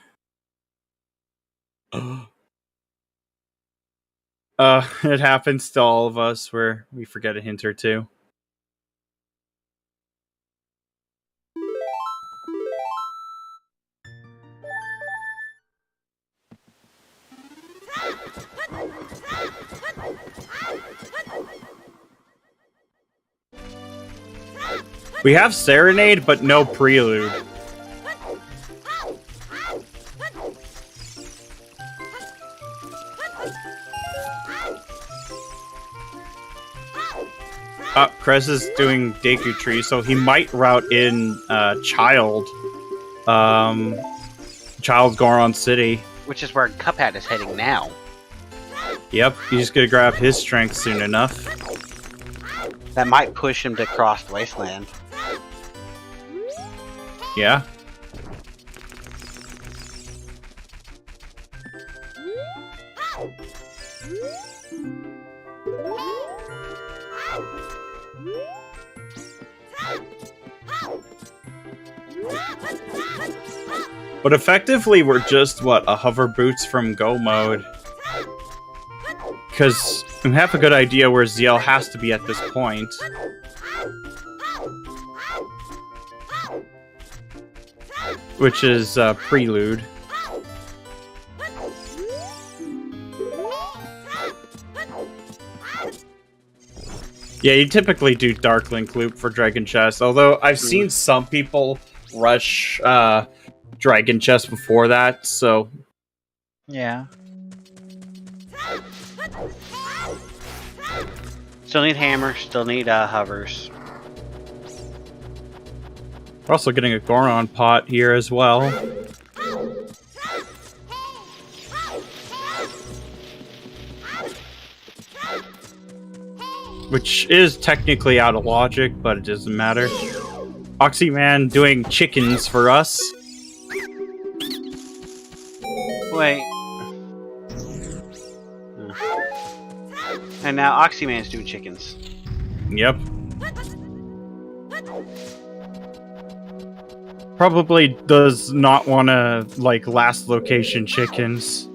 Speaker 1: It happens to all of us where we forget a hint or two. We have Serenade, but no Prelude. Krez is doing Deku Tree, so he might route in Child Goron City.
Speaker 3: Which is where Cuphead is heading now.
Speaker 1: Yep, he's gonna grab his strength soon enough.
Speaker 3: That might push him to cross the Wasteland.
Speaker 1: Yeah. But effectively, we're just, a hover boots from Go mode. Because we have a good idea where Ziel has to be at this point. which is Prelude. Yeah, you typically do Dark Link Loop for Dragon Chest, although I've seen some people rush Dragon Chest before that, so...
Speaker 3: Yeah. Still need hammer, still need hovers.
Speaker 1: We're also getting a Goron pot here as well. Which is technically out of logic, but it doesn't matter. Oxyman doing chickens for us.
Speaker 3: Wait. And now Oxyman's doing chickens.
Speaker 1: Yep. Probably does not want to, like, last location chickens.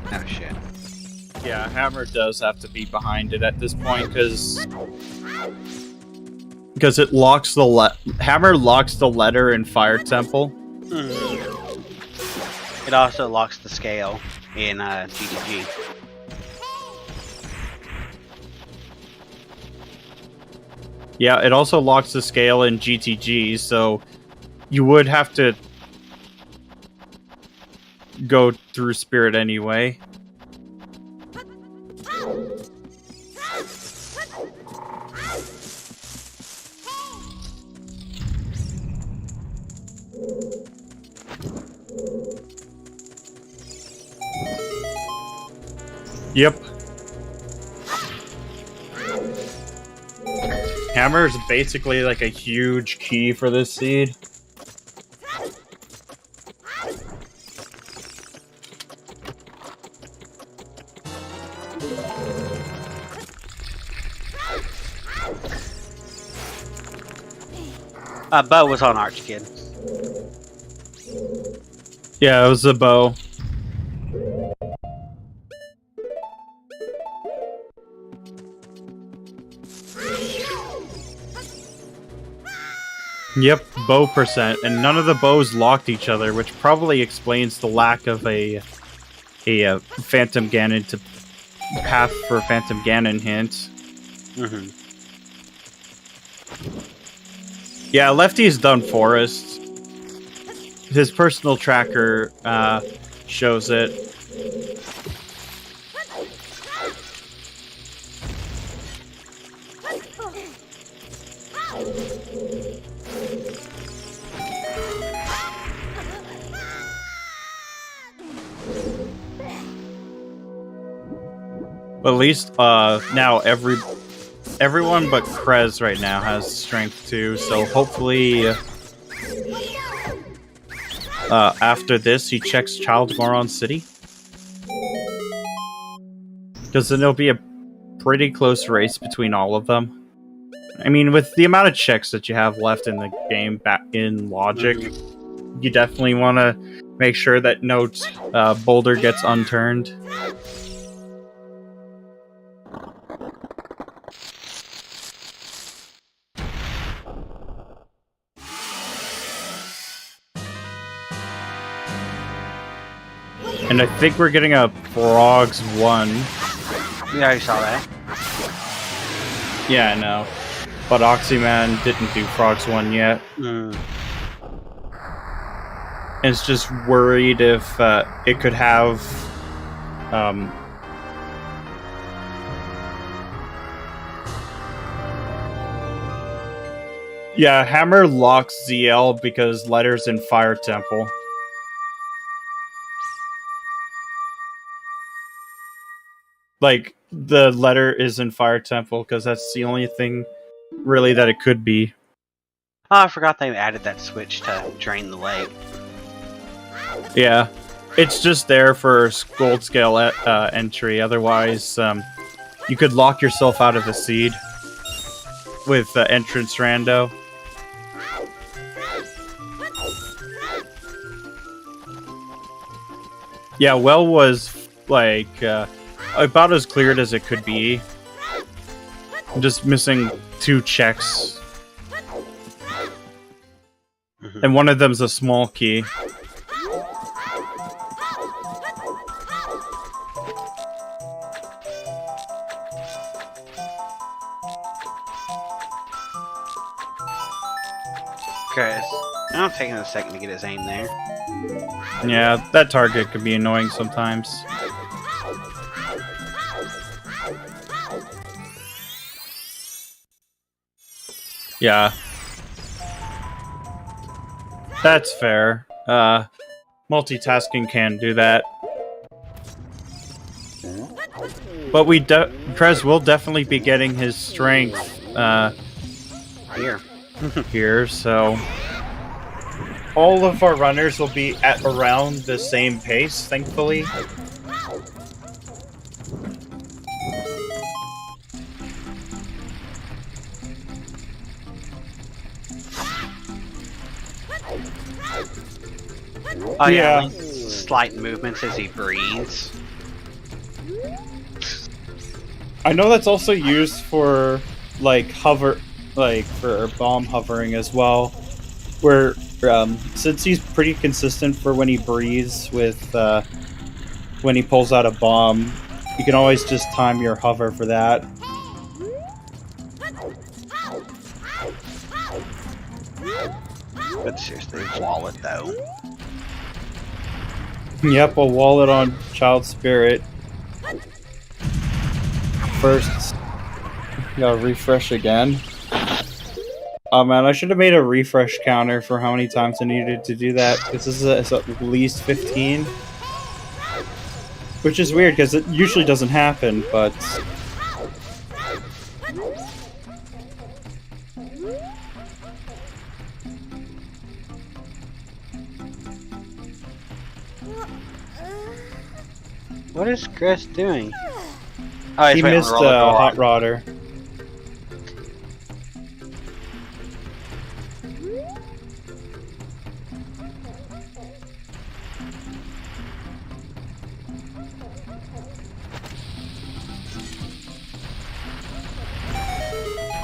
Speaker 3: Oh shit.
Speaker 1: Yeah, Hammer does have to be behind it at this point, because it locks the Hammer locks the letter in Fire Temple.
Speaker 3: It also locks the scale in GTG.
Speaker 1: Yeah, it also locks the scale in GTG, so you would have to go through Spirit anyway. Yep. Hammer is basically like a huge key for this seed.
Speaker 3: Bo was on Arch Kid.
Speaker 1: Yeah, it was a bow. Yep, bow percent, and none of the bows locked each other, which probably explains the lack of a Phantom Ganon to path for Phantom Ganon hint. Yeah, Lefty's done Forest. His personal tracker shows it. At least now everyone but Krez right now has strength too, so hopefully after this he checks Child Goron City. Because then there'll be a pretty close race between all of them. I mean, with the amount of checks that you have left in the game back in Logic, you definitely want to make sure that no boulder gets unturned. And I think we're getting a Frogs 1.
Speaker 3: Yeah, I saw that.
Speaker 1: Yeah, I know. But Oxyman didn't do Frogs 1 yet. And it's just worried if it could have... Yeah, Hammer locks ZL because Letter's in Fire Temple. Like, the letter is in Fire Temple, because that's the only thing, really, that it could be.
Speaker 3: Oh, I forgot they added that switch to drain the lake.
Speaker 1: Yeah. It's just there for gold scale entry, otherwise, you could lock yourself out of the seed with entrance rando. Yeah, well was, like, about as cleared as it could be. I'm just missing 2 checks. And one of them's a small key.
Speaker 3: Chris, I'm taking a second to get his aim there.
Speaker 1: Yeah, that target could be annoying sometimes. Yeah. That's fair. Multitasking can do that. But Prez will definitely be getting his strength,
Speaker 3: Here.
Speaker 1: here, so... all of our runners will be at around the same pace, thankfully.
Speaker 3: Oh yeah,
Speaker 1: Yeah.
Speaker 3: like slight movements as he breathes.
Speaker 1: I know that's also used for, like, for bomb hovering as well. Where, since he's pretty consistent for when he breathes with, when he pulls out a bomb, you can always just time your hover for that.
Speaker 3: But seriously, wallet though.
Speaker 1: Yep, a wallet on Child Spirit. First, gotta refresh again. Oh man, I should have made a refresh counter for how many times I needed to do that. This is it's at least 15. Which is weird, because it usually doesn't happen, but...
Speaker 3: What is Chris doing? Oh,
Speaker 1: he missed a hot rodder.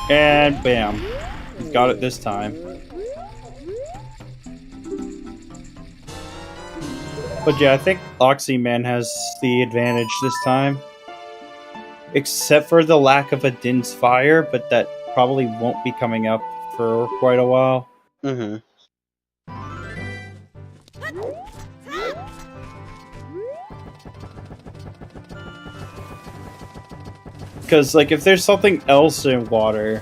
Speaker 1: And bam. Got it this time. But yeah, I think Oxyman has the advantage this time. Except for the lack of a Din's Fire, but that probably won't be coming up for quite a while.
Speaker 3: Mm-hmm.
Speaker 1: Because, like, if there's something else in water...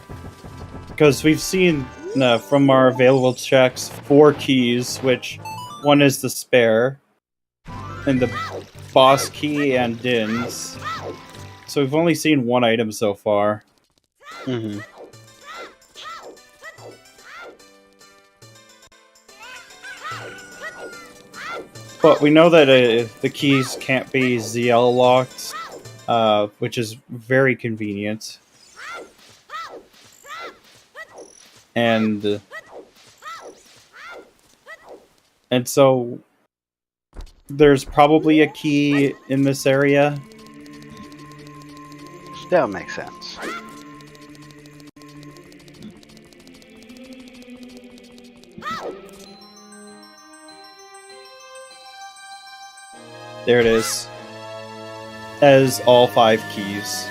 Speaker 1: Because we've seen, from our available checks, 4 keys, which one is the spare, and the boss key and Din's. So we've only seen 1 item so far.
Speaker 3: Mm-hmm.
Speaker 1: But we know that the keys can't be ZL locked, which is very convenient. And so there's probably a key in this area.
Speaker 3: Still makes sense.
Speaker 1: There it is. As all 5 keys.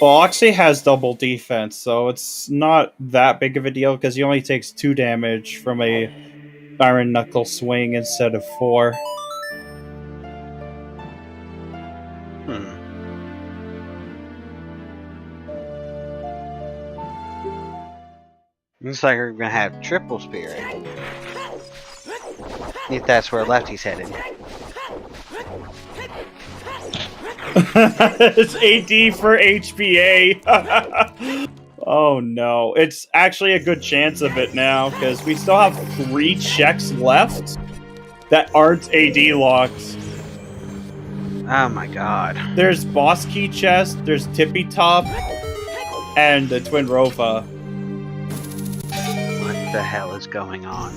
Speaker 1: Well, Oxy has double defense, so it's not that big of a deal because he only takes 2 damage from a Iron Knuckle swing instead of 4.
Speaker 3: Looks like we're gonna have triple spirit. If that's where Lefty's headed.
Speaker 1: It's AD for HPA. Oh no. It's actually a good chance of it now, because we still have 3 checks left that aren't AD locked.
Speaker 3: Oh my god.
Speaker 1: There's Boss Key Chest, there's Tippy Top, and the Twin Rova.
Speaker 3: What the hell is going on?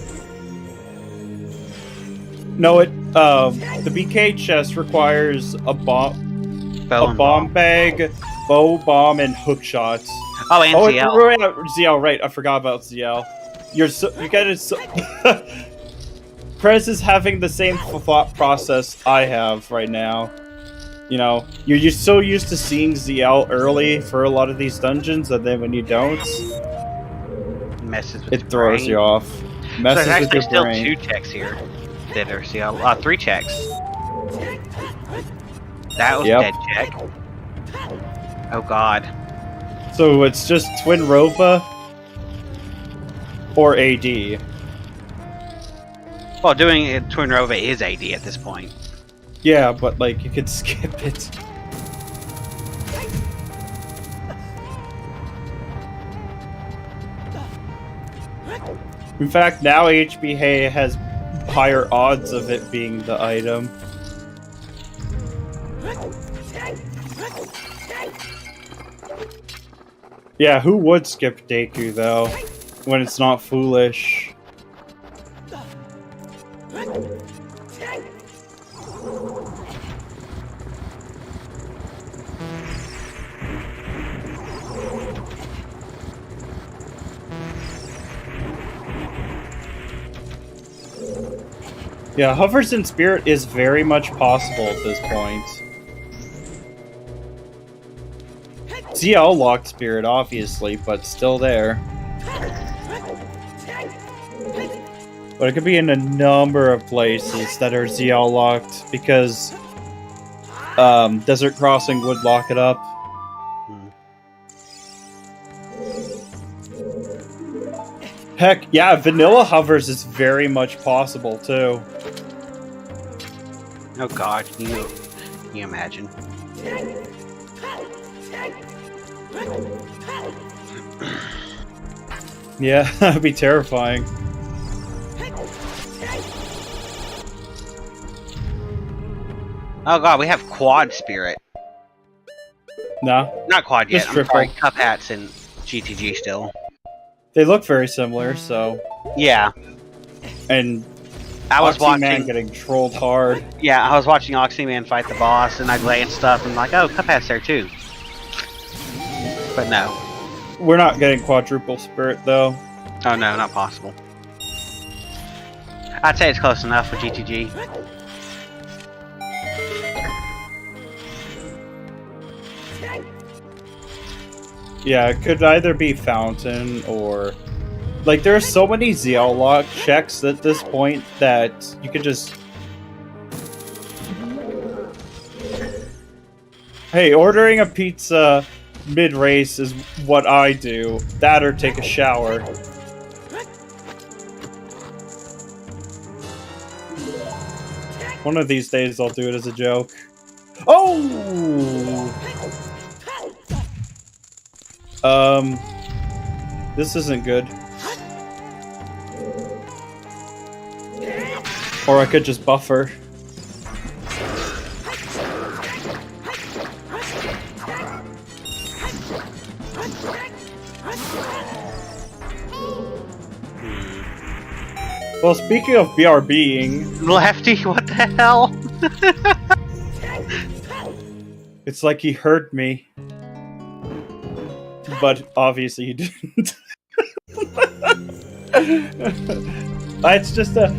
Speaker 1: No, the BK chest requires a bomb.
Speaker 3: Bow
Speaker 1: a
Speaker 3: and
Speaker 1: bomb bag, bow, bomb, and hook shots.
Speaker 3: Oh, and ZL.
Speaker 1: Right, ZL, right. I forgot about ZL. You get it. Prez is having the same thought process I have right now. You know, you're so used to seeing ZL early for a lot of these dungeons, and then when you don't,
Speaker 3: Messes with
Speaker 1: it throws you off. Messes
Speaker 3: so there's
Speaker 1: with your
Speaker 3: still
Speaker 1: brain.
Speaker 3: 2 checks here that are ZL. 3 checks. That was a dead check. Oh god.
Speaker 1: So it's just Twin Rova or AD.
Speaker 3: Well, doing it, Twin Rova is AD at this point.
Speaker 1: Yeah, but like you could skip it. In fact, now HBA has higher odds of it being the item. Yeah, who would skip Deku though, when it's not foolish? Yeah, Hovers in Spirit is very much possible at this point. ZL locked Spirit, obviously, but still there. But it could be in a number of places that are ZL locked, because Desert Crossing would lock it up. Heck, yeah, Vanilla Hovers is very much possible, too.
Speaker 3: Oh god, can you imagine?
Speaker 1: Yeah, that'd be terrifying.
Speaker 3: Oh god, we have Quad Spirit.
Speaker 1: No,
Speaker 3: Not Quad yet,
Speaker 1: just
Speaker 3: I'm
Speaker 1: triple.
Speaker 3: sorry, Cup Hats and GTG still.
Speaker 1: They look very similar, so...
Speaker 3: Yeah.
Speaker 1: And
Speaker 3: I was
Speaker 1: Oxyman
Speaker 3: watching...
Speaker 1: getting trolled hard.
Speaker 3: Yeah, I was watching Oxyman fight the boss, and I glanced stuff and like, oh, Cup Hat's there too. But no.
Speaker 1: We're not getting quadruple spirit, though.
Speaker 3: Oh no, not possible. I'd say it's close enough with GTG.
Speaker 1: Yeah, it could either be Fountain or... Like, there are so many ZL lock checks at this point that you could just... Hey, ordering a pizza mid-race is what I do. That or take a shower. One of these days I'll do it as a joke. Oh! This isn't good. Or I could just buffer. Well, speaking of BRBing...
Speaker 3: Lefty, what the hell?
Speaker 1: It's like he heard me. But obviously he didn't. It's just a...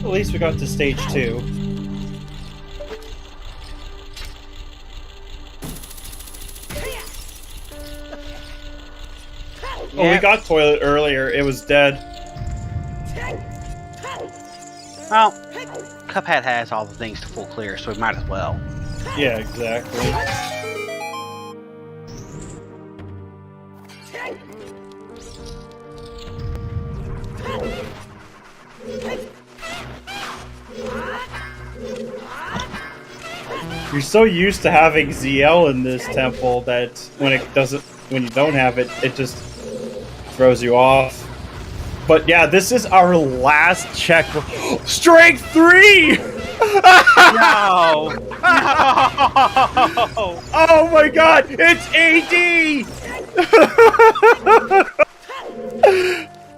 Speaker 1: At least we got to stage 2. Oh, we got toilet earlier. It was dead.
Speaker 3: Well, Cuphead has all the things to full clear, so we might as well.
Speaker 1: Yeah, exactly. You're so used to having ZL in this temple that when you don't have it, it just throws you off. But yeah, this is our last check. Strength 3!
Speaker 3: No! No!
Speaker 1: Oh my god! It's AD!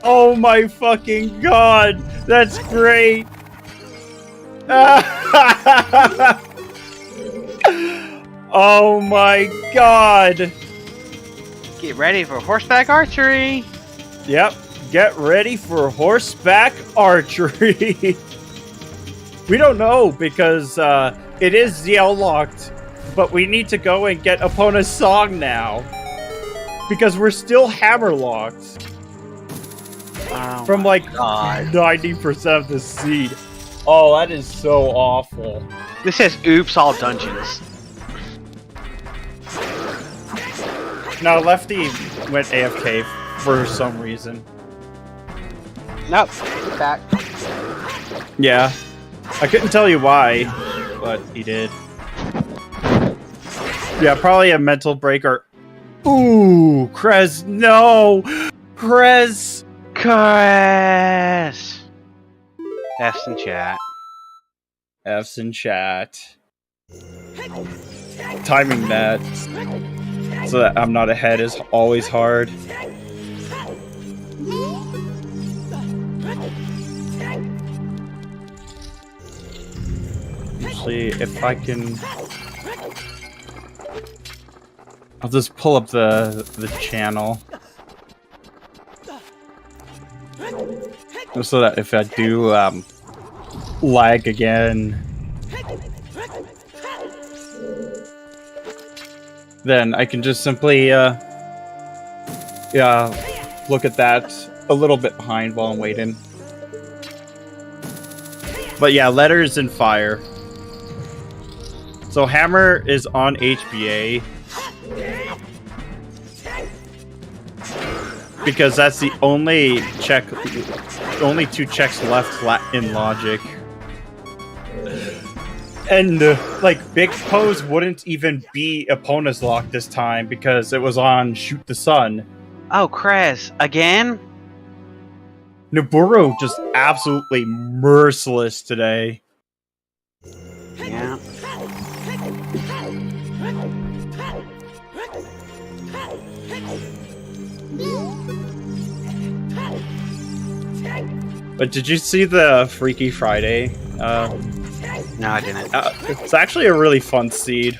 Speaker 1: Oh my fucking god! That's great! Oh my god!
Speaker 3: Get ready for horseback archery!
Speaker 1: Yep, get ready for horseback archery! We don't know because it is ZL locked, but we need to go and get Epona's song now. Because we're still hammer locked.
Speaker 3: Oh
Speaker 1: From like
Speaker 3: God.
Speaker 1: 90% of the seed. Oh, that is so awful.
Speaker 3: This says oops all dungeons.
Speaker 1: No, Lefty went AFK for some reason.
Speaker 3: Nope. Get back.
Speaker 1: Yeah. I couldn't tell you why, but he did. Yeah, probably a mental break or... Ooh, Krez, no! Krez!
Speaker 3: Chris! F's in chat.
Speaker 1: F's in chat. Timing that so that I'm not ahead is always hard. Usually, if I can... I'll just pull up the channel. So that if I do lag again, then I can just simply look at that a little bit behind while I'm waiting. But yeah, letters and fire. So hammer is on HBA. Because that's the only two checks left in logic. And like Big Pose wouldn't even be Epona's lock this time because it was on Shoot the Sun.
Speaker 3: Oh, Krez, again?
Speaker 1: Noburo just absolutely merciless today.
Speaker 3: Yeah.
Speaker 1: But did you see the Freaky Friday?
Speaker 3: No, I didn't.
Speaker 1: It's actually a really fun seed.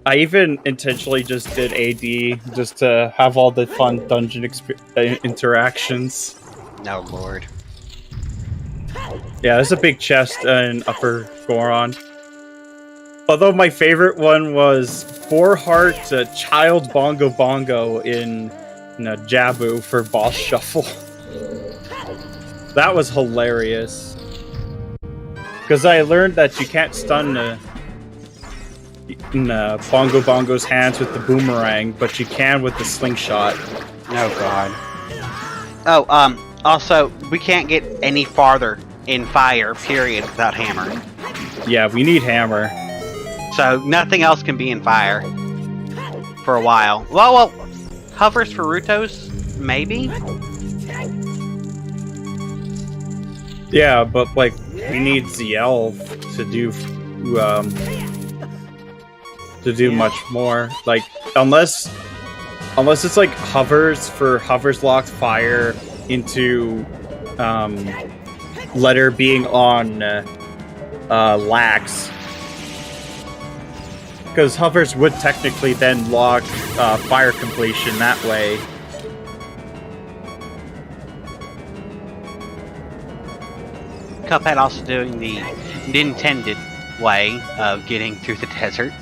Speaker 1: I even intentionally just did AD just to have all the fun dungeon interactions.
Speaker 3: No, Lord.
Speaker 1: Yeah, there's a big chest in Upper Goron. Although my favorite one was 4-heart Child Bongo Bongo in Jabu for boss shuffle. That was hilarious. Because I learned that you can't stun Bongo Bongo's hands with the boomerang, but you can with the slingshot.
Speaker 3: Oh, God. Oh, also, we can't get any farther in fire, period, without hammer.
Speaker 1: Yeah, we need hammer.
Speaker 3: So, nothing else can be in fire. For a while. Well, hovers for Rutos? Maybe?
Speaker 1: Yeah, but like, we need ZL to do much more. Like, unless it's like hovers locked fire into letter being on lax, because hovers would technically then lock fire completion that way.
Speaker 3: Cuphead also doing the Nintended way of getting through the desert.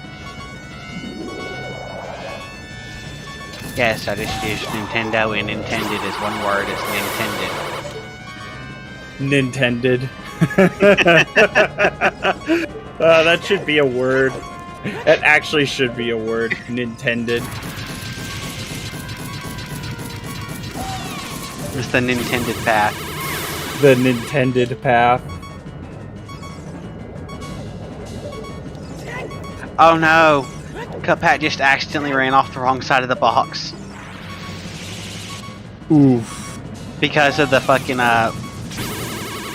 Speaker 3: Yes, I just used Nintendo, and intended is one word, it's Nintended.
Speaker 1: That should be a word. That actually should be a word. Nintended.
Speaker 3: It's the Nintended path.
Speaker 1: The Nintended path.
Speaker 3: Oh no! Cuphead just accidentally ran off the wrong side of the box.
Speaker 1: Oof.
Speaker 3: Because of the fucking,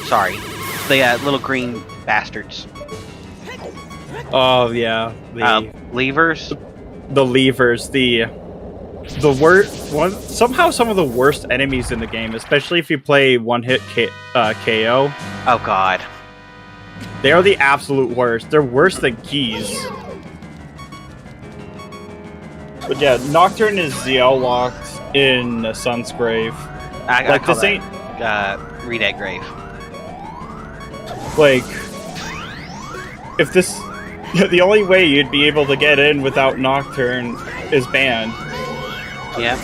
Speaker 3: sorry. The little green bastards.
Speaker 1: Oh yeah,
Speaker 3: Levers.
Speaker 1: the levers, the worst one. Somehow, some of the worst enemies in the game, especially if you play one-hit KO.
Speaker 3: Oh god.
Speaker 1: They are the absolute worst. They're worse than keys. But yeah, Nocturne is ZL locked in Sun's Grave.
Speaker 3: I call
Speaker 1: this ain't
Speaker 3: Redead Grave.
Speaker 1: like if this the only way you'd be able to get in without Nocturne is banned.
Speaker 3: Yeah.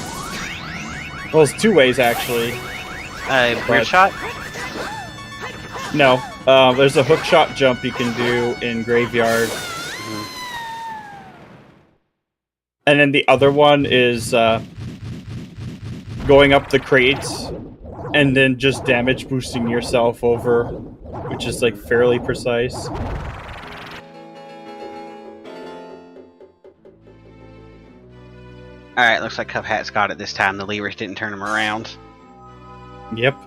Speaker 1: Well, it's two ways actually.
Speaker 3: Weird shot.
Speaker 1: No, there's a hook shot jump you can do in Graveyard. And then the other one is going up the crates and then just damage boosting yourself over, which is like fairly precise.
Speaker 3: Alright, looks like Cuphat's got it this time. The levers didn't turn him around.
Speaker 1: Yep.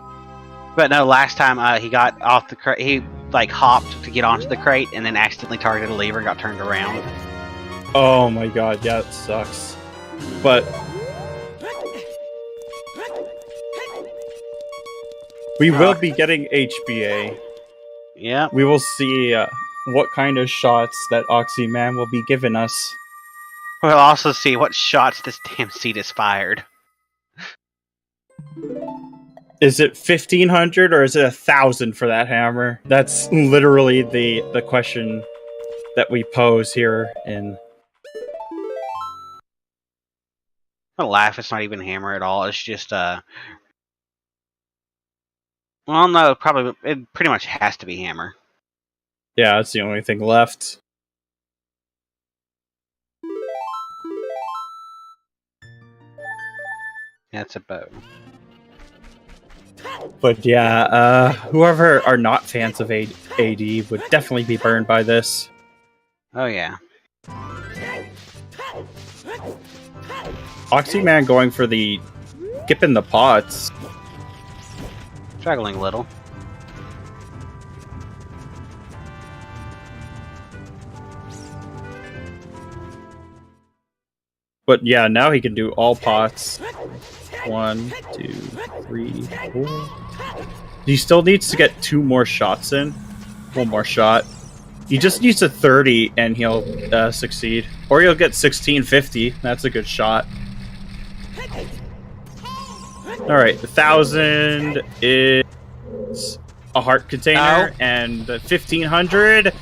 Speaker 3: But no, last time he got off the crate, he like hopped to get onto the crate and then accidentally targeted a lever and got turned around.
Speaker 1: Oh my god, yeah, it sucks. But we will be getting HBA.
Speaker 3: Yeah.
Speaker 1: We will see what kind of shots that Oxyman will be giving us.
Speaker 3: We'll also see what shots this damn seat has fired.
Speaker 1: Is it 1,500 or is it 1,000 for that hammer? That's literally the question that we pose here in...
Speaker 3: I'm gonna laugh, it's not even hammer at all, it's just, well, no, probably, it pretty much has to be hammer.
Speaker 1: Yeah, that's the only thing left.
Speaker 3: That's a bow.
Speaker 1: But yeah, whoever are not fans of AD would definitely be burned by this.
Speaker 3: Oh yeah.
Speaker 1: Oxyman going for the skip in the pots.
Speaker 3: Struggling a little.
Speaker 1: But yeah, now he can do all pots. 1, 2, 3, 4. He still needs to get 2 more shots in. 1 more shot. He just needs a 30 and he'll succeed. Or he'll get 1650. That's a good shot. Alright, 1,000 is a heart container, and the 1,500...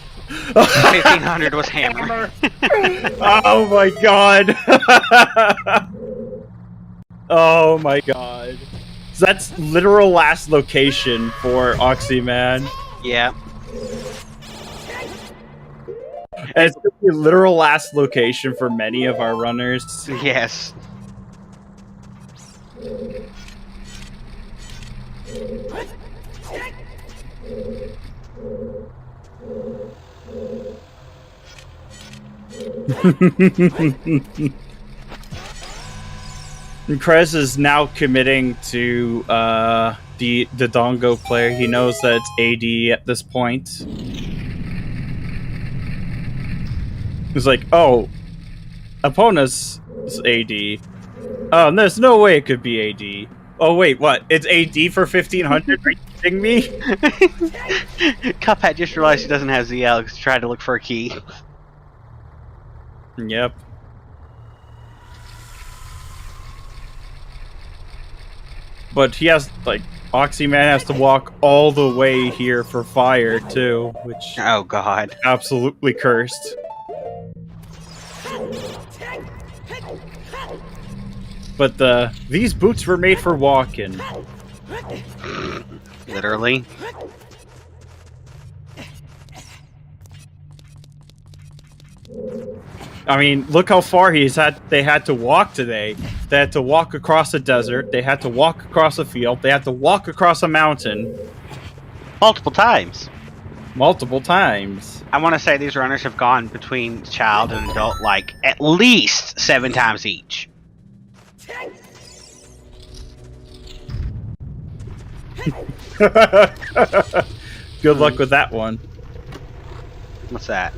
Speaker 3: 1,500 was hammer.
Speaker 1: Oh my god! Oh my god. So that's literal last location for Oxyman.
Speaker 3: Yeah.
Speaker 1: And it's gonna be literal last location for many of our runners.
Speaker 3: Yes.
Speaker 1: Krez is now committing to the Dongo player. He knows that it's AD at this point. He's like, oh, opponent's AD. Oh, there's no way it could be AD. Oh wait, what? It's AD for 1,500? Are you kidding me?
Speaker 3: Cuphead just realized he doesn't have ZL because he tried to look for a key.
Speaker 1: Yep. But he has, like, Oxyman has to walk all the way here for fire, too, which...
Speaker 3: Oh, God.
Speaker 1: Absolutely cursed. But these boots were made for walking.
Speaker 3: Literally.
Speaker 1: I mean, look how far they had to walk today. They had to walk across a desert. They had to walk across a field. They had to walk across a mountain.
Speaker 3: Multiple times.
Speaker 1: Multiple times.
Speaker 3: I want to say these runners have gone between child and adult like at least 7 times each.
Speaker 1: Good luck with that one.
Speaker 3: What's that?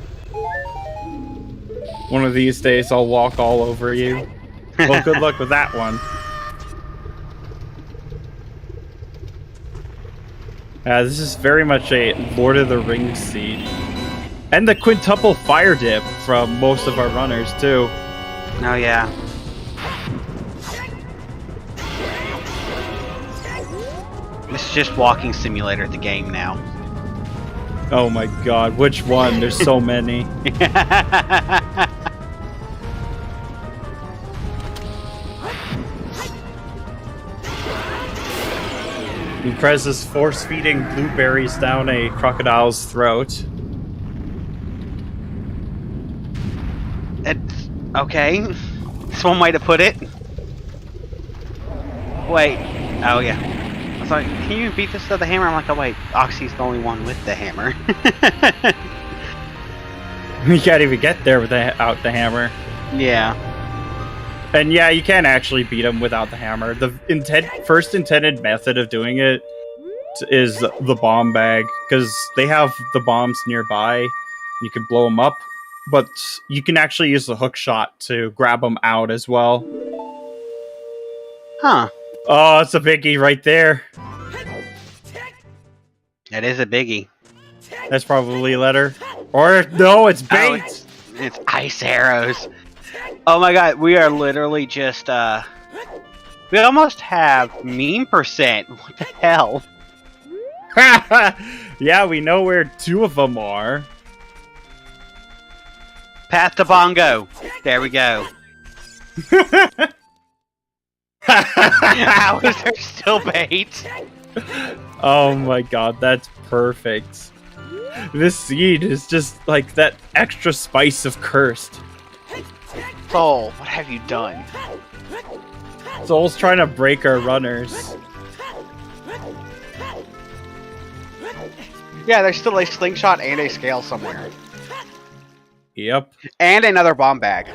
Speaker 1: One of these days, I'll walk all over you. Well, good luck with that one. This is very much a Lord of the Rings seed. And the quintuple fire dip from most of our runners, too.
Speaker 3: Oh, yeah. This is just walking simulator, the game now.
Speaker 1: Oh my god, which one? There's so many. Prez is force-feeding blueberries down a crocodile's throat.
Speaker 3: It's okay. That's one way to put it. Wait. Oh, yeah. I was like, can you beat this with the hammer? I'm like, oh, wait. Oxy's the only one with the hammer.
Speaker 1: You can't even get there without the hammer.
Speaker 3: Yeah.
Speaker 1: And yeah, you can't actually beat him without the hammer. The first intended method of doing it is the bomb bag, because they have the bombs nearby. You can blow them up, but you can actually use the hook shot to grab them out as well.
Speaker 3: Huh.
Speaker 1: Oh, it's a biggie right there.
Speaker 3: That is a biggie.
Speaker 1: That's probably letter. Or, no, it's bait!
Speaker 3: Oh, it's ice arrows. Oh my god, we are literally just, we almost have meme percent. What the hell?
Speaker 1: Yeah, we know where 2 of them are.
Speaker 3: Path to Bongo. There we go. How is there still bait?
Speaker 1: Oh my god, that's perfect. This seed is just like that extra spice of cursed.
Speaker 3: Soul, what have you done?
Speaker 1: Soul's trying to break our runners.
Speaker 3: Yeah, there's still a slingshot and a scale somewhere.
Speaker 1: Yep.
Speaker 3: And another bomb bag.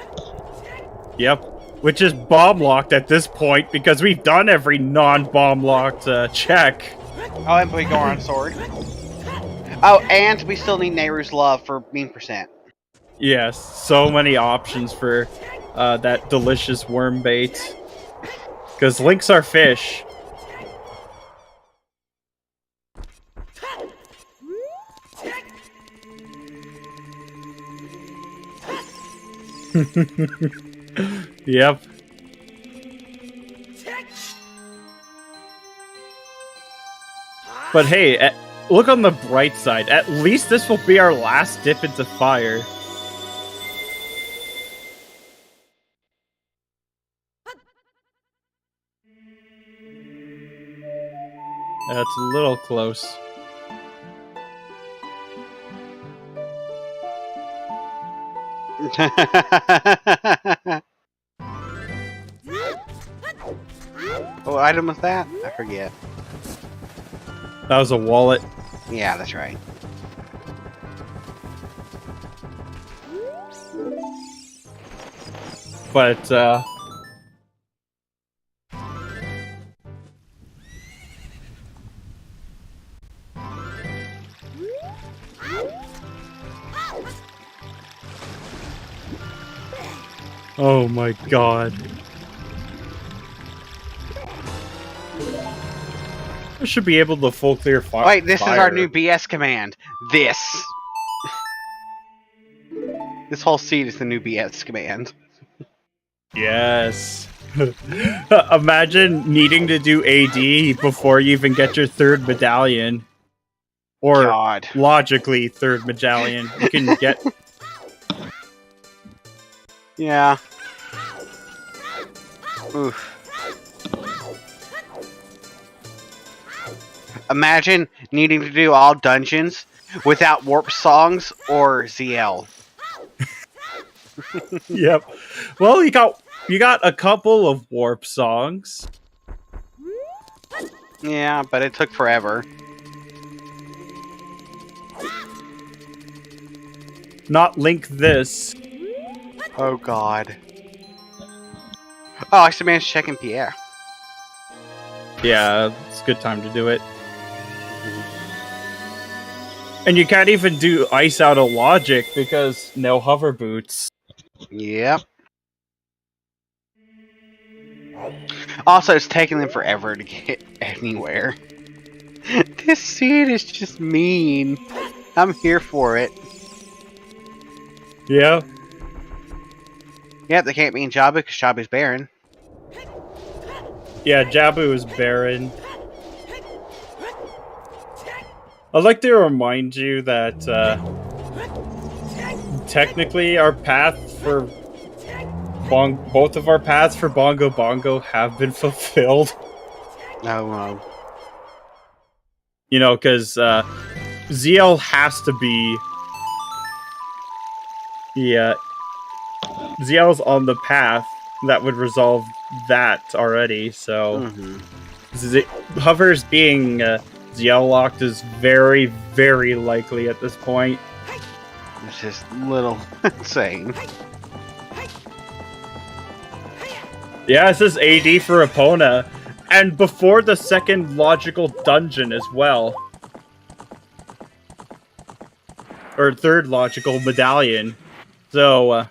Speaker 1: Yep. Which is bomb locked at this point because we've done every non-bomb locked check.
Speaker 3: Oh, and we go on sword. Oh, and we still need Nehru's love for meme percent.
Speaker 1: Yes, so many options for that delicious worm bait. Because Link's our fish. Yep. But hey, look on the bright side. At least this will be our last dip into fire. That's a little close.
Speaker 3: What item was that? I forget.
Speaker 1: That was a wallet.
Speaker 3: Yeah, that's right.
Speaker 1: But, oh my god. I should be able to full clear fire.
Speaker 3: Wait, this is our new BS command. This. This whole seed is the new BS command.
Speaker 1: Yes. Imagine needing to do AD before you even get your 3rd medallion. Or
Speaker 3: God.
Speaker 1: logically 3rd medallion. You can get...
Speaker 3: Yeah. Oof. Imagine needing to do all dungeons without warp songs or ZL.
Speaker 1: Yep. Well, you got a couple of warp songs.
Speaker 3: Yeah, but it took forever.
Speaker 1: Not link this.
Speaker 3: Oh god. Oh, I still managed to check in Pierre.
Speaker 1: Yeah, it's a good time to do it. And you can't even do ice out of logic because no hover boots.
Speaker 3: Yep. Also, it's taking them forever to get anywhere. This seed is just mean. I'm here for it.
Speaker 1: Yeah.
Speaker 3: Yep, they can't be in Jabu because Jabu's barren.
Speaker 1: Yeah, Jabu is barren. I'd like to remind you that technically our path for both of our paths for Bongo Bongo have been fulfilled.
Speaker 3: Oh,
Speaker 1: You know, because ZL has to be... Yeah. ZL's on the path that would resolve that already, so... Hovers being ZL locked is very, very likely at this point.
Speaker 3: It's just a little insane.
Speaker 1: Yeah, it says AD for Epona. And before the second logical dungeon as well. Or third logical medallion. So,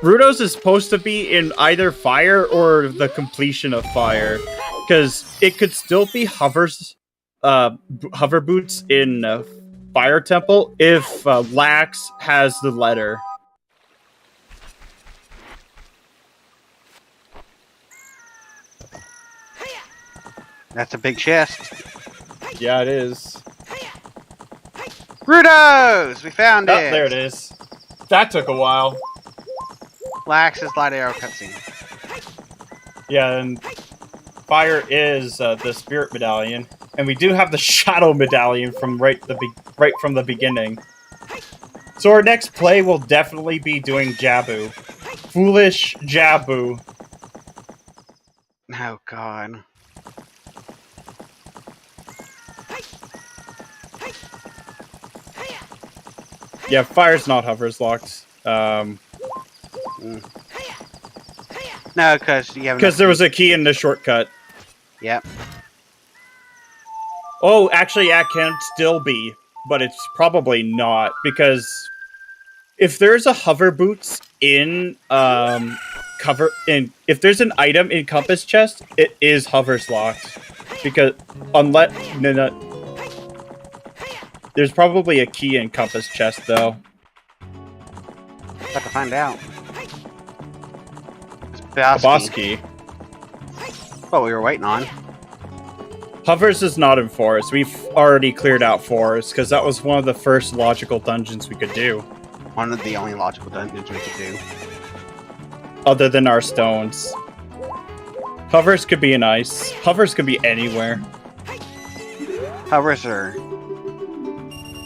Speaker 1: Rudos is supposed to be in either Fire or the completion of Fire. Because it could still be hover boots in Fire Temple if Lax has the letter.
Speaker 3: That's a big chest.
Speaker 1: Yeah, it is.
Speaker 3: Rudos! We found it!
Speaker 1: There it is. That took a while.
Speaker 3: Lax's light arrow cutscene.
Speaker 1: Yeah, and Fire is the Spirit Medallion. And we do have the Shadow Medallion from right from the beginning. So our next play will definitely be doing Jabu. Foolish Jabu.
Speaker 3: Oh, God.
Speaker 1: Yeah, Fire's not hovers locked.
Speaker 3: No, because you have...
Speaker 1: Because there was a key in the shortcut.
Speaker 3: Yep.
Speaker 1: Oh, actually, that can still be. But it's probably not. Because if there's a hover boots in if there's an item in Compass chest, it is hovers locked. Because unless there's probably a key in Compass chest though.
Speaker 3: Have to find out.
Speaker 1: A boss key.
Speaker 3: What we were waiting on.
Speaker 1: Hovers is not in Forest. We've already cleared out Forest because that was one of the first logical dungeons we could do.
Speaker 3: One of the only logical dungeons we could do.
Speaker 1: Other than our stones. Hovers could be in ice. Hovers could be anywhere.
Speaker 3: Hovers are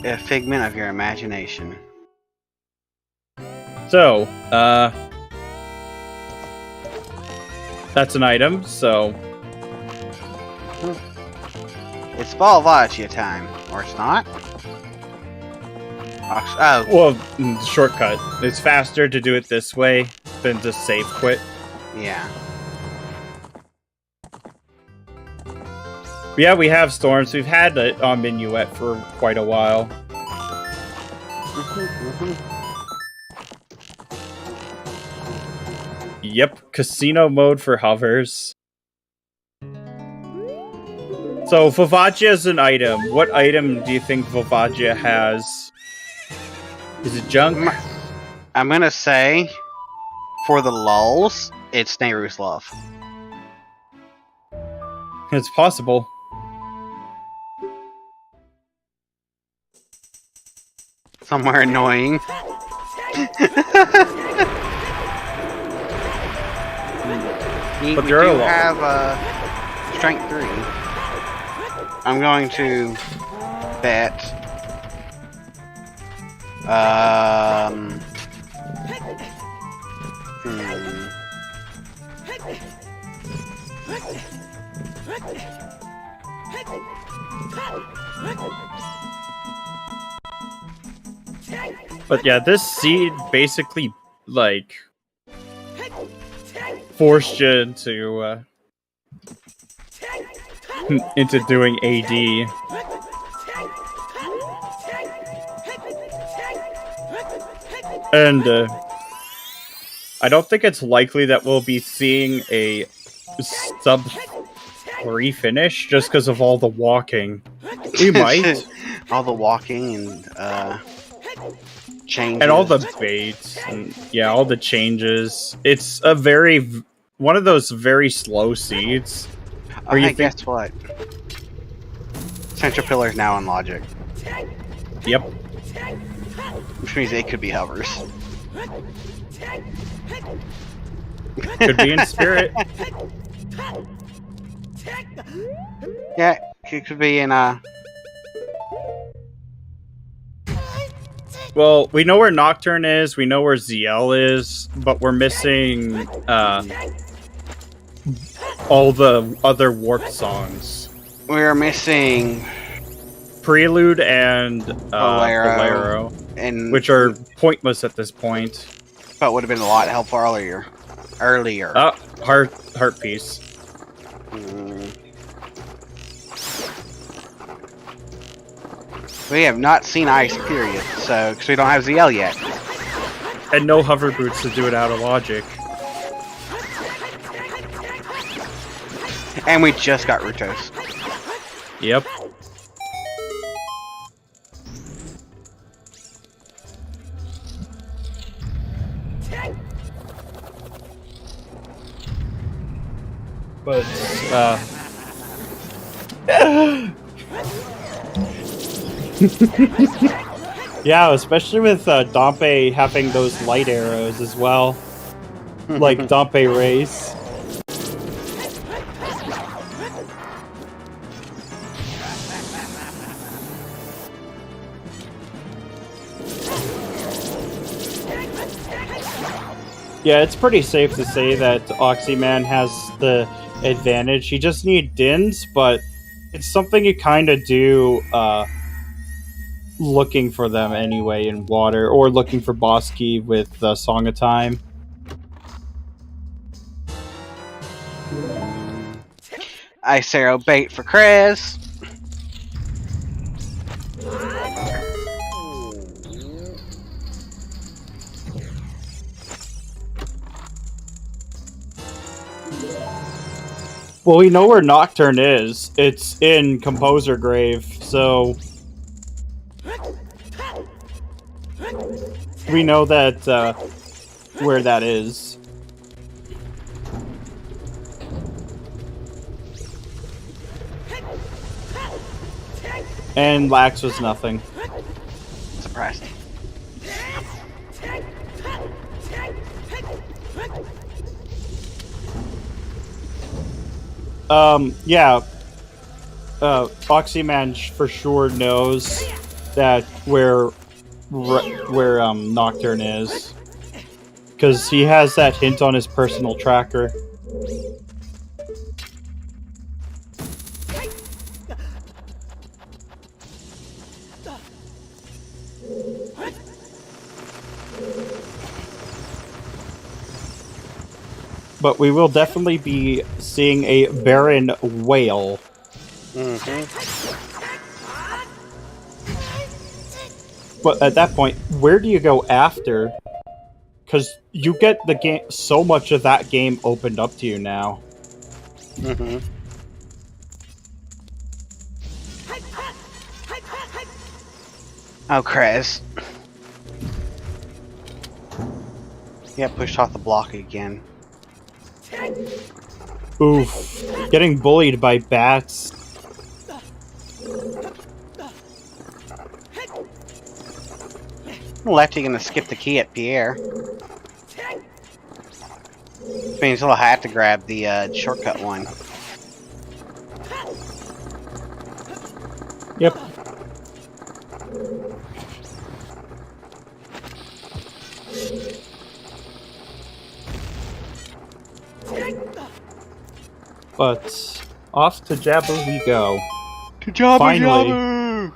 Speaker 3: a figment of your imagination.
Speaker 1: So, that's an item, so...
Speaker 3: It's Balvagia time, or it's not? Oh.
Speaker 1: Well, shortcut. It's faster to do it this way than to save quit.
Speaker 3: Yeah.
Speaker 1: Yeah, we have storms. We've had it on Minuet for quite a while. Yep, casino mode for hovers. So, Volvagia is an item. What item do you think Volvagia has? Is it junk?
Speaker 3: I'm gonna say, for the lulz, it's Nehru's Love.
Speaker 1: It's possible.
Speaker 3: Somewhere annoying. We do have strength 3. I'm going to bet.
Speaker 1: But yeah, this seed basically, like, forced you into doing AD. And I don't think it's likely that we'll be seeing a sub 3 finish just because of all the walking. We might.
Speaker 3: All the walking and changes.
Speaker 1: And all the baits. And yeah, all the changes. It's one of those very slow seeds.
Speaker 3: Oh, hey, guess what? Central Pillar's now in Logic.
Speaker 1: Yep.
Speaker 3: Which means it could be hovers.
Speaker 1: Could be in Spirit.
Speaker 3: Yeah, it could be in
Speaker 1: Well, we know where Nocturne is, we know where ZL is, but we're missing all the other warped songs.
Speaker 3: We're missing
Speaker 1: Prelude and Bolero,
Speaker 3: and
Speaker 1: which are pointless at this point.
Speaker 3: But would have been a lot helpful earlier.
Speaker 1: Heart piece.
Speaker 3: We have not seen Ice, period. So, because we don't have ZL yet.
Speaker 1: And no hover boots to do it out of Logic.
Speaker 3: And we just got Rutos.
Speaker 1: Yep. But, yeah, especially with Dompe having those light arrows as well. Like Dompe Race. Yeah, it's pretty safe to say that Oxyman has the advantage. You just need Dins, but it's something you kind of do looking for them anyway in water, or looking for Boss Key with Song of Time.
Speaker 3: Ice Arrow bait for Krez.
Speaker 1: Well, we know where Nocturne is. It's in Composer Grave, so we know that where that is. And Lax was nothing.
Speaker 3: Surprised.
Speaker 1: Yeah. Oxyman for sure knows that where Nocturne is, because he has that hint on his personal tracker. But we will definitely be seeing a Baron Whale. But at that point, where do you go after? Because you get the game, so much of that game opened up to you now.
Speaker 3: Oh, Krez. Yeah, pushed off the block again.
Speaker 1: Oof. Getting bullied by bats.
Speaker 3: Lefty gonna skip the key at Pierre. Which means he'll have to grab the shortcut one.
Speaker 1: Yep. But off to Jabu we go.
Speaker 3: To Jabu,
Speaker 1: finally.
Speaker 3: Jabu!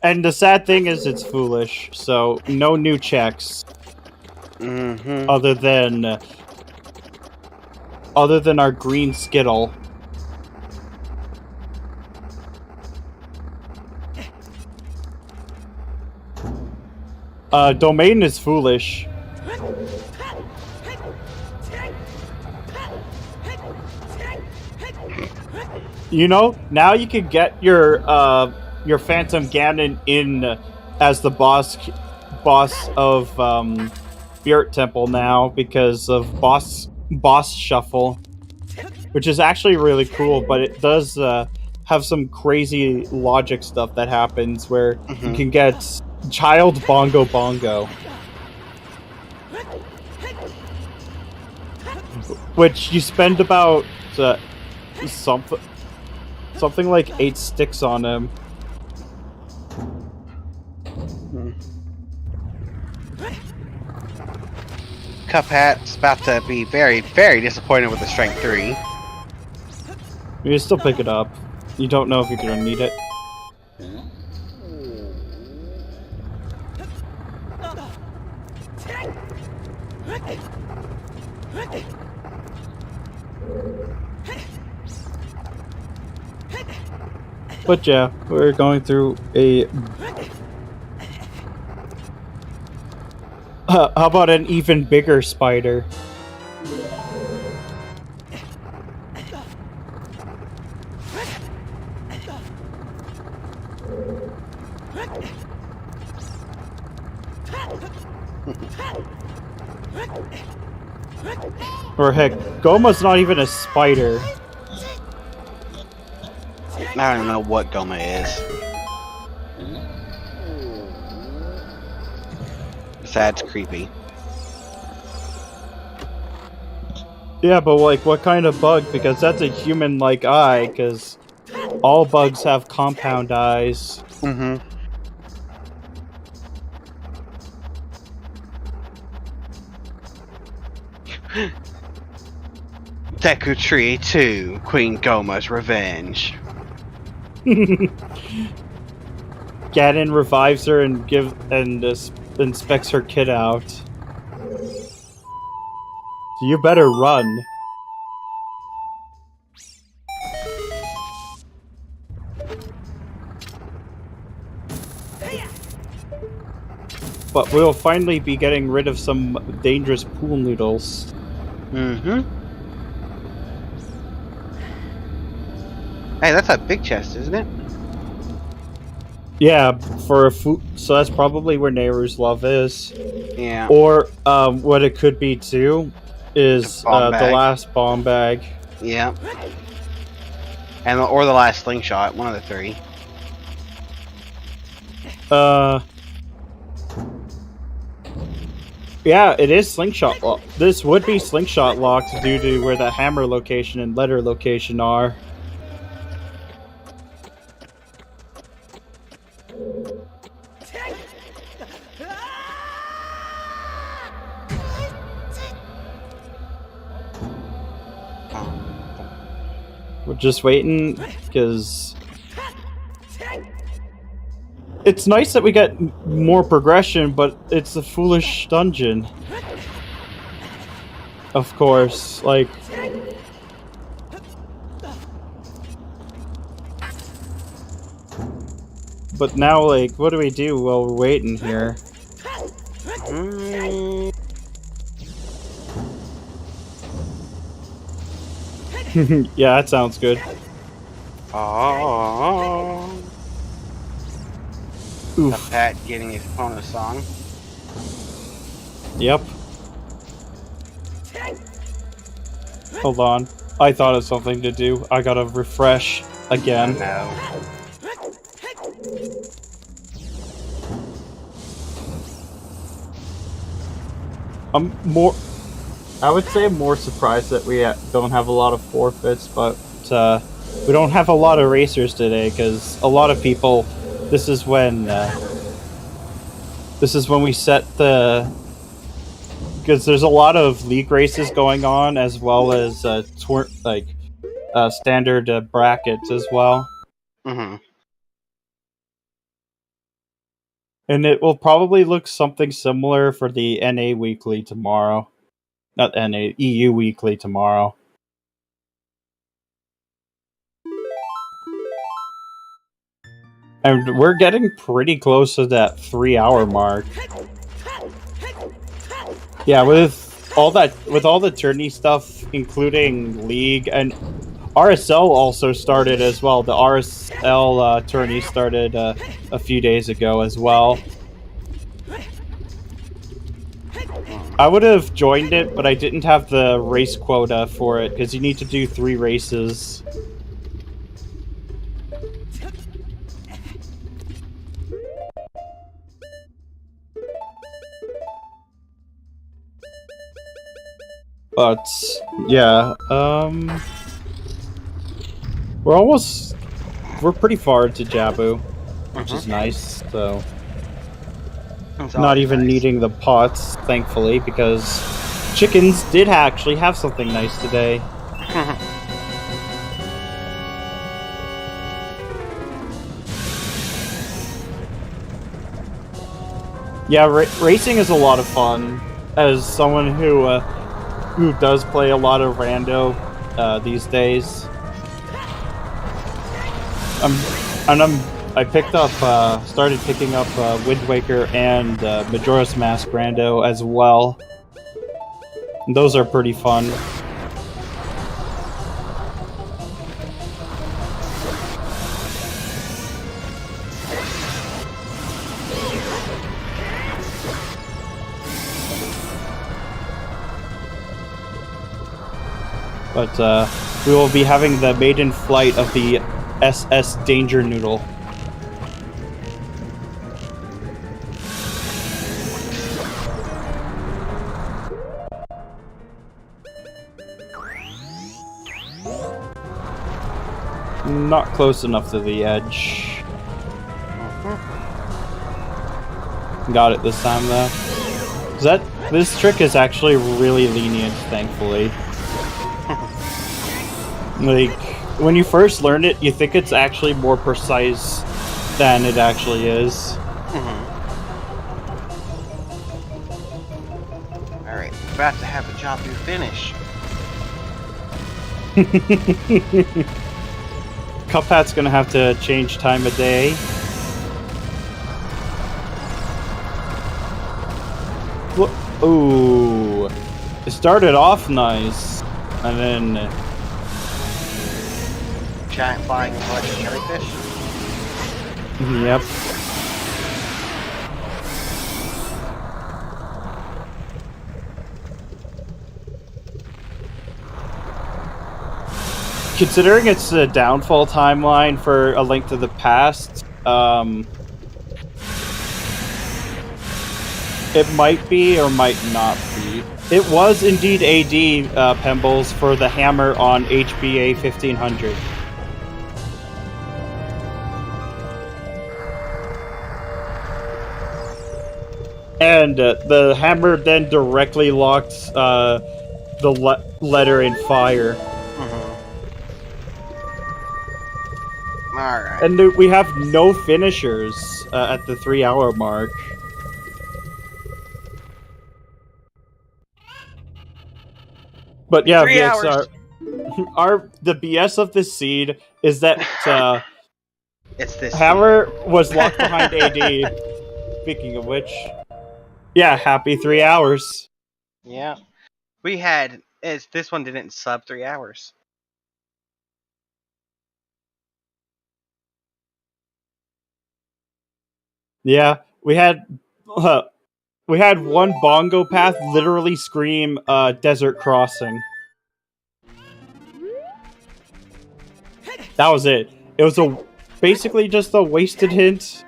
Speaker 1: And the sad thing is it's foolish, so no new checks. Other than our green Skittle. Domain is foolish. You know, now you can get your Phantom Ganon in as the boss of Spirit Temple now because of boss shuffle, which is actually really cool. But it does have some crazy logic stuff that happens where you can get Child Bongo Bongo, which you spend about something like 8 sticks on him.
Speaker 3: Cuphead's about to be very, very disappointed with the Strength 3.
Speaker 1: You can still pick it up. You don't know if you're gonna need it. But yeah, we're going through a... how about an even bigger spider? Or heck, Goma's not even a spider.
Speaker 3: I don't even know what Goma is. Besides creepy.
Speaker 1: Yeah, but like, what kind of bug? Because that's a human-like eye, because all bugs have compound eyes.
Speaker 3: Deku Tree 2, Queen Goma's Revenge.
Speaker 1: Ganon revives her and inspects her kid out. So you better run. But we'll finally be getting rid of some dangerous pool noodles.
Speaker 3: Hey, that's a big chest, isn't it?
Speaker 1: Yeah, for a food. So that's probably where Nehru's love is.
Speaker 3: Yeah.
Speaker 1: Or what it could be too is the last bomb bag.
Speaker 3: Yeah. And or the last slingshot, one of the three.
Speaker 1: Yeah, it is slingshot lock. This would be slingshot locked due to where the hammer location and letter location are. We're just waiting, because it's nice that we get more progression, but it's a foolish dungeon. Of course, like... But now, like, what do we do while we're waiting here? Yeah, that sounds good.
Speaker 3: Oh.
Speaker 1: Oof.
Speaker 3: Pat getting his opponent song.
Speaker 1: Yep. Hold on. I thought of something to do. I gotta refresh again.
Speaker 3: No.
Speaker 1: I would say I'm more surprised that we don't have a lot of forfeits, but we don't have a lot of racers today because a lot of people. This is when we set the. Because there's a lot of league races going on, as well as standard brackets as well. And it will probably look something similar for the NA Weekly tomorrow. Not NA, EU Weekly tomorrow. And we're getting pretty close to that 3-hour mark. Yeah, with all the tourney stuff, including League and RSL also started as well. The RSL tourney started a few days ago as well. I would have joined it, but I didn't have the race quota for it, because you need to do 3 races. But, yeah, we're pretty far to Jabu, which is nice, so... Not even
Speaker 3: nice.
Speaker 1: needing the pots, thankfully, because chickens did actually have something nice today. Yeah, racing is a lot of fun. As someone who does play a lot of rando these days, I started picking up Wind Waker and Majora's Mask Rando as well. And those are pretty fun. But we will be having the maiden flight of the SS Danger Noodle. Not close enough to the edge. Got it this time though. This trick is actually really lenient, thankfully. Like, when you first learn it, you think it's actually more precise than it actually is.
Speaker 3: Alright, about to have a Jabu finish.
Speaker 1: Cuphat's gonna have to change time of day. Ooh, it started off nice, and then
Speaker 3: Giant flying bunch of jellyfish.
Speaker 1: Yep. Considering it's a downfall timeline for A Link to the Past, it might be or might not be. It was indeed AD, Pembles, for the hammer on HBA 1500. And the hammer then directly locked the letter in fire.
Speaker 3: Alright.
Speaker 1: And we have no finishers at the 3-hour mark. But yeah,
Speaker 3: 3 hours.
Speaker 1: The BS of this seed is that
Speaker 3: It's this
Speaker 1: hammer was locked behind AD. Speaking of which, yeah, happy 3 hours.
Speaker 3: Yeah. We had this one didn't sub 3 hours.
Speaker 1: Yeah, we had one bongo path literally scream desert crossing. That was it. It was basically just a wasted hint.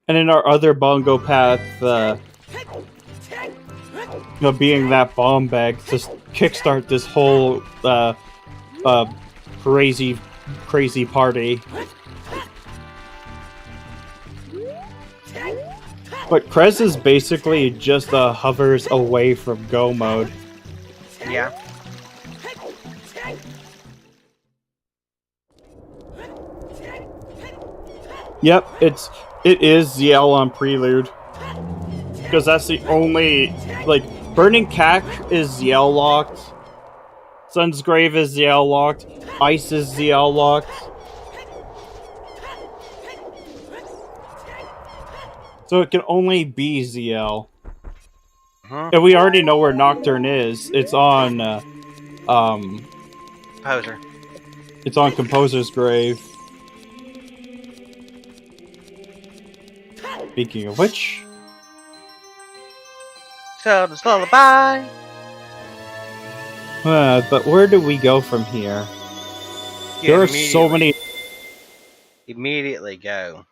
Speaker 1: And in our other bongo path, being that bomb bag to kickstart this whole crazy party. But Krez is basically just hovers away from go mode.
Speaker 3: Yeah.
Speaker 1: Yep, it is ZL on Prelude. Because that's the only, like, Burning Cack is ZL locked. Sun's Grave is ZL locked. Ice is ZL locked. So it can only be ZL. And we already know where Nocturne is. It's on,
Speaker 3: Composer.
Speaker 1: It's on Composer's Grave. Speaking of which...
Speaker 3: Zelda's Lullaby!
Speaker 1: but where do we go from here? There are so many...
Speaker 3: Immediately go.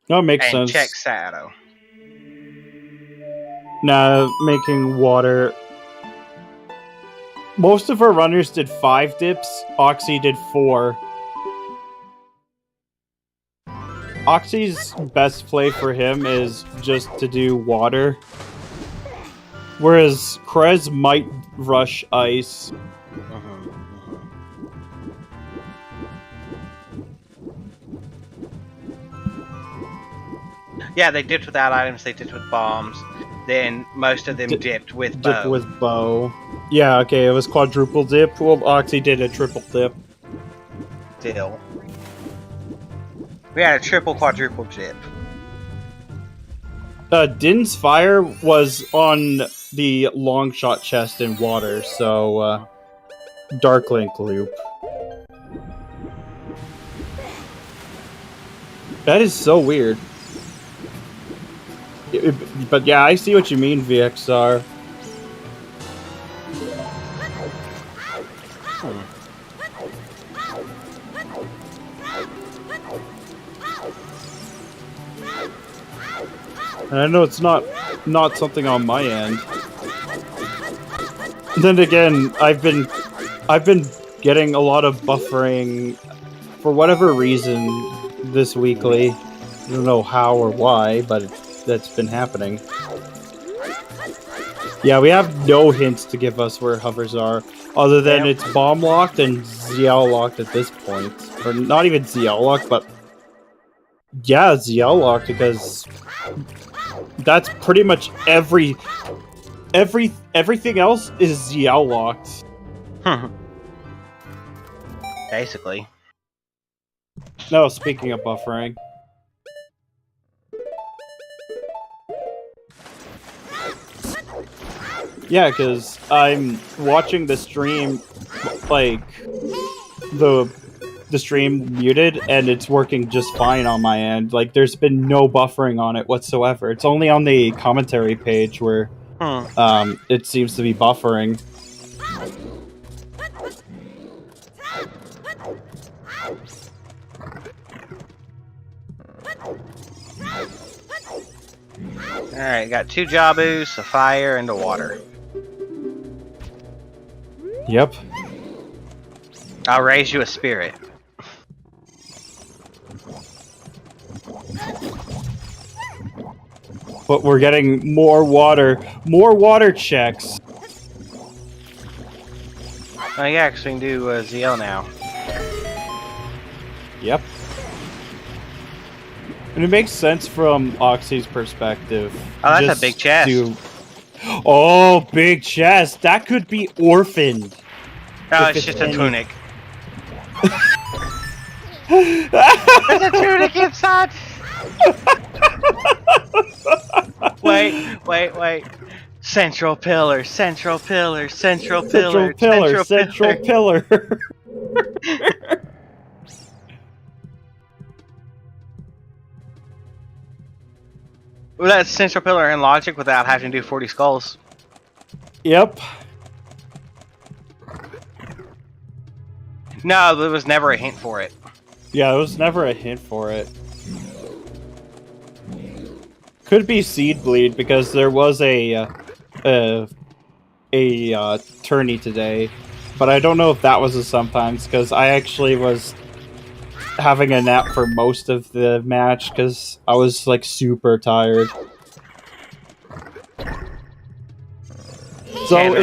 Speaker 1: No, it makes
Speaker 3: and
Speaker 1: sense.
Speaker 3: Check Sato.
Speaker 1: Nah, making water... Most of our runners did 5 dips. Oxy did 4. Oxy's best play for him is just to do water. Whereas Krez might rush ice.
Speaker 3: Yeah, they dipped without items, they dipped with bombs. Then most of them dipped with bow.
Speaker 1: Dip with bow. Yeah, okay, it was quadruple dip. Well, Oxy did a triple dip.
Speaker 3: Still. We had a triple, quadruple dip.
Speaker 1: Din's fire was on the long shot chest in water, so Dark Link loop. That is so weird. But yeah, I see what you mean, VXR. And I know it's not something on my end. Then again, I've been getting a lot of buffering for whatever reason this weekly. I don't know how or why, but that's been happening. Yeah, we have no hints to give us where hovers are, other than it's bomb locked and ZL locked at this point. Or not even ZL locked, but yeah, ZL locked, because that's pretty much everything else is ZL locked.
Speaker 3: Basically.
Speaker 1: No, speaking of buffering. Yeah, because I'm watching the stream, like, the stream muted, and it's working just fine on my end. Like, there's been no buffering on it whatsoever. It's only on the commentary page where it seems to be buffering.
Speaker 3: Alright, got 2 Jabus, a fire, and a water.
Speaker 1: Yep.
Speaker 3: I'll raise you a spirit.
Speaker 1: But we're getting more water checks.
Speaker 3: Oh yeah, because we can do ZL now.
Speaker 1: Yep. And it makes sense from Oxy's perspective.
Speaker 3: Oh, that's a big chest.
Speaker 1: Oh, big chest. That could be orphaned.
Speaker 3: Oh, it's just a tunic. There's a tunic inside! Wait. Central pillar, central pillar, central pillar,
Speaker 1: central pillar.
Speaker 3: Well, that's central pillar in logic without having to do 40 skulls.
Speaker 1: Yep.
Speaker 3: No, there was never a hint for it.
Speaker 1: Yeah, there was never a hint for it. Could be seed bleed because there was a tourney today, but I don't know if that was a sometimes because I actually was having a nap for most of the match because I was like super tired. So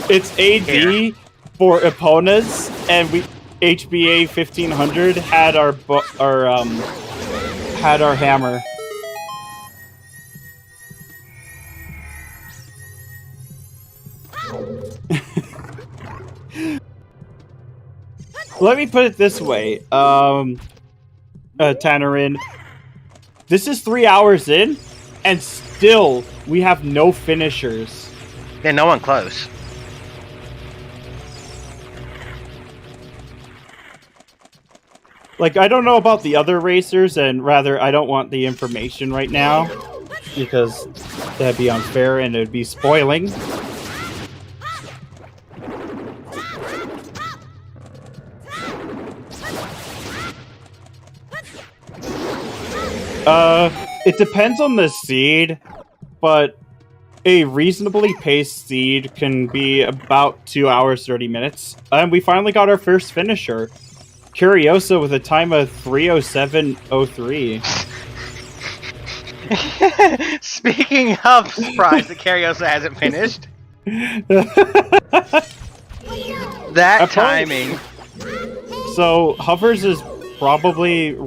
Speaker 1: it's AD here for opponents, and we HBA 1500 had our hammer. Let me put it this way, Tannerin. This is 3 hours in, and still we have no finishers.
Speaker 4: Yeah, no one close.
Speaker 1: Like, I don't know about the other racers, and rather, I don't want the information right now, because that'd be unfair and it'd be spoiling. It depends on the seed, but a reasonably paced seed can be about 2 hours, 30 minutes. And we finally got our first finisher. Curiosa with a time of 3:07:03.
Speaker 4: Speaking of surprise that Cariosa hasn't finished. That timing.
Speaker 1: So, Hovers is probably,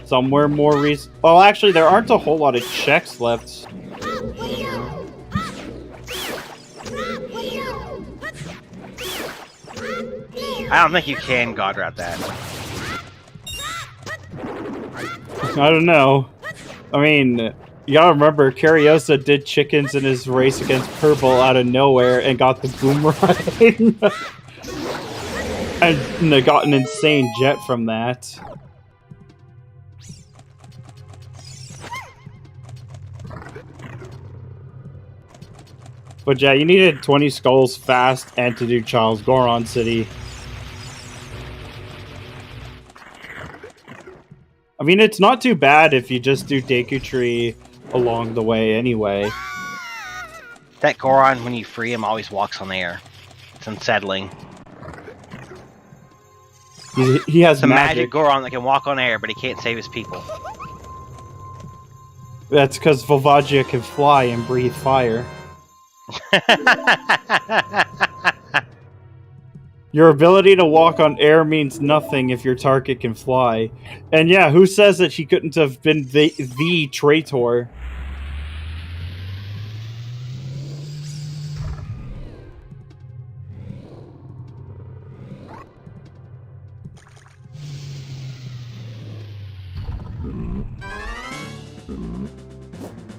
Speaker 1: somewhere more well, actually, there aren't a whole lot of checks left.
Speaker 4: I don't think you can God route that.
Speaker 1: I don't know. I mean, you gotta remember, Cariosa did chickens in his race against Purple out of nowhere and got the boomerang. And got an insane jet from that. But yeah, you needed 20 skulls fast and to do Charles Goron City. I mean, it's not too bad if you just do Deku Tree along the way anyway.
Speaker 4: That Goron, when you free him, always walks on air. It's unsettling.
Speaker 1: He has
Speaker 4: It's a magic
Speaker 1: magic.
Speaker 4: Goron that can walk on air, but he can't save his people.
Speaker 1: That's because Volvagia can fly and breathe fire. Your ability to walk on air means nothing if your target can fly. And yeah, who says that she couldn't have been the traitor?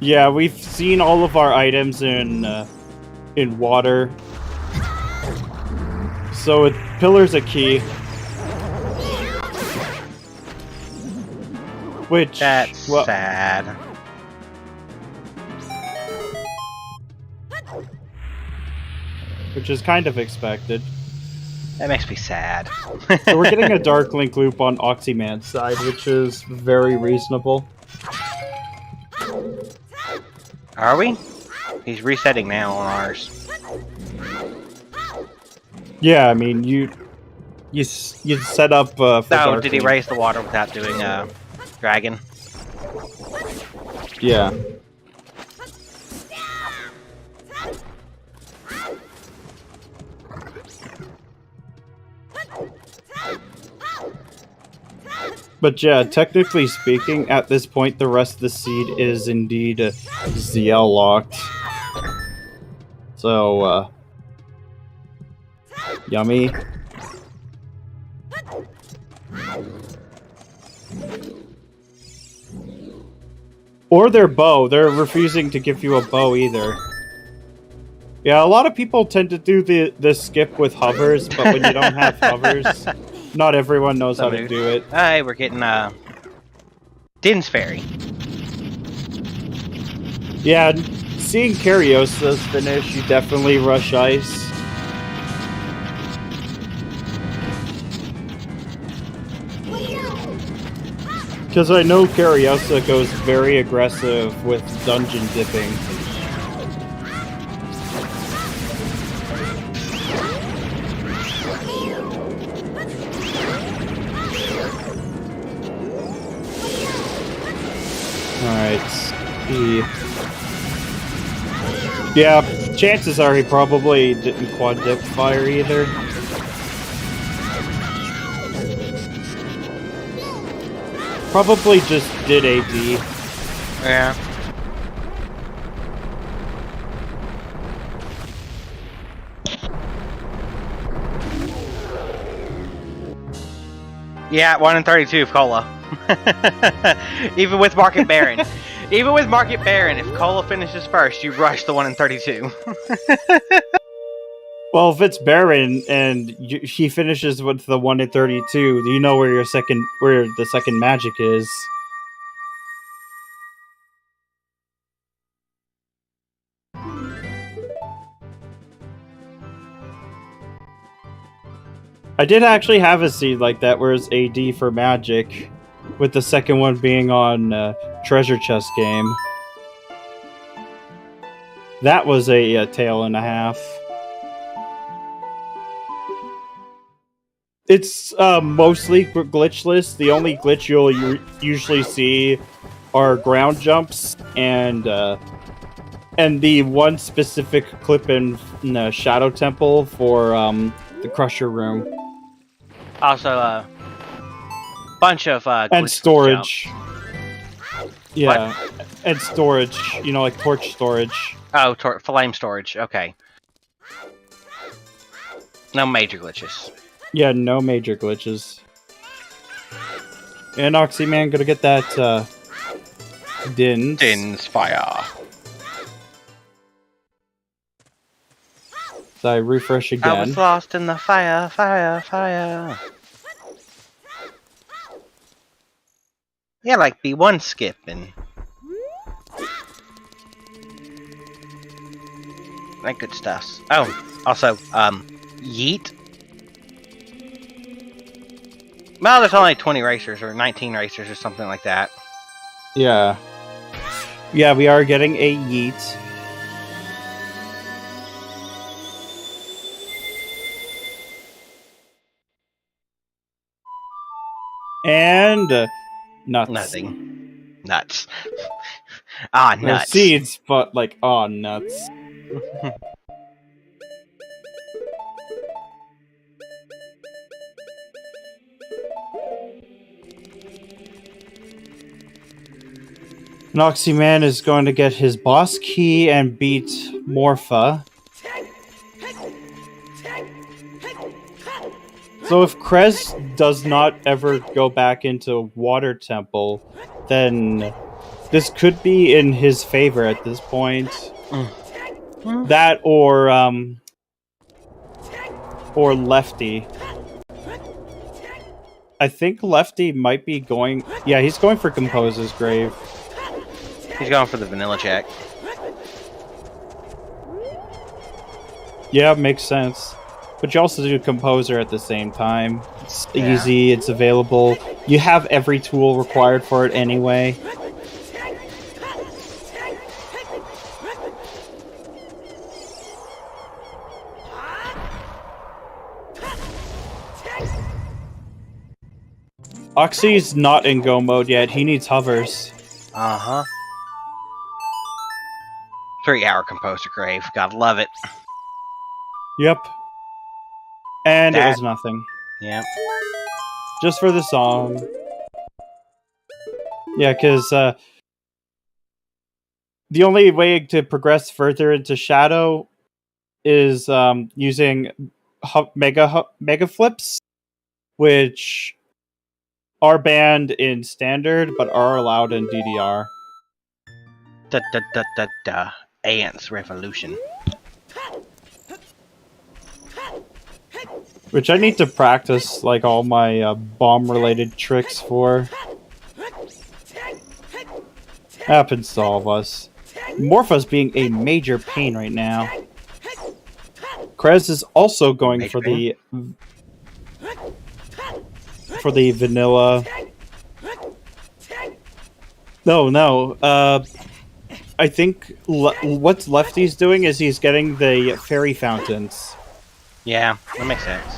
Speaker 1: Yeah, we've seen all of our items in water. So Pillar's a key. Which...
Speaker 4: That's sad.
Speaker 1: Which is kind of expected.
Speaker 4: That makes me sad.
Speaker 1: So we're getting a Dark Link loop on Oxyman's side, which is very reasonable.
Speaker 4: Are we? He's resetting now on ours.
Speaker 1: Yeah, I mean, you set up for Dark
Speaker 4: Did he
Speaker 1: Link.
Speaker 4: raise the water without doing dragon?
Speaker 1: Yeah. But yeah, technically speaking, at this point, the rest of the seed is indeed ZL locked. So, yummy. Or their bow. They're refusing to give you a bow either. Yeah, a lot of people tend to do the skip with hovers, but when you don't have hovers, not everyone knows how to do it.
Speaker 4: Hey, we're getting Din's Ferry.
Speaker 1: Yeah, seeing Cariosa's finish, you definitely rush ice. Because I know Cariosa goes very aggressive with dungeon dipping. Alright. Yeah, chances are he probably didn't quad dip fire either. Probably just did AD.
Speaker 4: Yeah. Yeah, 1 in 32 of Cola. Even with Market Baron. Even with Market Baron, if Cola finishes first, you rush the 1 in 32.
Speaker 1: Well, if it's Baron and he finishes with the 1 in 32, you know where the second magic is. I did actually have a seed like that where it's AD for magic, with the second one being on treasure chest game. That was a tail and a half. It's mostly glitchless. The only glitch you'll usually see are ground jumps and the one specific clip in the Shadow Temple for the Crusher Room.
Speaker 4: Also, a bunch of
Speaker 1: and storage.
Speaker 4: Jump.
Speaker 1: Yeah,
Speaker 4: What?
Speaker 1: and storage. You know, like torch storage.
Speaker 4: Oh, flame storage. Okay. No major glitches.
Speaker 1: Yeah, no major glitches. And Oxyman gonna get that Din's.
Speaker 4: Din's fire.
Speaker 1: So I refresh again.
Speaker 4: I was lost in the fire, fire, fire. Yeah, like B1 skip and that good stuff. Oh, also, yeet. Well, there's only 20 racers or 19 racers or something like that.
Speaker 1: Yeah. Yeah, we are getting a yeet. And nuts.
Speaker 4: Nothing. Nuts. Ah,
Speaker 1: No
Speaker 4: nuts.
Speaker 1: seeds, but like, aw, nuts. Noxyman is going to get his boss key and beat Morpha. So if Krez does not ever go back into Water Temple, then this could be in his favor at this point. That or Lefty. I think Lefty might be going... Yeah, he's going for Composer's Grave.
Speaker 4: He's going for the vanilla check.
Speaker 1: Yeah, makes sense. But you also do Composer at the same time. It's easy, it's available. You have every tool required for it anyway. Oxy's not in go mode yet. He needs hovers.
Speaker 4: Uh-huh. 3-hour Composer Grave. Gotta love it.
Speaker 1: Yep. And it was nothing.
Speaker 4: Yeah.
Speaker 1: Just for the song. Yeah, because the only way to progress further into Shadow is using mega flips, which are banned in Standard but are allowed in DDR.
Speaker 4: Da da da da da. Ants Revolution.
Speaker 1: Which I need to practice, like, all my bomb-related tricks for. Happens to all of us. Morpha's being a major pain right now. Krez is also going for the vanilla. No. I think what Lefty's doing is he's getting the fairy fountains.
Speaker 4: Yeah, that makes sense.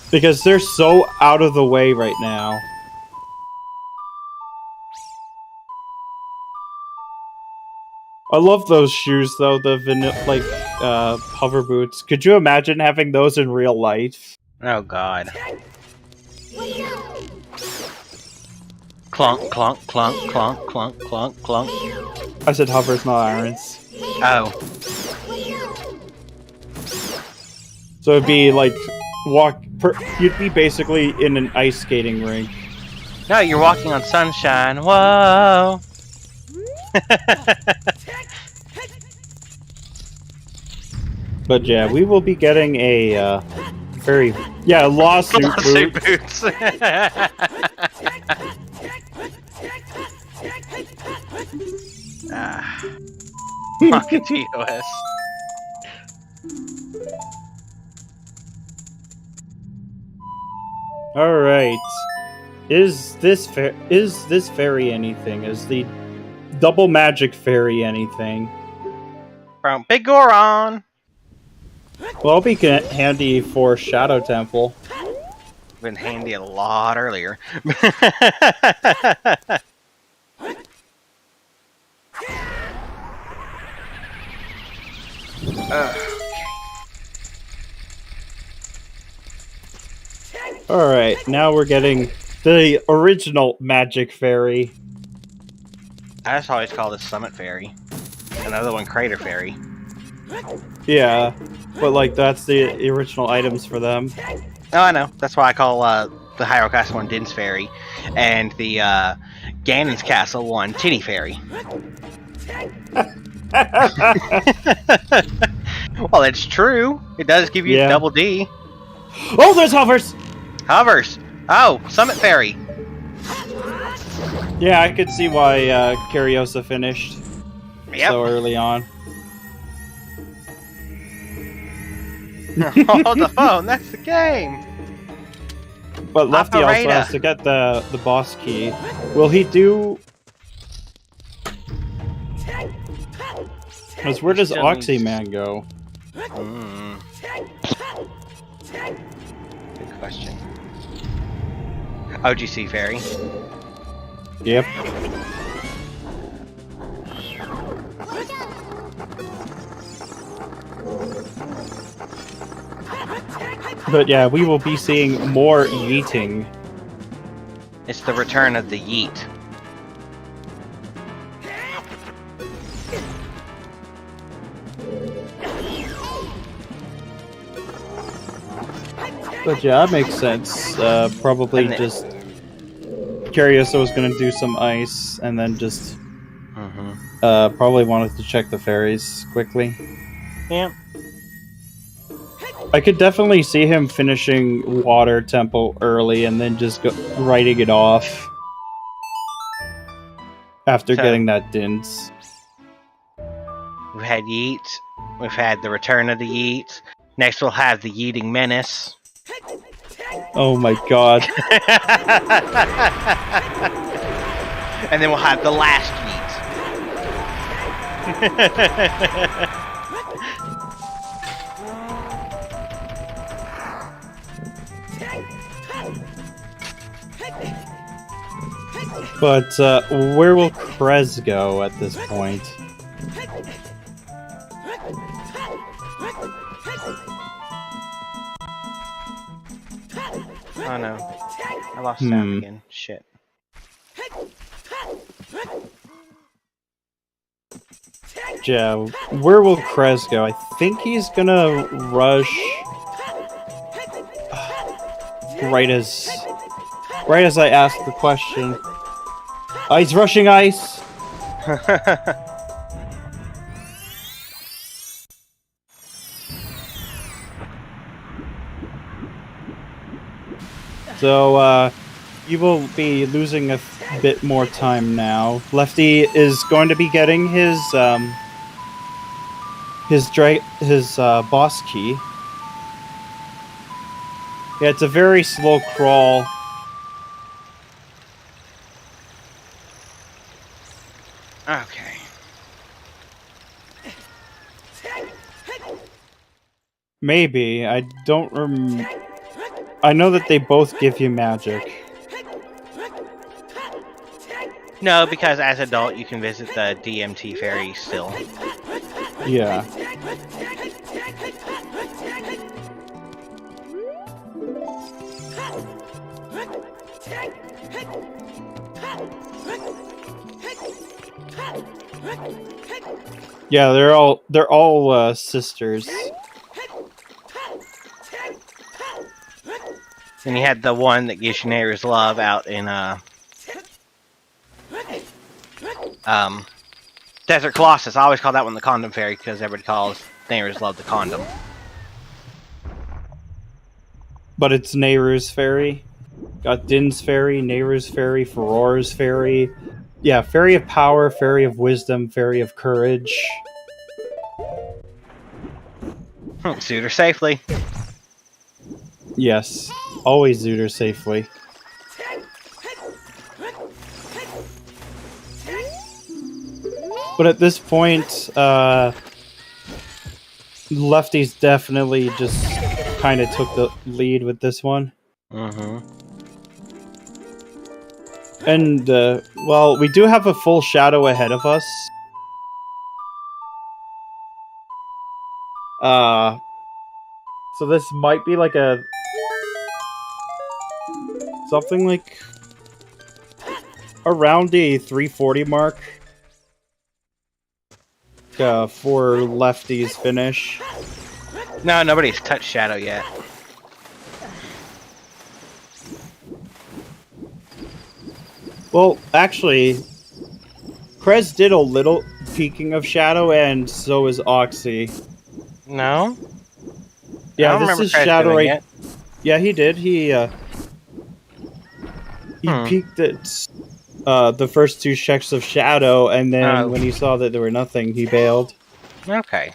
Speaker 1: Because they're so out of the way right now. I love those shoes, though, the vanilla, hover boots. Could you imagine having those in real life?
Speaker 4: Oh god. Clunk, clunk, clunk, clunk, clunk, clunk, clunk.
Speaker 1: I said hovers, not irons.
Speaker 4: Oh.
Speaker 1: So it'd be like you'd be basically in an ice skating rink.
Speaker 4: No, you're walking on sunshine. Whoa.
Speaker 1: But yeah, we will be getting a very lawsuit
Speaker 4: Lawsuit
Speaker 1: boots.
Speaker 4: boots. Rocket TOS.
Speaker 1: All right. Is this fairy anything? Is the double magic fairy anything?
Speaker 4: From Big Goron.
Speaker 1: Well, it'll be handy for Shadow Temple.
Speaker 4: Been handy a lot earlier.
Speaker 1: Alright, now we're getting the original magic fairy.
Speaker 4: I just always call this Summit Fairy. Another one, Crater Fairy.
Speaker 1: Yeah, but like that's the original items for them.
Speaker 4: Oh, I know. That's why I call the Hyrule Castle one Din's Fairy, and the Ganon's Castle one Tinny Fairy. Well, it's true. It does give you double D.
Speaker 1: Oh, there's hovers!
Speaker 4: Hovers. Oh, Summit Fairy.
Speaker 1: Yeah, I could see why Cariosa finished so early on.
Speaker 4: Hold the phone. That's the game.
Speaker 1: But Lefty also has to get the boss key. Will he do? Because where does Oxyman go?
Speaker 4: Good question. OGC Fairy.
Speaker 1: Yep. But yeah, we will be seeing more yeeting.
Speaker 4: It's the return of the yeet.
Speaker 1: But yeah, that makes sense. Probably just Cariosa was going to do some ice, and then just probably wanted to check the fairies quickly.
Speaker 4: Yeah.
Speaker 1: I could definitely see him finishing Water Temple early, and then just writing it off after getting that Dins.
Speaker 4: We've had Yeet. We've had the return of the Yeet. Next we'll have the Yeeting Menace.
Speaker 1: Oh my god.
Speaker 4: And then we'll have the last Yeet.
Speaker 1: But where will Krez go at this point?
Speaker 4: Oh no. I lost sound again. Shit.
Speaker 1: Yeah, where will Krez go? I think he's gonna rush right as I ask the question. He's rushing ice. So, you will be losing a bit more time now. Lefty is going to be getting his boss key. Yeah, it's a very slow crawl.
Speaker 4: Okay.
Speaker 1: Maybe. I don't I know that they both give you magic.
Speaker 4: No, because as an adult you can visit the DMT Fairy still.
Speaker 1: Yeah. Yeah, they're all sisters.
Speaker 4: And you had the one that gives you neighbor's love out in Desert Colossus. I always call that one the condom fairy because everybody calls neighbor's love the condom.
Speaker 1: But it's Nehru's Fairy. Got Din's Fairy, Nehru's Fairy, Farore's Fairy. Yeah, Fairy of Power, Fairy of Wisdom, Fairy of Courage.
Speaker 4: Suit her safely.
Speaker 1: Yes, always zoot her safely. But at this point, lefties definitely just kind of took the lead with this one.
Speaker 4: Mm-hmm.
Speaker 1: And, well, we do have a full shadow ahead of us. So this might be like a... something like... around the 340 mark. For lefties finish.
Speaker 4: No, nobody's touched Shadow yet.
Speaker 1: Well, actually, Krez did a little peeking of Shadow, and so is Oxy.
Speaker 4: No?
Speaker 1: Yeah,
Speaker 4: I don't
Speaker 1: this
Speaker 4: remember
Speaker 1: is
Speaker 4: Krez
Speaker 1: Shadow
Speaker 4: doing
Speaker 1: right.
Speaker 4: it.
Speaker 1: Yeah, he did. He peeked at the first two checks of Shadow, and then when he saw that there were nothing, he bailed.
Speaker 4: Okay.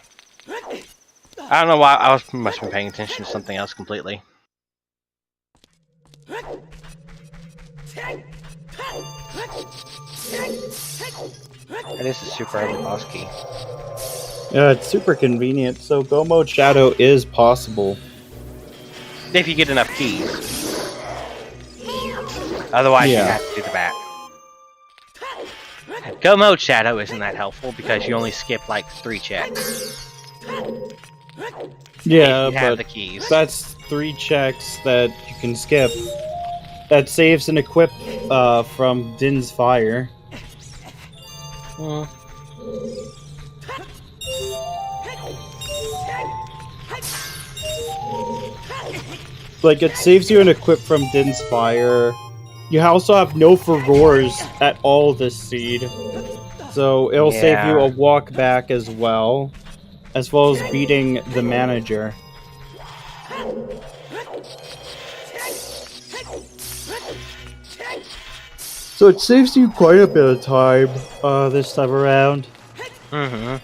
Speaker 4: I don't know why. I must have been paying attention to something else completely. That is a super early boss key.
Speaker 1: Yeah, it's super convenient. So Go Mode Shadow is possible.
Speaker 4: If you get enough keys. Otherwise, you have to do the back. Go Mode Shadow isn't that helpful because you only skip like 3 checks.
Speaker 1: Yeah,
Speaker 4: if you have
Speaker 1: but
Speaker 4: the keys.
Speaker 1: That's 3 checks that you can skip. That saves an equip from Din's Fire. Like, it saves you an equip from Din's Fire. You also have no Farores at all this seed. So it'll save you a walk back as well as beating the manager. So it saves you quite a bit of time this time around.
Speaker 4: Mm-hmm.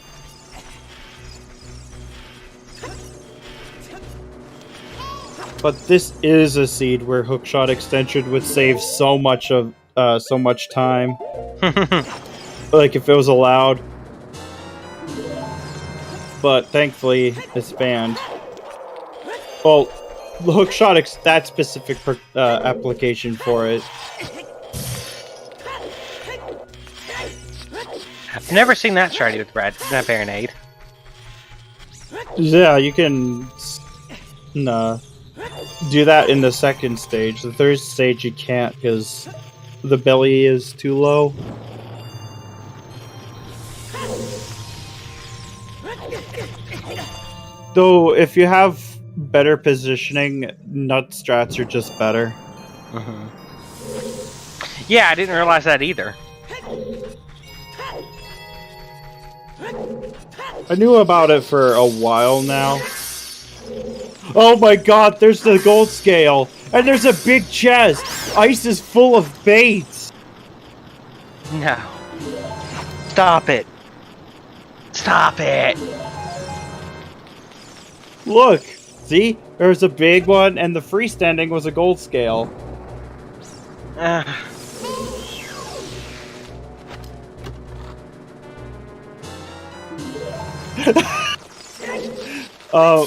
Speaker 1: But this is a seed where Hookshot Extension would save so much time. Like if it was allowed. But thankfully it's banned. Well, the Hookshot that specific application for it.
Speaker 4: I've never seen that shiny with Brad. That Baronade.
Speaker 1: Yeah, you can do that in the second stage. The third stage you can't because the belly is too low. Though, if you have better positioning, nut strats are just better.
Speaker 4: Yeah, I didn't realize that either.
Speaker 1: I knew about it for a while now. Oh my god, there's the gold scale! And there's a big chest! Ice is full of baits!
Speaker 4: No. Stop it. Stop it.
Speaker 1: Look! See? There's a big one, and the freestanding was a gold scale.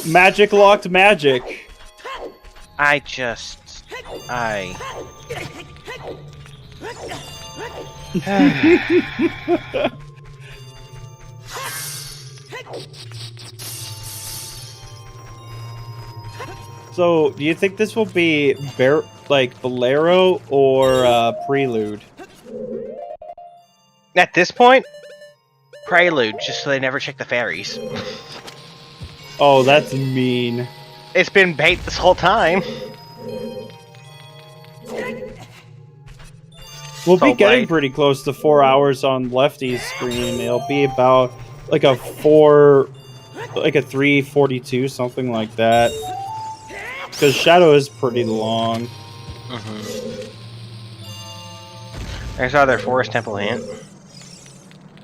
Speaker 1: Magic locked magic. So, do you think this will be Bolero or Prelude?
Speaker 4: At this point, Prelude, just so they never check the fairies.
Speaker 1: Oh, that's mean.
Speaker 4: It's been bait this whole time.
Speaker 1: We'll be
Speaker 4: Soul
Speaker 1: getting
Speaker 4: Blade.
Speaker 1: pretty close to 4 hours on Lefty's screen. It'll be about like a 3:42, something like that. Because Shadow is pretty long.
Speaker 4: There's our other Forest Temple hint.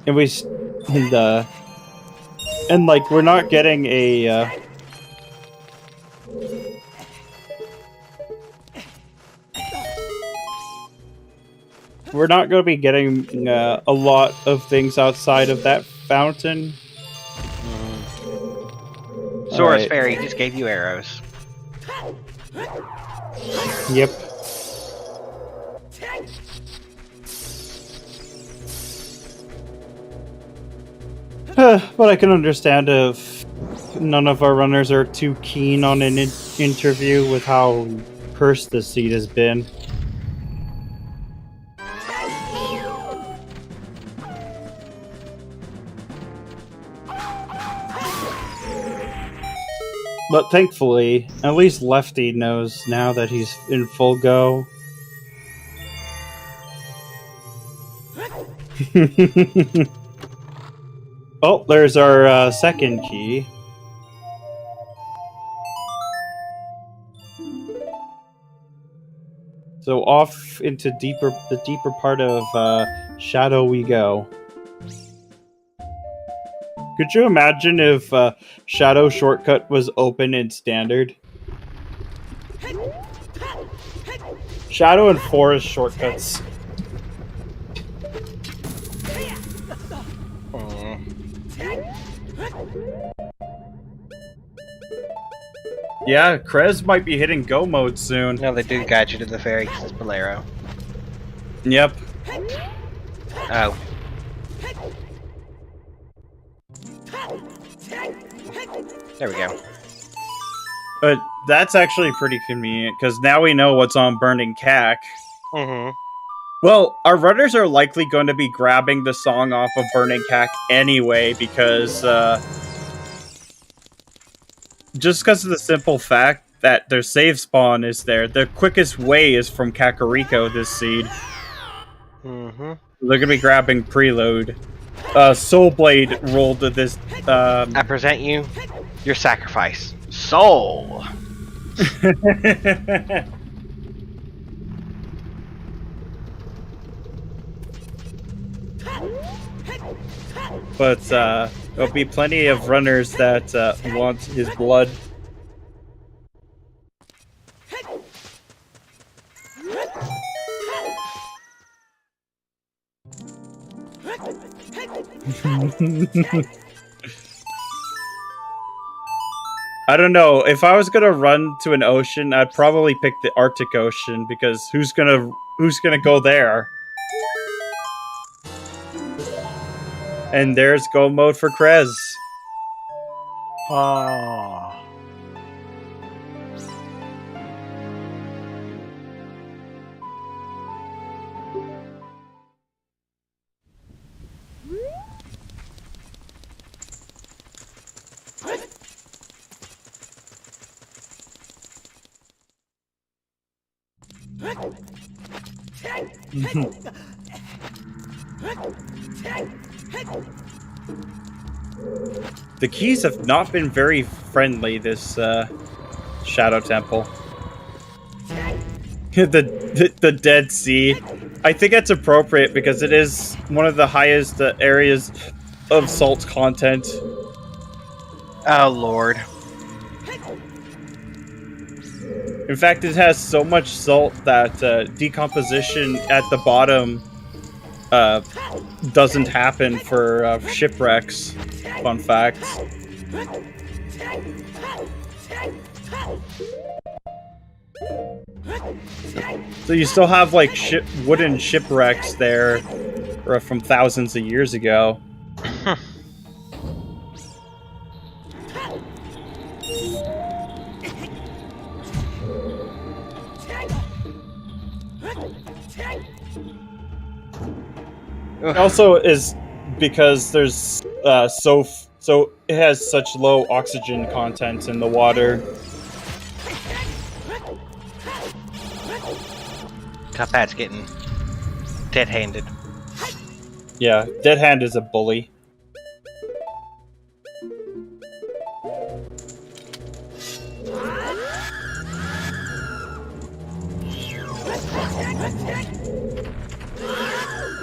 Speaker 1: And and like we're not getting a we're not going to be getting a lot of things outside of that fountain.
Speaker 4: Sora's
Speaker 1: Alright.
Speaker 4: Fairy just gave you arrows.
Speaker 1: Yep. But I can understand if none of our runners are too keen on an interview with how cursed this seed has been. But thankfully, at least Lefty knows now that he's in full go. Oh, there's our second key. So off into the deeper part of Shadow we go. Could you imagine if Shadow shortcut was open in standard? Shadow and Forest shortcuts. Yeah, Krez might be hitting go mode soon.
Speaker 4: No, they do guide you to the fairy because it's Bolero.
Speaker 1: Yep.
Speaker 4: Oh. There we go.
Speaker 1: But that's actually pretty convenient, because now we know what's on Burning Cack. Well, our runners are likely going to be grabbing the song off of Burning Cack anyway, because, just because of the simple fact that their save spawn is there, the quickest way is from Kakariko this seed. They're going to be grabbing Preload. Soul Blade rolled to this,
Speaker 4: I present you your sacrifice. Soul!
Speaker 1: But, there'll be plenty of runners that, want his blood. I don't know. If I was gonna run to an ocean, I'd probably pick the Arctic Ocean, because who's gonna go there? And there's go mode for Krez.
Speaker 4: Oh.
Speaker 1: The keys have not been very friendly this Shadow Temple. the Dead Sea. I think that's appropriate because it is one of the highest areas of salt content.
Speaker 4: Oh, Lord.
Speaker 1: In fact, it has so much salt that decomposition at the bottom doesn't happen for shipwrecks. Fun fact. So you still have like wooden shipwrecks there from thousands of years ago. Also is because there's so it has such low oxygen content in the water.
Speaker 4: Cuphead's getting Dead-handed.
Speaker 1: Yeah, Dead Hand is a bully.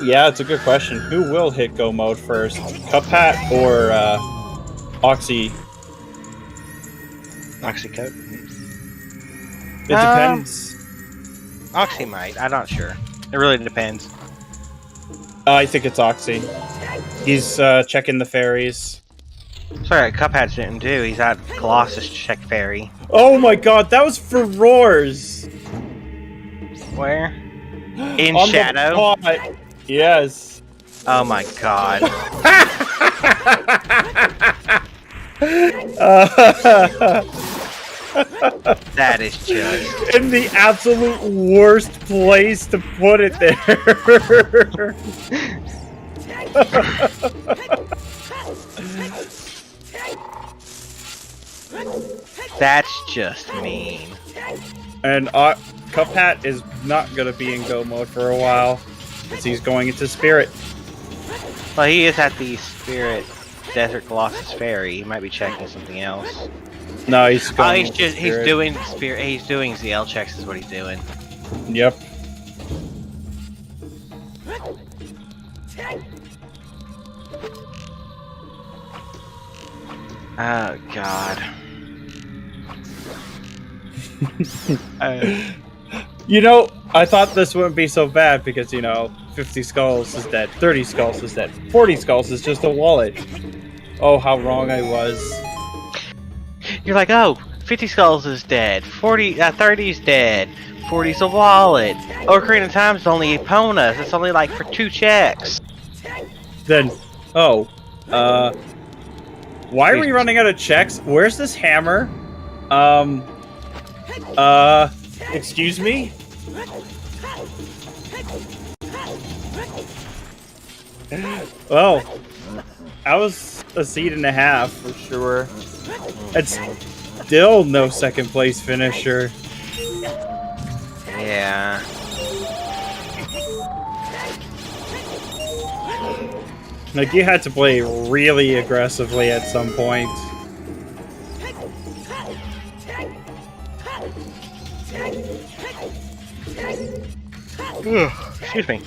Speaker 1: Yeah, it's a good question. Who will hit go mode first? Cuphat or Oxy?
Speaker 4: Oxycoat.
Speaker 1: It depends.
Speaker 4: Oxy might. I'm not sure. It really depends.
Speaker 1: I think it's Oxy. He's checking the fairies.
Speaker 4: Sorry, Cuphead didn't do. He's at Colossus check fairy.
Speaker 1: Oh my god, that was for Roars!
Speaker 4: Where? In
Speaker 1: On
Speaker 4: Shadow?
Speaker 1: The pot. Yes.
Speaker 4: Oh my god. That is just...
Speaker 1: In the absolute worst place to put it there.
Speaker 4: That's just mean.
Speaker 1: And Cuphat is not going to be in go mode for a while, because he's going into Spirit.
Speaker 4: Well, he is at the Spirit Desert Colossus Ferry. He might be checking something else.
Speaker 1: No, he's going
Speaker 4: he's doing Spirit. He's doing ZL checks is what he's doing.
Speaker 1: Yep.
Speaker 4: Oh god.
Speaker 1: You know, I thought this wouldn't be so bad because, you know, 50 skulls is dead, 30 skulls is dead, 40 skulls is just a wallet. Oh, how wrong I was.
Speaker 4: You're like, oh, 50 skulls is dead, 30 is dead, 40's a wallet. Ocarina of Time's only Eponas, it's only like for 2 checks.
Speaker 1: Then, why are we running out of checks? Where's this hammer? Excuse me? Well, that was a seed and a half for sure. It's still no second place finisher.
Speaker 4: Yeah.
Speaker 1: Like, you had to play really aggressively at some point.
Speaker 4: Excuse me.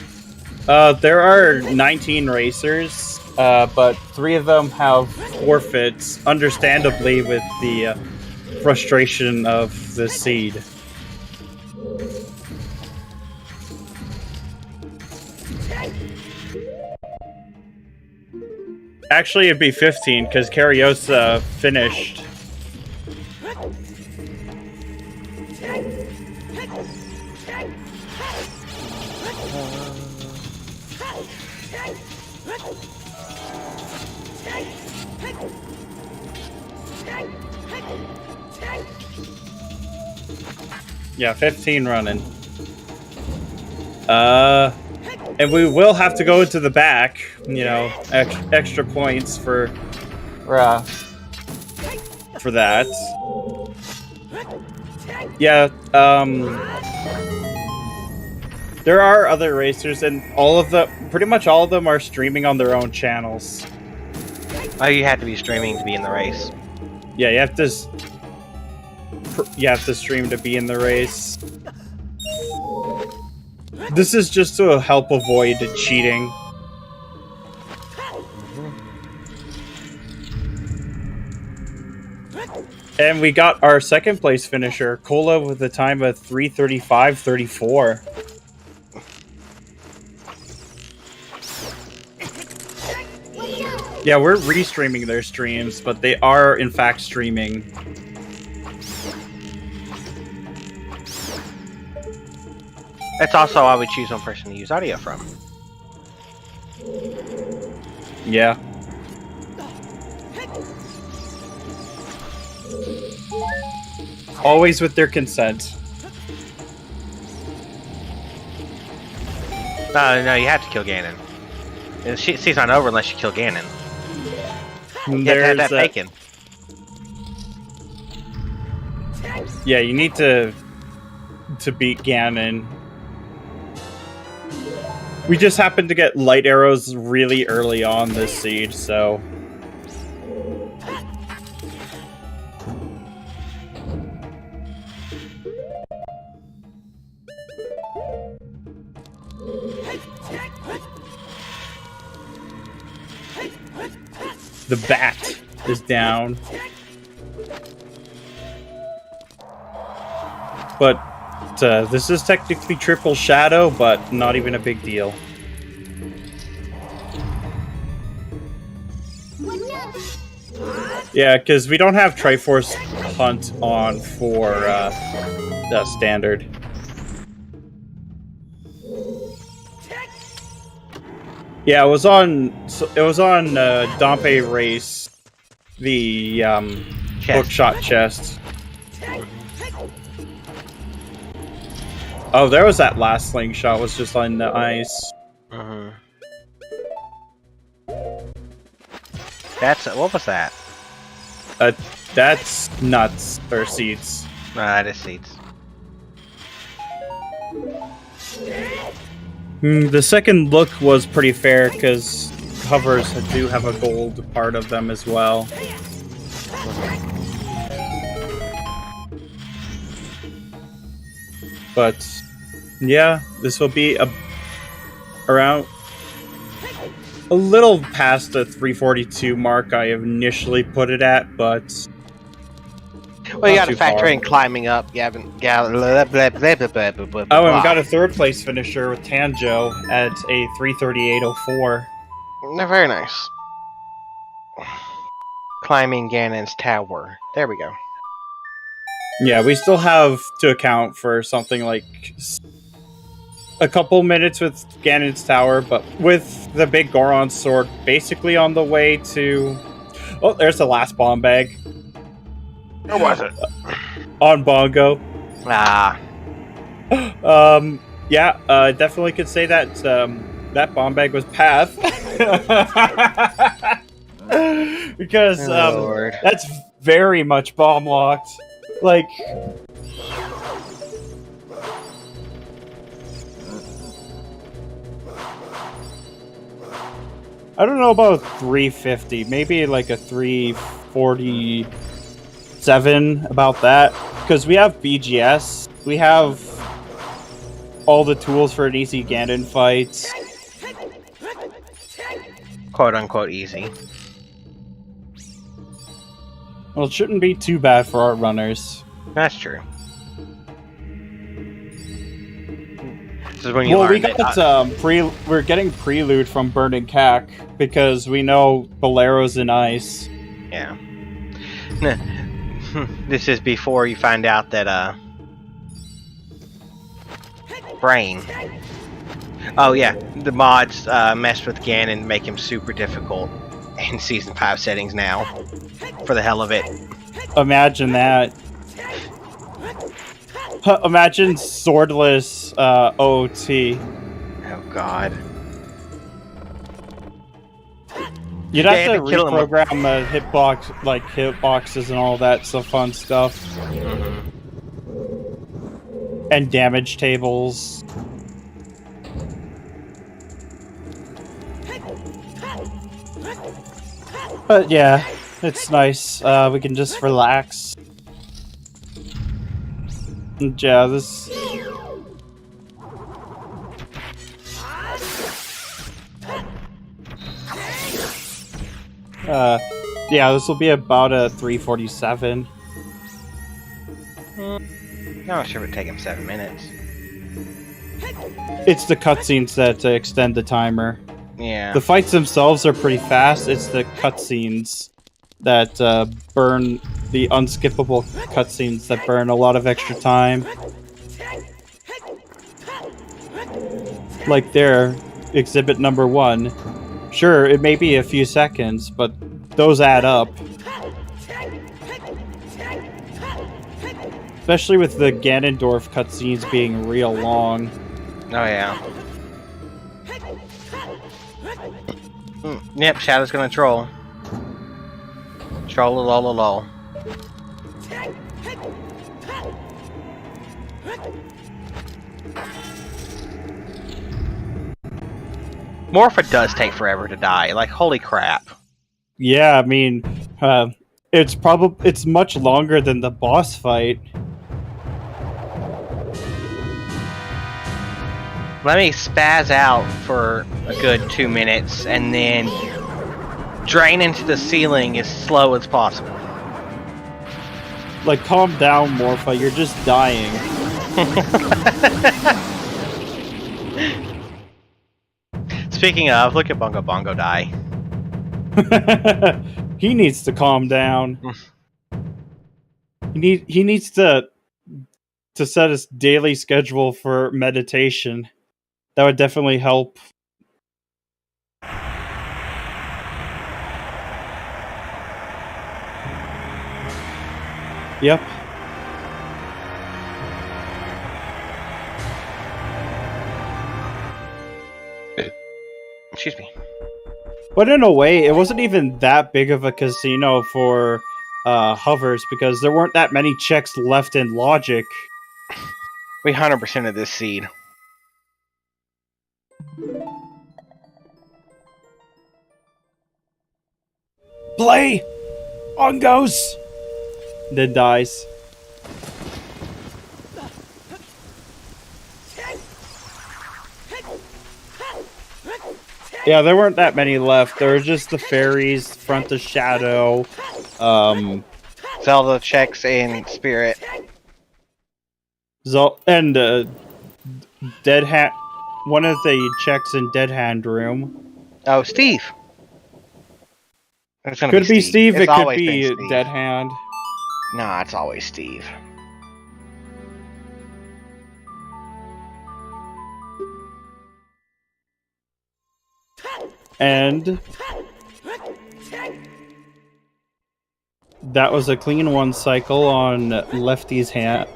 Speaker 1: There are 19 racers, but 3 of them have forfeits, understandably, with the frustration of the seed. Actually, it'd be 15, because Cariosa finished. Yeah, 15 running. And we will have to go into the back, you know, extra points for that. Yeah, there are other racers, and pretty much all of them are streaming on their own channels.
Speaker 4: Oh, you have to be streaming to be in the race.
Speaker 1: Yeah, you have to stream to be in the race. This is just to help avoid cheating. And we got our second place finisher, Cola, with a time of 3:35.34. Yeah, we're restreaming their streams, but they are in fact streaming.
Speaker 4: That's also why we choose one person to use audio from.
Speaker 1: Yeah. Always with their consent.
Speaker 4: No, you have to kill Ganon. The season's not over unless you kill Ganon. You have to have that bacon.
Speaker 1: Yeah, you need to beat Ganon. We just happened to get light arrows really early on this siege, so... The bat is down. But this is technically triple shadow, but not even a big deal. Yeah, because we don't have Triforce Hunt on for standard. Yeah, it was on Dompe Race, the hookshot chest. Oh, there was that last slingshot, was just on the ice.
Speaker 4: What was that?
Speaker 1: That's nuts, or seeds.
Speaker 4: That is seeds.
Speaker 1: The second look was pretty fair, because covers do have a gold part of them as well. But, yeah, this will be around a little past the 342 mark I initially put it at, but...
Speaker 4: Well, you gotta factor in climbing up. You haven't... Oh, and
Speaker 1: we got a third place finisher with Tanjo at a 338.04.
Speaker 4: No, very nice. Climbing Ganon's tower. There we go.
Speaker 1: Yeah, we still have to account for something like a couple minutes with Ganon's tower, but with the big Goron sword basically on the way to... Oh, there's the last bomb bag.
Speaker 4: Where was it?
Speaker 1: On Bongo.
Speaker 4: Ah.
Speaker 1: Yeah, definitely could say that that bomb bag was Path. Because that's very much bomb locked. Like, I don't know about 350, maybe like a 347, about that. Because we have BGS, we have all the tools for an easy Ganon fight.
Speaker 4: Quote unquote easy.
Speaker 1: Well, it shouldn't be too bad for our runners.
Speaker 4: That's true. This is when you
Speaker 1: we got we're getting Prelude from Burning Cack because we know Bolero's in ice.
Speaker 4: Yeah. This is before you find out that Brain. Oh yeah, the mods messed with Ganon and make him super difficult in Season 5 settings now. For the hell of it.
Speaker 1: Imagine that. Imagine swordless OoT.
Speaker 4: Oh god.
Speaker 1: You'd have to reprogram hitbox, like hitboxes and all that fun stuff. And damage tables. But yeah, it's nice. We can just relax. And yeah, this... yeah, this will be about a 347.
Speaker 4: I'm not sure it would take him 7 minutes.
Speaker 1: It's the cutscenes that extend the timer.
Speaker 4: Yeah.
Speaker 1: The fights themselves are pretty fast. It's the cutscenes that burn, the unskippable cutscenes that burn a lot of extra time. Like there, exhibit number 1. Sure, it may be a few seconds, but those add up. Especially with the Ganondorf cutscenes being real long.
Speaker 4: Oh yeah. Yep, Shadow's gonna troll. Troll lol lol. Morpha does take forever to die. Like, holy crap.
Speaker 1: Yeah, I mean, it's much longer than the boss fight.
Speaker 4: Let me spaz out for a good 2 minutes and then drain into the ceiling as slow as possible.
Speaker 1: Like, calm down, Morpha. You're just dying.
Speaker 4: Speaking of, look at Bongo Bongo die.
Speaker 1: He needs to calm down. He needs to set his daily schedule for meditation. That would definitely help. Yep.
Speaker 4: Excuse me.
Speaker 1: But in a way, it wasn't even that big of a casino for hovers because there weren't that many checks left in logic.
Speaker 4: We 100% of this seed.
Speaker 1: Play! On goes! Then dies. Yeah, there weren't that many left. There were just the fairies, Front the Shadow,
Speaker 4: Zelda checks in Spirit.
Speaker 1: and Dead Hand. One of the checks in Dead Hand Room.
Speaker 4: Oh, Steve. It's gonna
Speaker 1: Could be Steve,
Speaker 4: It's
Speaker 1: it could
Speaker 4: always been
Speaker 1: be
Speaker 4: Steve.
Speaker 1: Dead Hand.
Speaker 4: Nah, it's always Steve.
Speaker 1: And that was a clean one cycle on Lefty's end.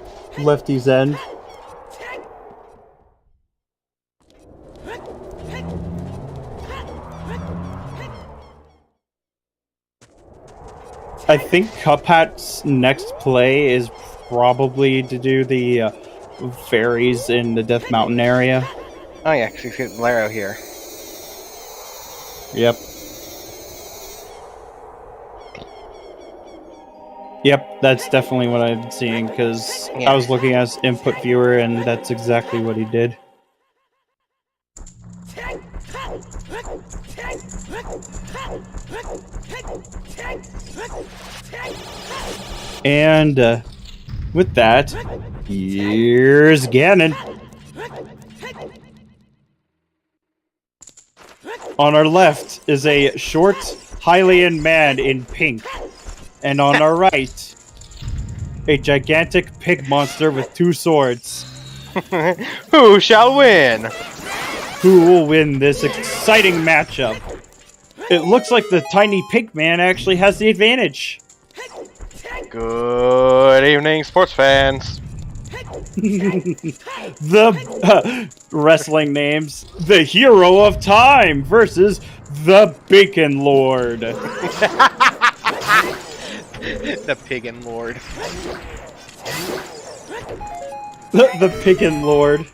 Speaker 1: I think Cuphat's next play is probably to do the fairies in the Death Mountain area.
Speaker 4: Oh yeah, because he's getting Laro here.
Speaker 1: Yep. Yep, that's definitely what I'm seeing, because
Speaker 4: Yeah.
Speaker 1: I was looking at his input viewer, and that's exactly what he did. And with that, here's Ganon. On our left is a short Hylian man in pink. And on our right, a gigantic pig monster with 2 swords.
Speaker 4: Who shall win?
Speaker 1: Who will win this exciting matchup? It looks like the tiny pig man actually has the advantage.
Speaker 4: Good evening, sports fans.
Speaker 1: The wrestling names: the Hero of Time versus the Bacon Lord.
Speaker 4: The Piggin Lord.
Speaker 1: The Piggin Lord.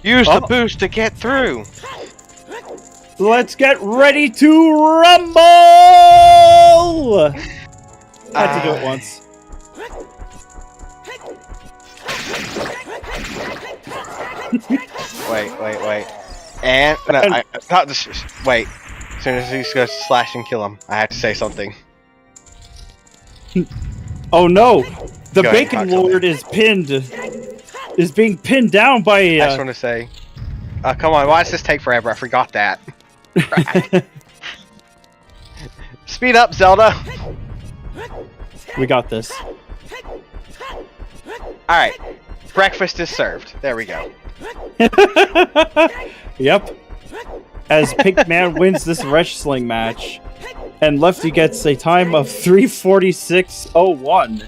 Speaker 4: Use the boost to get through.
Speaker 1: Let's get ready to rumble! Had to do it once.
Speaker 4: Wait. And no, I thought this. Wait. As soon as he goes to slash and kill him, I have to say something.
Speaker 1: Oh no! The
Speaker 4: Go ahead,
Speaker 1: Bacon
Speaker 4: talk to
Speaker 1: Lord is being pinned down by.
Speaker 4: I just want to say, come on, why does this take forever? I forgot that. Speed up, Zelda.
Speaker 1: We got this.
Speaker 4: All right, breakfast is served. There we go.
Speaker 1: Yep. As Pigman wins this wrestling match, and Lefty gets a time of 3:46:01.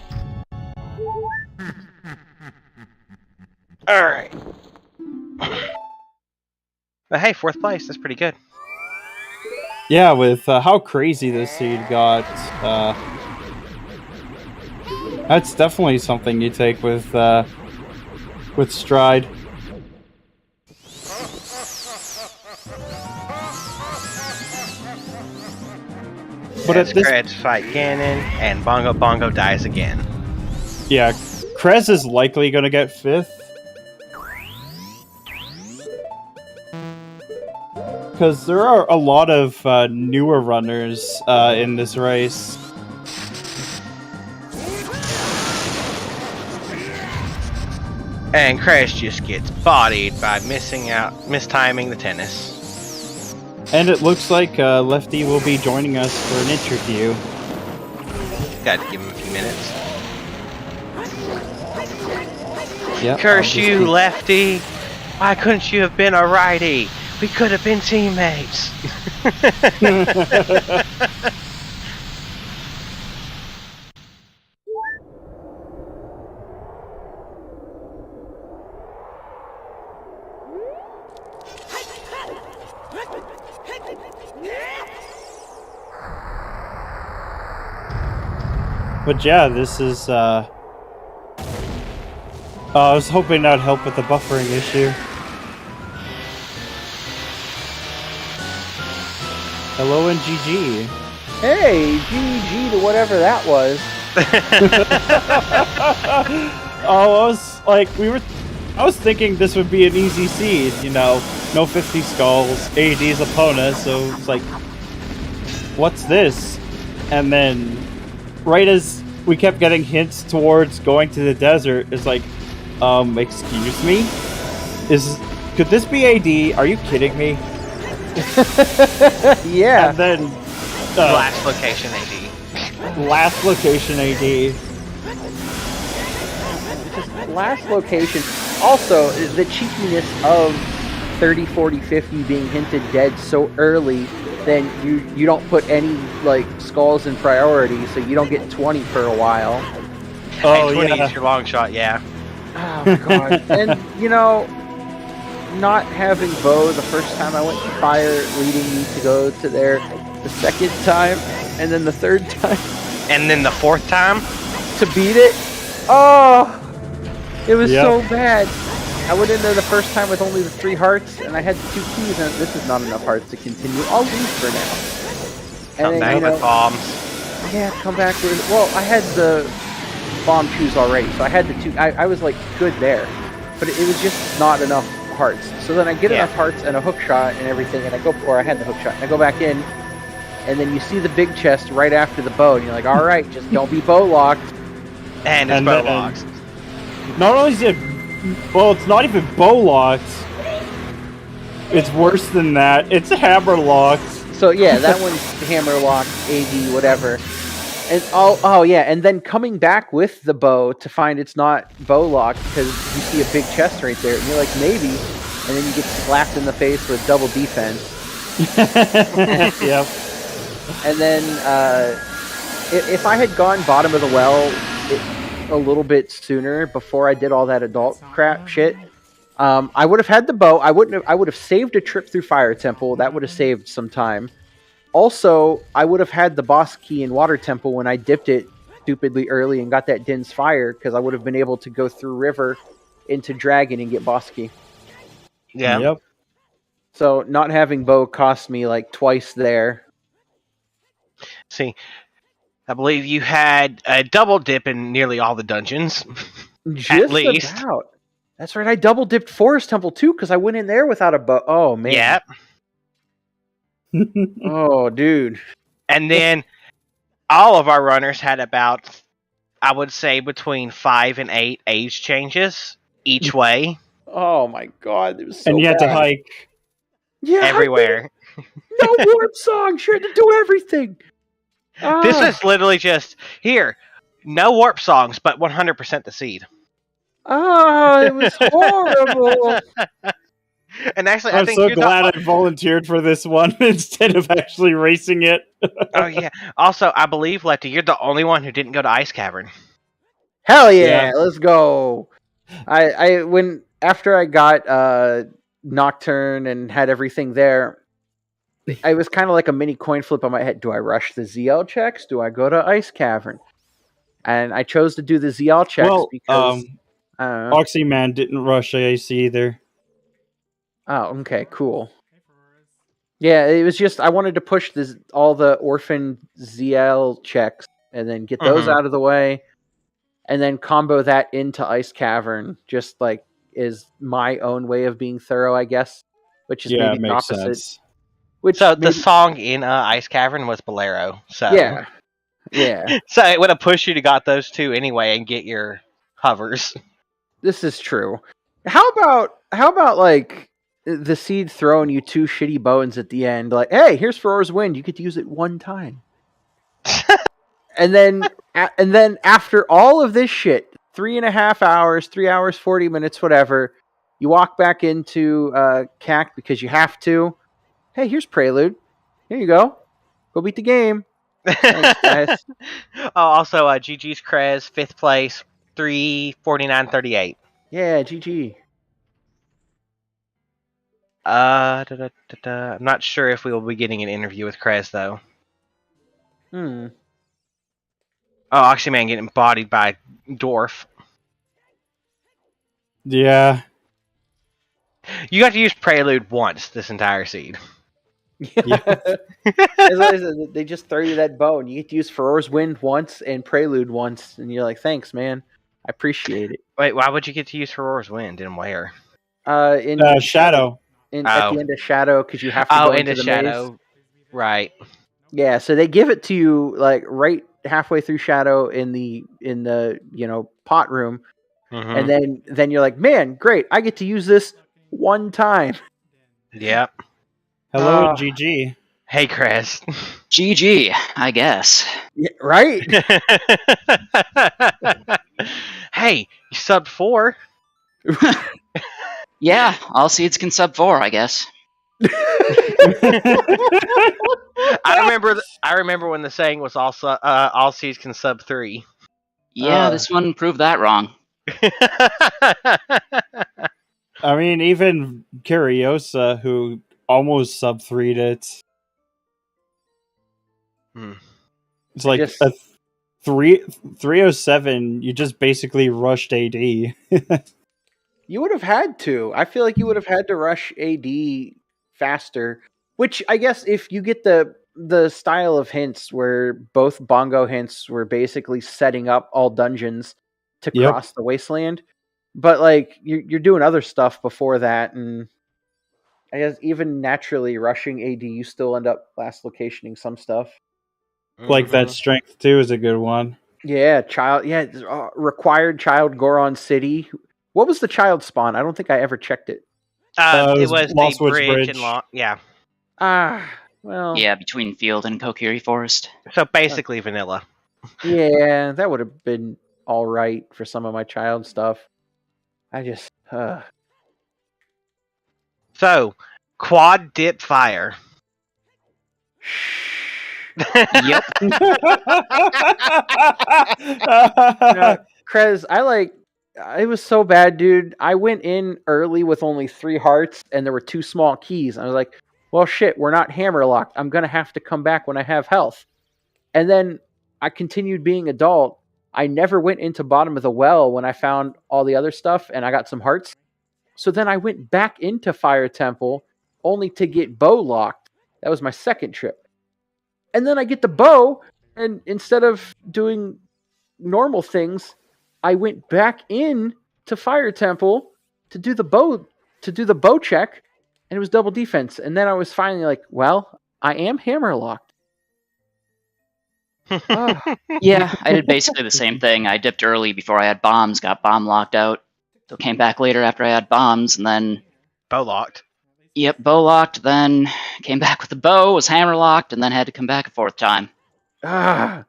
Speaker 4: All right. But hey, 4th place. That's pretty good.
Speaker 1: Yeah, with how crazy this seed got, that's definitely something you take with stride. But
Speaker 4: as
Speaker 1: at this,
Speaker 4: Kreds fight Ganon, and Bongo Bongo dies again.
Speaker 1: yeah, Krez is likely going to get 5th. Because there are a lot of newer runners in this race.
Speaker 4: And Crash just gets bodied by mistiming the tennis.
Speaker 1: And it looks like Lefty will be joining us for an interview.
Speaker 4: Got to give him a few minutes.
Speaker 1: Yep,
Speaker 4: Curse you, Lefty! Why couldn't you have been a righty? We could have been teammates.
Speaker 1: But yeah, this is, I was hoping that'd help with the buffering issue. Hello and GG.
Speaker 5: Hey, GG to whatever that was.
Speaker 1: Oh, I was thinking this would be an easy seed, you know, no 50 skulls, AD's Epona, so it's like, what's this? And then, right as we kept getting hints towards going to the desert, it's like, excuse me? Could this be AD? Are you kidding me?
Speaker 5: Yeah.
Speaker 1: And then,
Speaker 4: Last location AD.
Speaker 1: last location AD.
Speaker 5: Last location. Also, the cheekiness of 30, 40, 50 being hinted dead so early, then you don't put any like skulls in priority, so you don't get 20 for a while.
Speaker 1: Oh,
Speaker 4: and 20
Speaker 1: yeah.
Speaker 4: is your long shot, yeah.
Speaker 5: Oh my god. And you know, not having Bo the first time I went to fire, leading me to go to there the second time, and then the third time
Speaker 4: And then the fourth time,
Speaker 5: to beat it. Oh, it was
Speaker 1: Yep.
Speaker 5: so bad. I went in there the first time with only the 3 hearts, and I had 2 keys, and this is not enough hearts to continue. I'll leave for now.
Speaker 4: come
Speaker 5: And
Speaker 4: back
Speaker 5: then,
Speaker 4: with bombs.
Speaker 5: yeah, come back with. Well, I had the bomb shoes already, so I had the 2. I was like good there, but it was just not enough hearts. So then I get enough hearts and a hook shot and everything, and I go, or I had the hook shot, and I go back in, and then you see the big chest right after the bow, and you're like, all right, just don't be bow locked.
Speaker 4: And it's
Speaker 1: And
Speaker 4: bow
Speaker 1: then-
Speaker 4: logs.
Speaker 1: Not only is it, well, it's not even bow locked. It's worse than that. It's hammer locked.
Speaker 5: So yeah, that one's hammer locked, AD, whatever. And oh yeah, and then coming back with the bow to find it's not bow locked because you see a big chest right there, and you're like maybe, and then you get slapped in the face with double defense.
Speaker 1: Yep.
Speaker 5: And then if I had gone bottom of the well a little bit sooner before I did all that adult crap shit, I would have had the bow. I would have saved a trip through Fire Temple. That would have saved some time. Also, I would have had the boss key in Water Temple when I dipped it stupidly early and got that Din's Fire, because I would have been able to go through River into Dragon and get boss key.
Speaker 4: Yeah.
Speaker 1: Yep.
Speaker 5: So not having bow cost me like twice there.
Speaker 4: See, I believe you had a double dip in nearly all the dungeons.
Speaker 5: Just
Speaker 4: least.
Speaker 5: about. That's right. I double dipped Forest Temple too because I went in there without a bow. Oh man.
Speaker 4: Yep.
Speaker 5: Oh dude.
Speaker 4: And then all of our runners had about, I would say, between 5 and 8 age changes each way.
Speaker 5: Oh my god. It was so
Speaker 1: And you had to
Speaker 5: bad.
Speaker 1: hike.
Speaker 5: Yeah,
Speaker 4: Everywhere.
Speaker 5: No warp song. Sure to do everything.
Speaker 4: This
Speaker 5: Ah.
Speaker 4: is literally just, here, no warp songs, but 100% the seed.
Speaker 5: Oh, it was horrible.
Speaker 4: And actually, I
Speaker 1: I'm
Speaker 4: think
Speaker 1: so
Speaker 4: you're
Speaker 1: glad I volunteered for this one instead of actually racing it.
Speaker 4: Oh, yeah. Also, I believe, Lefty, you're the only one who didn't go to Ice Cavern.
Speaker 5: Hell yeah,
Speaker 1: Yeah.
Speaker 5: let's go. After I got Nocturne and had everything there, I was kind of like a mini coin flip on my head. Do I rush the ZL checks? Do I go to Ice Cavern? And I chose to do the ZL checks
Speaker 1: Well,
Speaker 5: because I don't know.
Speaker 1: Oxyman didn't rush AC either.
Speaker 5: Oh, okay, cool. Yeah, it was just I wanted to push all the orphan ZL checks and then get those
Speaker 3: Mhm.
Speaker 5: out of the way, and then combo that into Ice Cavern. Just like is my own way of being thorough, I guess, which is
Speaker 1: Yeah,
Speaker 5: maybe
Speaker 1: it
Speaker 5: the
Speaker 1: makes
Speaker 5: opposite.
Speaker 1: sense.
Speaker 5: Which
Speaker 4: So the
Speaker 5: maybe,
Speaker 4: song in Ice Cavern was Bolero. So
Speaker 5: yeah,
Speaker 4: so it would have pushed you to got those two anyway and get your hovers.
Speaker 5: this is true. How about like the seed throwing you 2 shitty bones at the end? Like, hey, here's Ferora's Wind. You get to use it 1 time. And then after all of this shit, 3.5 hours, 3 hours, 40 minutes, whatever, you walk back into CAC because you have to. Hey, here's Prelude. Here you go. Go beat the game. Thanks, guys.
Speaker 4: Also, GG's Krez, 5th place, 3:49:38.
Speaker 5: Yeah, GG.
Speaker 4: I'm not sure if we will be getting an interview with Krez though.
Speaker 5: Hmm.
Speaker 4: Oh, Oxyman getting bodied by Dwarf.
Speaker 1: Yeah.
Speaker 4: You got to use Prelude once this entire seed.
Speaker 5: Yeah. As long as they just throw you that bone. You get to use Ferora's Wind once and Prelude once, and you're like, thanks, man. I appreciate it.
Speaker 4: Wait, why would you get to use Aurora's Wind and where?
Speaker 5: In
Speaker 1: Shadow.
Speaker 5: at the end of Shadow, because you have to go into the
Speaker 4: Shadow.
Speaker 5: maze.
Speaker 4: Right.
Speaker 5: Yeah, so they give it to you like right halfway through Shadow in the pot room,
Speaker 4: Mm-hmm.
Speaker 5: and then you're like, man, great, I get to use this 1 time.
Speaker 4: Yep.
Speaker 1: Hello, GG.
Speaker 4: Hey, Chris.
Speaker 6: GG, I guess.
Speaker 5: Yeah, right?
Speaker 4: Hey, you subbed 4.
Speaker 6: Yeah, all seeds can sub 4, I guess.
Speaker 4: I remember when the saying was all seeds can sub 3.
Speaker 6: Yeah, this one proved that wrong.
Speaker 1: I mean, even Curiosa, who almost sub 3'd it. It's like
Speaker 5: Just-
Speaker 1: a 307, you just basically rushed AD.
Speaker 5: You would have had to. I feel like you would have had to rush AD faster. Which I guess if you get the style of hints where both bongo hints were basically setting up all dungeons to
Speaker 1: Yep.
Speaker 5: cross the wasteland, but like you're doing other stuff before that, and I guess even naturally rushing AD, you still end up last locationing some stuff.
Speaker 1: Like that strength too is a good one.
Speaker 5: Yeah, required child Goron City. What was the child spawn? I don't think I ever checked it.
Speaker 4: It
Speaker 1: was
Speaker 4: was
Speaker 1: Lost
Speaker 4: the
Speaker 1: Woods
Speaker 4: bridge
Speaker 1: Bridge.
Speaker 4: and yeah.
Speaker 5: Well,
Speaker 6: Yeah, between Field and Kokiri Forest.
Speaker 4: So basically vanilla.
Speaker 5: yeah, that would have been all right for some of my child stuff. I just,
Speaker 4: So, quad dip fire.
Speaker 6: Yep.
Speaker 5: Krez, it was so bad, dude. I went in early with only 3 hearts, and there were 2 small keys. I was like, well, shit, we're not hammer locked. I'm going to have to come back when I have health. And then I continued being adult. I never went into bottom of the well when I found all the other stuff, and I got some hearts. So then I went back into Fire Temple, only to get bow locked. That was my second trip. And then I get the bow, and instead of doing normal things, I went back in to Fire Temple to do the bow check, and it was double defense. And then I was finally like, well, I am hammer locked.
Speaker 6: Yeah, I did basically the same thing. I dipped early before I had bombs, got bomb locked out. So came back later after I had bombs, and then...
Speaker 4: Bow locked.
Speaker 6: Yep, bow locked, then came back with the bow, was hammer locked, and then had to come back a 4th time.
Speaker 4: I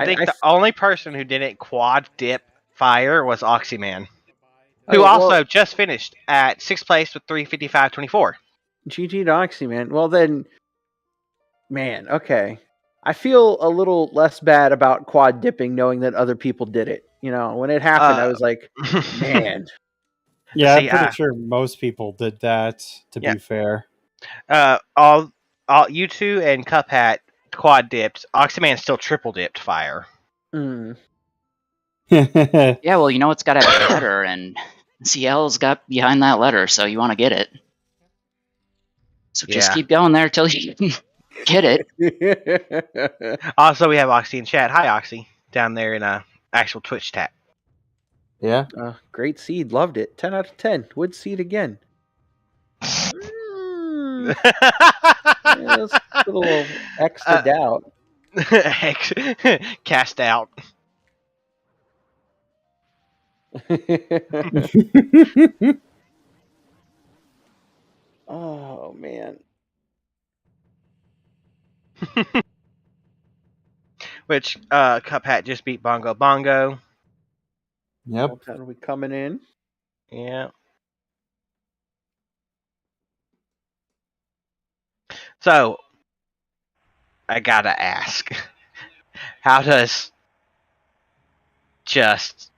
Speaker 4: think the only person who didn't quad dip fire was Oxyman, who also just finished at 6th place with 3:55.24.
Speaker 5: GG Doxy, man. Well then, man, okay. I feel a little less bad about quad dipping knowing that other people did it. You know, when it happened, I was like, man.
Speaker 1: Yeah,
Speaker 4: See,
Speaker 1: I'm pretty sure most people did that, to be fair.
Speaker 4: All you two and Cuphat quad dipped. Oxyman still triple dipped fire.
Speaker 5: Mm.
Speaker 6: Yeah, well, you know it's got to have a letter, and CL's got behind that letter, so you want to get it. So just
Speaker 3: Yeah.
Speaker 6: keep going there till you get it.
Speaker 4: Also, we have Oxy in chat. Hi, Oxy, down there in actual Twitch chat.
Speaker 1: Yeah.
Speaker 5: Great seed, loved it. 10 out of 10. Would seed again. Let's put a little extra doubt.
Speaker 4: Cast out.
Speaker 5: Oh man.
Speaker 4: Which Cuphat just beat Bongo Bongo.
Speaker 1: Yep.
Speaker 5: How are we coming in?
Speaker 4: Yeah. So, I gotta ask, how does just...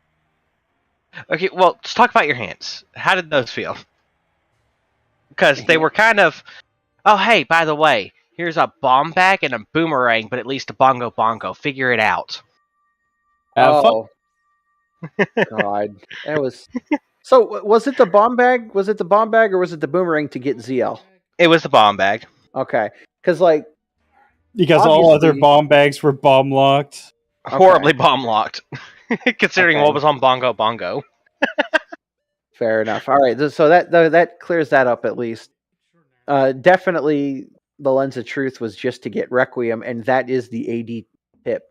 Speaker 4: Okay, well, let's talk about your hands. How did those feel? Because they were kind of... Oh, hey, by the way, here's a bomb bag and a boomerang, but at least a Bongo Bongo. Figure it out.
Speaker 1: Have fun.
Speaker 5: Oh. God. That was... So, was it the bomb bag? Was it the bomb bag or was it the boomerang to get ZL?
Speaker 4: It was the bomb bag.
Speaker 5: Okay. Because, like...
Speaker 1: Because all other
Speaker 5: Obviously-
Speaker 1: bomb bags were bomb locked.
Speaker 4: Horribly bomb locked. Considering
Speaker 5: Okay.
Speaker 4: what was on Bongo Bongo.
Speaker 5: Fair enough. All right. So that clears that up at least. Definitely the Lens of Truth was just to get Requiem, and that is the AD tip.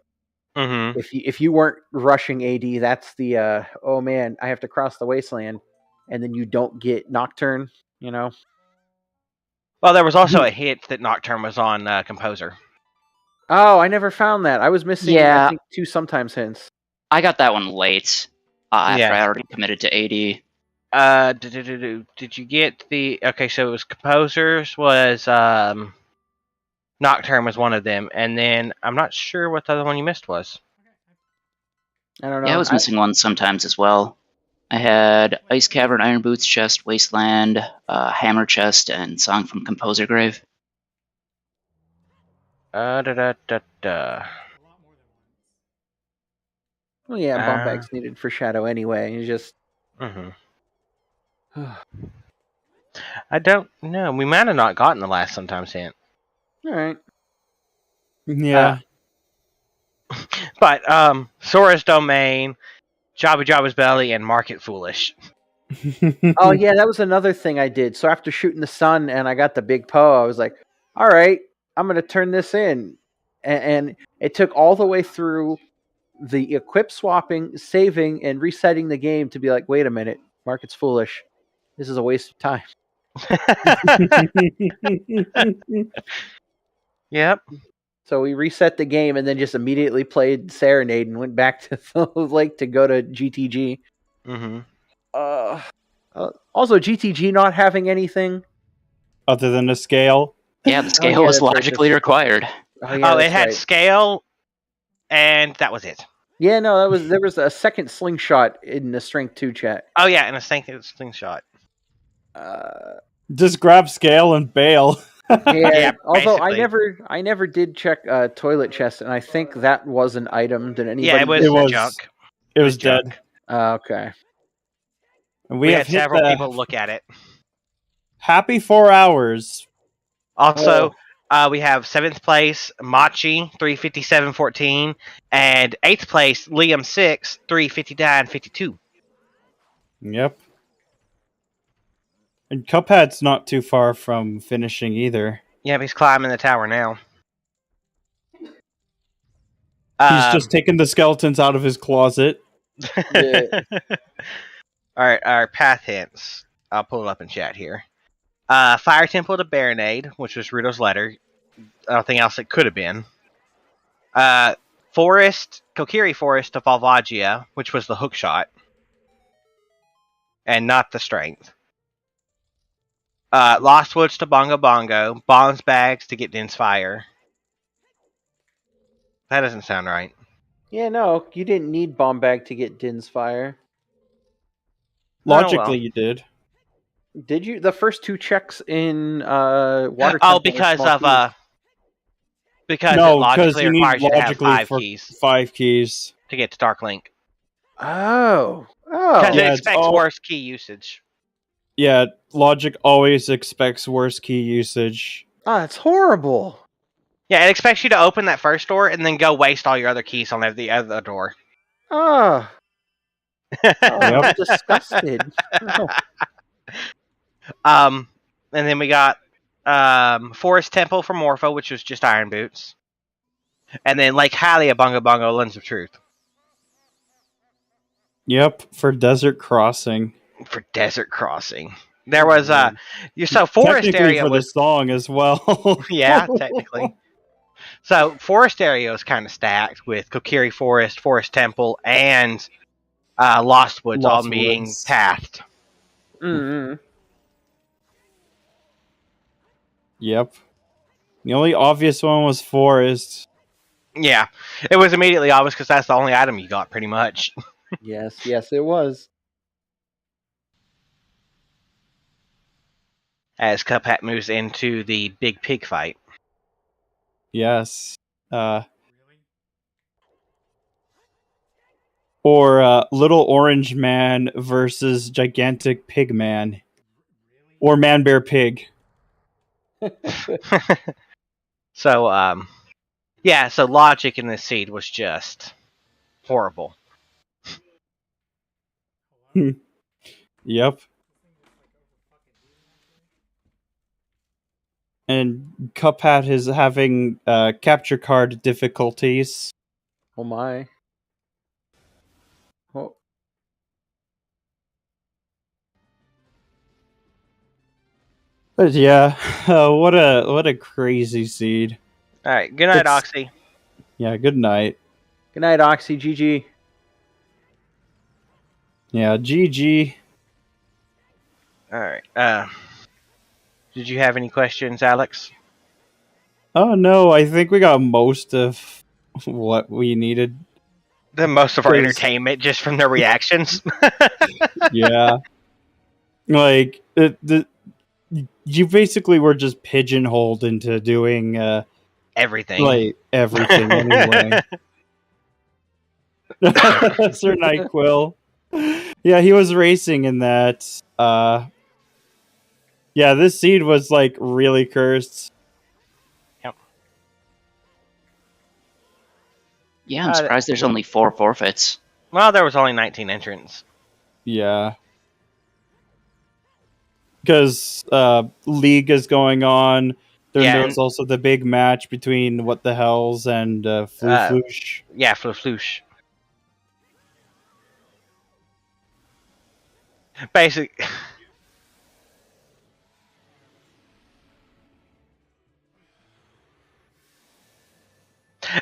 Speaker 4: Mm-hmm.
Speaker 5: If you weren't rushing AD, that's the oh man, I have to cross the wasteland, and then you don't get Nocturne. You know.
Speaker 4: Well, there was also a hit that Nocturne was on Composer.
Speaker 5: Oh, I never found that. I was missing.
Speaker 6: Yeah.
Speaker 5: I think 2 sometimes hints.
Speaker 6: I got that one late after
Speaker 4: Yeah.
Speaker 6: I already committed to 80.
Speaker 4: Did you get the... Okay, so it was Composers, was... Nocturne was one of them, and then I'm not sure what the other one you missed was.
Speaker 5: I don't know.
Speaker 6: Yeah, I was missing one sometimes as well. I had Ice Cavern, Iron Boots Chest, Wasteland, Hammer Chest, and Song from Composer Grave.
Speaker 5: Well, yeah, bomb bags needed for Shadow anyway. You just.
Speaker 4: Mm-hmm. I don't know. We might have not gotten the last sometimes hint.
Speaker 5: All right.
Speaker 1: Yeah.
Speaker 4: But Sora's Domain, Jabba Jabba's Belly, and Market Foolish.
Speaker 5: Oh yeah, that was another thing I did. So after shooting the sun and I got the big Poe, I was like, all right, I'm gonna turn this in, and it took all the way through the equip swapping, saving, and resetting the game to be like, wait a minute, Market's foolish. This is a waste of time.
Speaker 4: Yep.
Speaker 5: So we reset the game and then just immediately played Serenade and went back to the lake to go to GTG.
Speaker 4: Mm-hmm.
Speaker 5: Also, GTG not having anything.
Speaker 1: Other than a scale.
Speaker 6: Yeah, the scale
Speaker 5: yeah,
Speaker 6: was
Speaker 5: that's right,
Speaker 6: logically required.
Speaker 5: Yeah,
Speaker 4: it
Speaker 5: that's
Speaker 4: had
Speaker 5: right.
Speaker 4: scale, and that was it.
Speaker 5: Yeah, no, there was a second slingshot in the Strength 2 chat.
Speaker 4: Oh yeah, and a slingshot.
Speaker 1: Just grab scale and bail.
Speaker 5: Yeah, although
Speaker 4: basically.
Speaker 5: I never did check toilet chest, and I think that was an item. Did anybody?
Speaker 4: Yeah, it was,
Speaker 1: It was
Speaker 4: junk.
Speaker 1: It was
Speaker 4: junk.
Speaker 1: dead.
Speaker 5: Okay.
Speaker 1: And
Speaker 4: We
Speaker 1: have
Speaker 4: had
Speaker 1: hit
Speaker 4: several
Speaker 1: the
Speaker 4: people look at it.
Speaker 1: happy 4 hours.
Speaker 4: Also, we have 7th place, Machi, 357.14, and 8th place, Liam 6, 359.52.
Speaker 1: Yep. And Cuphead's not too far from finishing either.
Speaker 4: Yeah, he's climbing the tower now.
Speaker 1: He's just taking the skeletons out of his closet.
Speaker 5: Yeah.
Speaker 4: Alright, our path hints. I'll pull it up in chat here. Fire Temple to Baronade, which was Rudo's letter. Nothing else it could have been. Kokiri Forest to Valvagia, which was the hook shot. And not the strength. Lost Woods to Bongo Bongo. Bombs Bags to get Din's Fire. That doesn't sound right.
Speaker 5: Yeah, no, you didn't need bomb bag to get Din's Fire.
Speaker 1: Logically,
Speaker 4: well.
Speaker 1: you did.
Speaker 5: Did you? The first 2 checks in Water.
Speaker 4: Oh,
Speaker 5: Temple
Speaker 4: because
Speaker 5: were small
Speaker 4: of because
Speaker 1: No,
Speaker 4: it logically
Speaker 1: because you need
Speaker 4: requires you to have
Speaker 1: logically
Speaker 4: 5
Speaker 1: for
Speaker 4: keys
Speaker 1: 5 keys.
Speaker 4: to get to Dark Link.
Speaker 5: keys. Oh.
Speaker 4: Because
Speaker 1: Yeah,
Speaker 4: it
Speaker 1: it's
Speaker 4: expects
Speaker 1: all-
Speaker 4: worse key usage.
Speaker 1: Yeah, Logic always expects worse key usage.
Speaker 5: Ah, it's horrible.
Speaker 4: Yeah, it expects you to open that first door and then go waste all your other keys on the other door.
Speaker 5: Ah.
Speaker 1: Yep.
Speaker 5: I'm disgusted. Oh.
Speaker 4: And then we got Forest Temple for Morpho, which was just Iron Boots. And then Lake Hylia, Bongo Bongo, Lens of Truth.
Speaker 1: Yep, for Desert Crossing.
Speaker 4: For Desert Crossing. There was so forest
Speaker 1: Technically
Speaker 4: area
Speaker 1: for
Speaker 4: was
Speaker 1: the song as well.
Speaker 4: yeah, technically. So forest area was kind of stacked with Kokiri Forest, Forest Temple, and Lost Woods all
Speaker 1: Lost
Speaker 4: being
Speaker 1: Woods.
Speaker 4: pathed.
Speaker 5: Mm-hmm.
Speaker 1: Yep. The only obvious one was Forest.
Speaker 4: Yeah, it was immediately obvious because that's the only item you got, pretty much.
Speaker 5: Yes, it was.
Speaker 4: As Cuphead moves into the big pig fight.
Speaker 1: Yes. Or Little Orange Man versus Gigantic Pig Man. Or Man Bear Pig.
Speaker 4: So, yeah, so logic in this seed was just horrible.
Speaker 1: Yep. And Cuphead is having capture card difficulties.
Speaker 5: Oh my. Oh.
Speaker 1: But yeah, what a crazy seed.
Speaker 4: Alright, good night,
Speaker 1: It's-
Speaker 4: Oxy.
Speaker 1: Yeah, good night.
Speaker 5: Good night, Oxy. GG.
Speaker 1: Yeah, GG.
Speaker 4: Alright, did you have any questions, Alex?
Speaker 1: Oh no, I think we got most of what we needed.
Speaker 4: The most of our
Speaker 1: Because-
Speaker 4: entertainment just from their reactions.
Speaker 1: Yeah. Like, you basically were just pigeonholed into doing,
Speaker 4: Everything.
Speaker 1: like, everything anyway. Sir NyQuil. Yeah, he was racing in that. Yeah, this seed was, like, really cursed.
Speaker 6: Yeah, I'm surprised there's only 4 forfeits.
Speaker 4: Well, there was only 19 entrants.
Speaker 1: Yeah. Because League is going on.
Speaker 4: Yeah,
Speaker 1: There's also the big match between What the Hells and Floosh.
Speaker 4: Yeah, Floosh. Basic.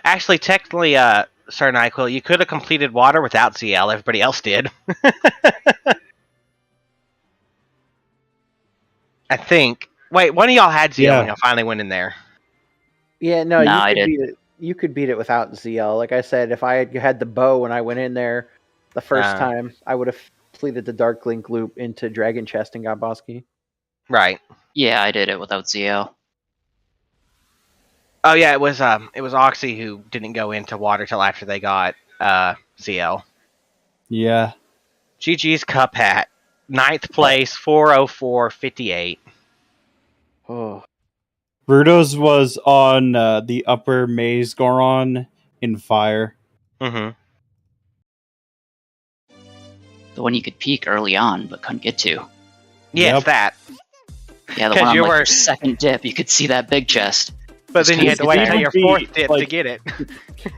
Speaker 4: Actually, technically, Sir NyQuil, you could have completed water without ZL. Everybody else did. I think. Wait, one of y'all had ZL
Speaker 1: Yeah.
Speaker 4: when y'all finally went in there.
Speaker 5: Yeah, no,
Speaker 6: Nah, I
Speaker 5: you could
Speaker 6: did.
Speaker 5: beat it. You could beat it without ZL. Like I said, if I had the bow when I went in there the first time, I would have completed the Dark Link loop into Dragon Chest and got Bosky.
Speaker 4: Right.
Speaker 6: Yeah, I did it without ZL.
Speaker 4: Oh yeah, it was Oxy who didn't go into water till after they got ZL.
Speaker 1: Yeah.
Speaker 4: GG's Cup Hat. 9th place, 404.58.
Speaker 5: Oh,
Speaker 1: Bruto's was on the upper Maze Goron in fire.
Speaker 4: Mm-hmm.
Speaker 6: The one you could peek early on, but couldn't get to.
Speaker 4: Yeah,
Speaker 1: Yep.
Speaker 4: it's that.
Speaker 6: Yeah, the
Speaker 4: 'Cause
Speaker 6: one on
Speaker 4: you
Speaker 6: like
Speaker 4: were-
Speaker 6: your second dip, you could see that big chest.
Speaker 4: But then you had to wait until your
Speaker 1: Seed would be,
Speaker 4: 4th dip to
Speaker 1: like-
Speaker 4: get it.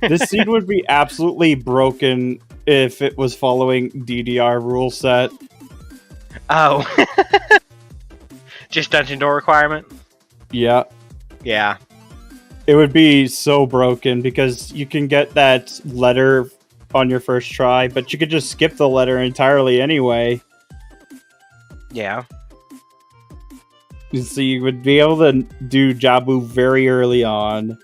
Speaker 1: This seed would be absolutely broken if it was following DDR rule set.
Speaker 4: Oh. Just dungeon door requirement?
Speaker 1: Yeah.
Speaker 4: Yeah.
Speaker 1: It would be so broken because you can get that letter on your first try, but you could just skip the letter entirely anyway.
Speaker 4: Yeah.
Speaker 1: So you would be able to do Jabu very early on.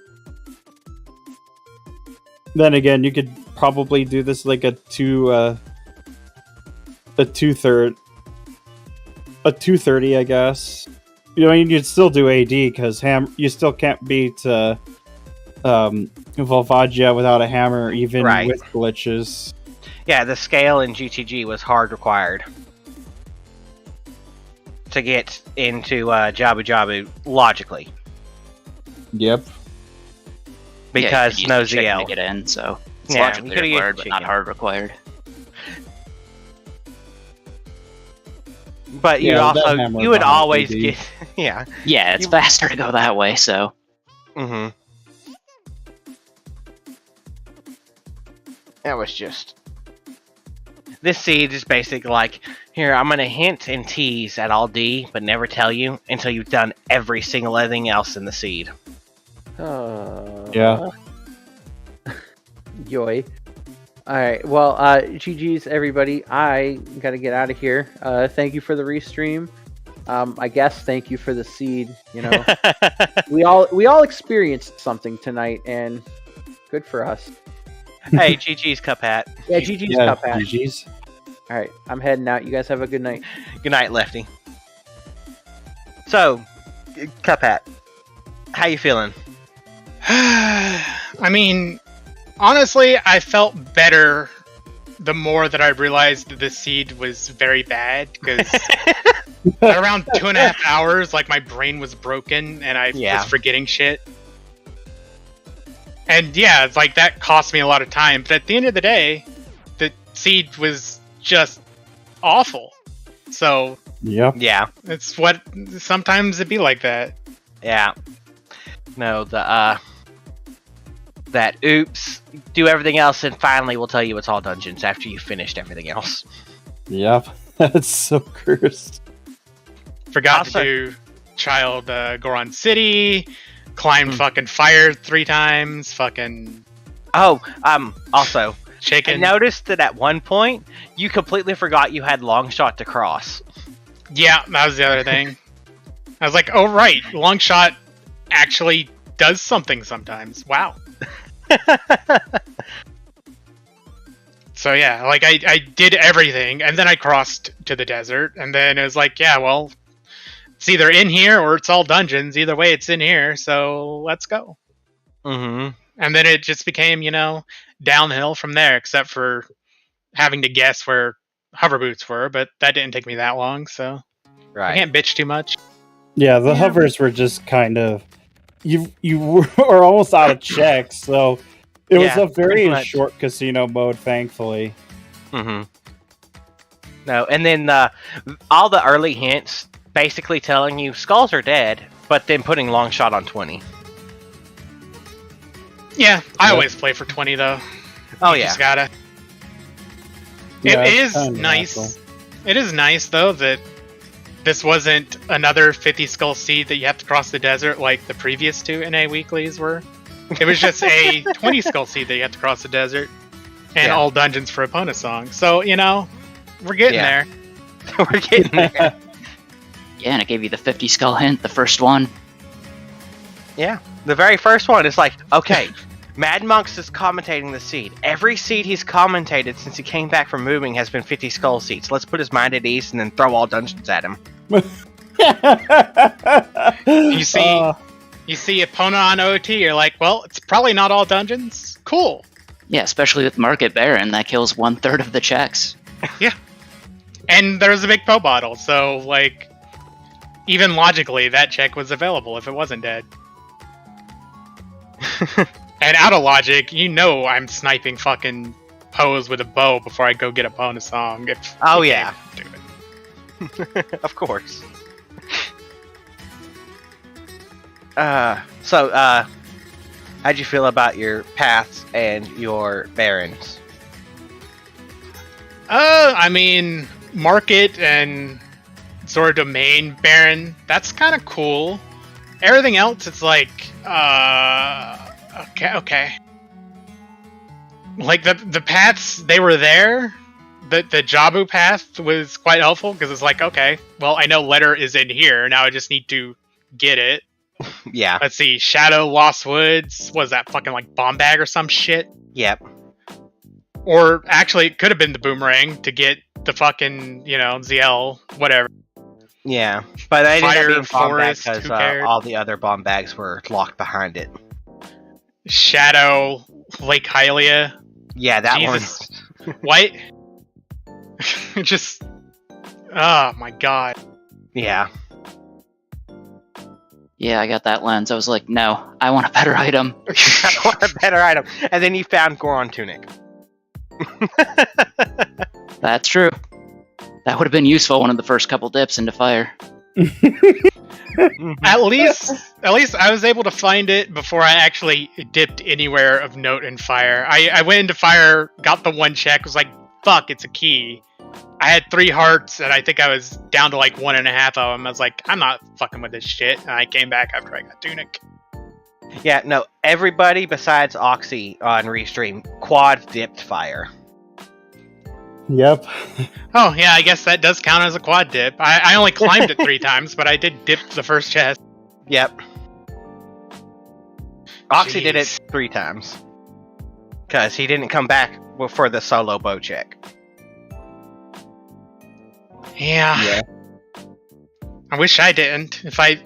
Speaker 1: Then again, you could probably do this like a 230, I guess. You know, you'd still do AD because you still can't beat Volvagia without a hammer, even
Speaker 4: Right.
Speaker 1: with glitches.
Speaker 4: Yeah, the scale in GTG was hard required. to get into Jabu Jabu logically.
Speaker 1: Yep.
Speaker 4: Because
Speaker 6: you
Speaker 4: no
Speaker 6: use the chicken
Speaker 4: ZL.
Speaker 6: to get in, so it's
Speaker 4: Yeah, you
Speaker 6: logically
Speaker 4: could've used
Speaker 6: required, but not
Speaker 4: chicken.
Speaker 6: hard required.
Speaker 4: But you
Speaker 1: Yeah, that
Speaker 4: also
Speaker 1: hammer
Speaker 4: you would
Speaker 1: bomb
Speaker 4: always
Speaker 1: would be-
Speaker 4: get yeah.
Speaker 6: Yeah, it's
Speaker 4: You-
Speaker 6: faster to go that way, so
Speaker 4: Mm-hmm. That was just. This seed is basically like, here, I'm going to hint and tease at all D, but never tell you until you've done every single thing else in the seed.
Speaker 1: Yeah.
Speaker 5: Yoy. Alright, well, GG's everybody. I gotta get out of here. Thank you for the restream. I guess thank you for the seed. You know, we all experienced something tonight, and good for us.
Speaker 4: Hey, GG's Cup Hat.
Speaker 5: Yeah, GG's
Speaker 1: Yeah,
Speaker 5: Cup Hat.
Speaker 1: GG's.
Speaker 5: Alright, I'm heading out. You guys have a good night.
Speaker 4: Good night, Lefty. So, Cup Hat, how you feeling?
Speaker 7: I mean, honestly, I felt better the more that I realized that this seed was very bad, because around 2.5 hours, like, my brain was broken and I
Speaker 4: Yeah.
Speaker 7: was forgetting shit. And yeah, it's like that cost me a lot of time, but at the end of the day, the seed was just awful. So
Speaker 1: Yep.
Speaker 4: Yeah,
Speaker 7: it's what sometimes it be like that.
Speaker 4: yeah. No, that oops, do everything else, and finally we'll tell you it's all dungeons after you finished everything else.
Speaker 1: Yep. That's so cursed.
Speaker 7: Forgot
Speaker 4: Also-
Speaker 7: to do Child Goron City, climbed fucking fire 3 times, fucking
Speaker 4: Oh, also, I
Speaker 7: chicken.
Speaker 4: noticed that at one point you completely forgot you had long shot to cross.
Speaker 7: Yeah, that was the other thing. I was like, oh right, long shot actually does something sometimes. Wow. So yeah, like I did everything, and then I crossed to the desert, and then it was like, yeah, well, it's either in here or it's all dungeons. Either way, it's in here, so let's go.
Speaker 4: Mm-hmm.
Speaker 7: And then it just became, downhill from there, except for having to guess where hover boots were, but that didn't take me that long, so I
Speaker 4: Right.
Speaker 7: can't bitch too much.
Speaker 1: Yeah, the hovers were just kind of you were almost out of checks, so it was
Speaker 4: Yeah,
Speaker 1: a very
Speaker 4: pretty much.
Speaker 1: short casino mode, thankfully.
Speaker 4: Mm-hmm. No, and then all the early hints basically telling you skulls are dead, but then putting long shot on 20.
Speaker 7: Yeah, I
Speaker 1: Yep.
Speaker 7: always play for 20 though.
Speaker 4: Oh
Speaker 7: You
Speaker 4: yeah.
Speaker 7: just gotta.
Speaker 1: Yeah,
Speaker 7: It
Speaker 1: it's
Speaker 7: is
Speaker 1: kinda
Speaker 7: nice.
Speaker 1: natural.
Speaker 7: It is nice though that this wasn't another 50 skull seed that you have to cross the desert like the previous 2 NA weeklies were. It was just a 20 skull seed that you have to cross the desert, and
Speaker 4: Yeah.
Speaker 7: all dungeons for Epona song. So we're getting
Speaker 4: Yeah.
Speaker 7: there.
Speaker 4: We're getting there.
Speaker 6: yeah, and it gave you the 50 skull hint, the first one.
Speaker 4: Yeah. The very first one is like, okay, Mad Monks is commentating the seed. Every seed he's commentated since he came back from moving has been 50 skull seeds. Let's put his mind at ease and then throw all dungeons at him.
Speaker 7: You see- You see Epona on OT, you're like, well, it's probably not all dungeons. Cool.
Speaker 6: Yeah, especially with Market Baron, that kills 1/3 of the checks.
Speaker 7: And there's a big Poe bottle, so like, even logically, that check was available if it wasn't dead. And out of logic, I'm sniping fucking Poes with a bow before I go get a bonus song. If
Speaker 4: Oh,
Speaker 7: the
Speaker 4: yeah.
Speaker 7: game do it.
Speaker 4: Of course. So, how'd you feel about your paths and your barons?
Speaker 7: I mean, Market and sort of Domain Baron, that's kind of cool. Everything else, it's like, okay. Like, the paths, they were there. The Jabu path was quite helpful, because it's like, okay, well, I know letter is in here, now I just need to get it.
Speaker 4: Yeah.
Speaker 7: Let's see, Shadow, Lost Woods, was that fucking, like, bomb bag or some shit?
Speaker 4: Yep.
Speaker 7: Or, actually, it could have been the boomerang to get the fucking, ZL, whatever.
Speaker 4: Yeah. But I ended
Speaker 7: Fire,
Speaker 4: up being bomb bag
Speaker 7: forest,
Speaker 4: because
Speaker 7: who cared?
Speaker 4: all the other bomb bags were locked behind it.
Speaker 7: Shadow, Lake Hylia.
Speaker 4: Yeah, that
Speaker 7: Jesus.
Speaker 4: one.
Speaker 7: White. Just. Oh my god.
Speaker 4: Yeah.
Speaker 6: Yeah, I got that lens. I was like, no, I want a better item.
Speaker 4: I want a better item. And then you found Goron Tunic.
Speaker 6: That's true. That would have been useful one of the first couple dips into fire.
Speaker 7: At least I was able to find it before I actually dipped anywhere of note in fire. I went into fire, got the one check, was like, fuck, it's a key. I had 3 hearts, and I think I was down to like 1.5 of them. I was like, I'm not fucking with this shit. And I came back after I got Tunic.
Speaker 4: Yeah, no, everybody besides Oxy on Restream quad dipped fire.
Speaker 1: Yep.
Speaker 7: Oh, yeah, I guess that does count as a quad dip. I only climbed it 3 times, but I did dip the first chest.
Speaker 4: Yep. Oxy
Speaker 7: Jeez.
Speaker 4: did it 3 times. Because he didn't come back for the solo bow check.
Speaker 7: Yeah. I wish I didn't. If I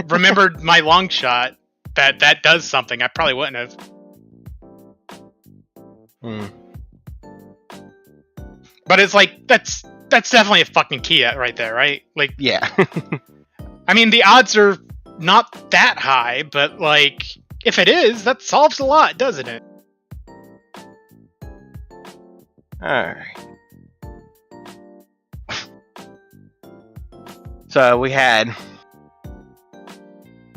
Speaker 7: remembered my long shot, that does something, I probably wouldn't have. But it's like, that's definitely a fucking key right there, right? Like,
Speaker 4: Yeah.
Speaker 7: I mean, the odds are not that high, but like, if it is, that solves a lot, doesn't it?
Speaker 4: Alright. So we had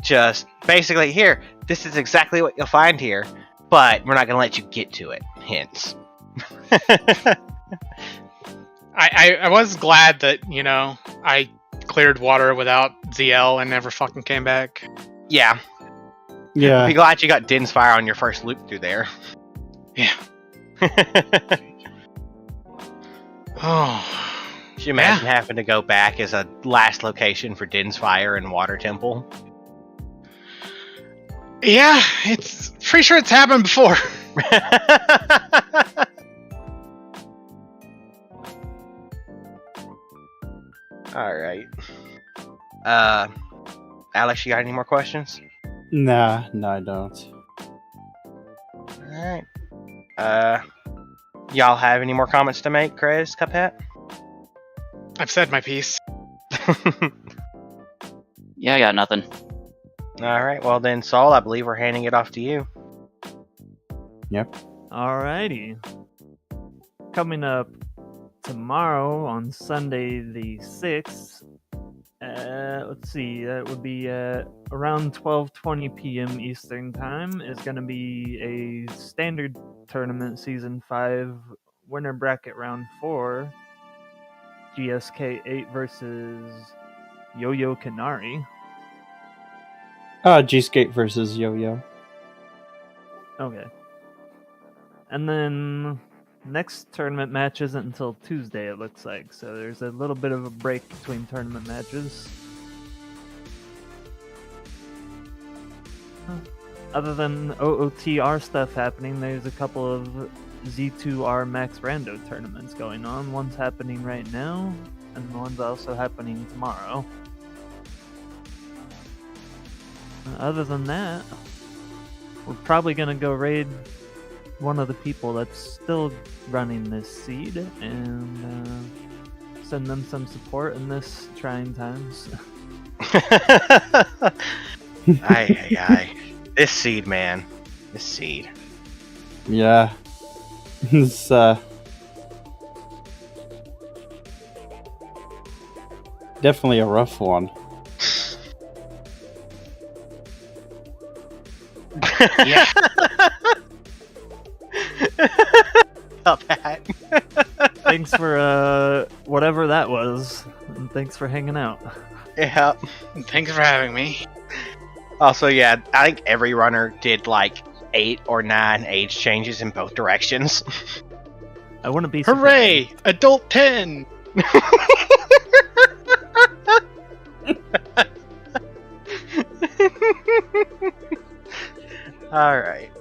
Speaker 4: just basically here, this is exactly what you'll find here, but we're not going to let you get to it. Hence.
Speaker 7: I was glad that, I cleared water without ZL and never fucking came back.
Speaker 4: Yeah.
Speaker 1: Yeah.
Speaker 4: Be glad you got Din's Fire on your first loop through there.
Speaker 7: Yeah. Oh.
Speaker 4: Could you imagine having to go back as a last location for Din's Fire and Water Temple?
Speaker 7: Yeah, it's pretty sure it's happened before.
Speaker 4: Alright. Alex, you got any more questions?
Speaker 1: Nah, I don't.
Speaker 4: Alright. Y'all have any more comments to make, Krez, Cuphead?
Speaker 7: I've said my piece.
Speaker 6: Yeah, I got nothing.
Speaker 4: Alright, well then, Saul, I believe we're handing it off to you.
Speaker 1: Yep.
Speaker 2: Alrighty. Coming up tomorrow on Sunday the 6th, let's see, that would be around 12:20 p.m. Eastern Time, is going to be a standard tournament Season 5 winner bracket round 4. GSK 8 versus Yo-Yo Kanari.
Speaker 1: G-Skate versus Yo-Yo.
Speaker 2: Okay. And then next tournament match isn't until Tuesday, it looks like. So there's a little bit of a break between tournament matches. Other than OOTR stuff happening, there's a couple of Z2R Max Rando tournaments going on. One's happening right now, and one's also happening tomorrow. Other than that, we're probably going to go raid one of the people that's still running this seed and send them some support in this trying times.
Speaker 4: Aye. This seed, man. This seed.
Speaker 1: Yeah. It's definitely a rough one.
Speaker 4: Yeah. Cuphead.
Speaker 2: Thanks for whatever that was, and thanks for hanging out.
Speaker 4: Yeah.
Speaker 7: Thanks for having me.
Speaker 4: Also, yeah, I think every runner did like 8 or 9 age changes in both directions.
Speaker 2: I wouldn't be
Speaker 7: Hooray!
Speaker 2: surprised.
Speaker 7: Adult 10!
Speaker 4: Alright.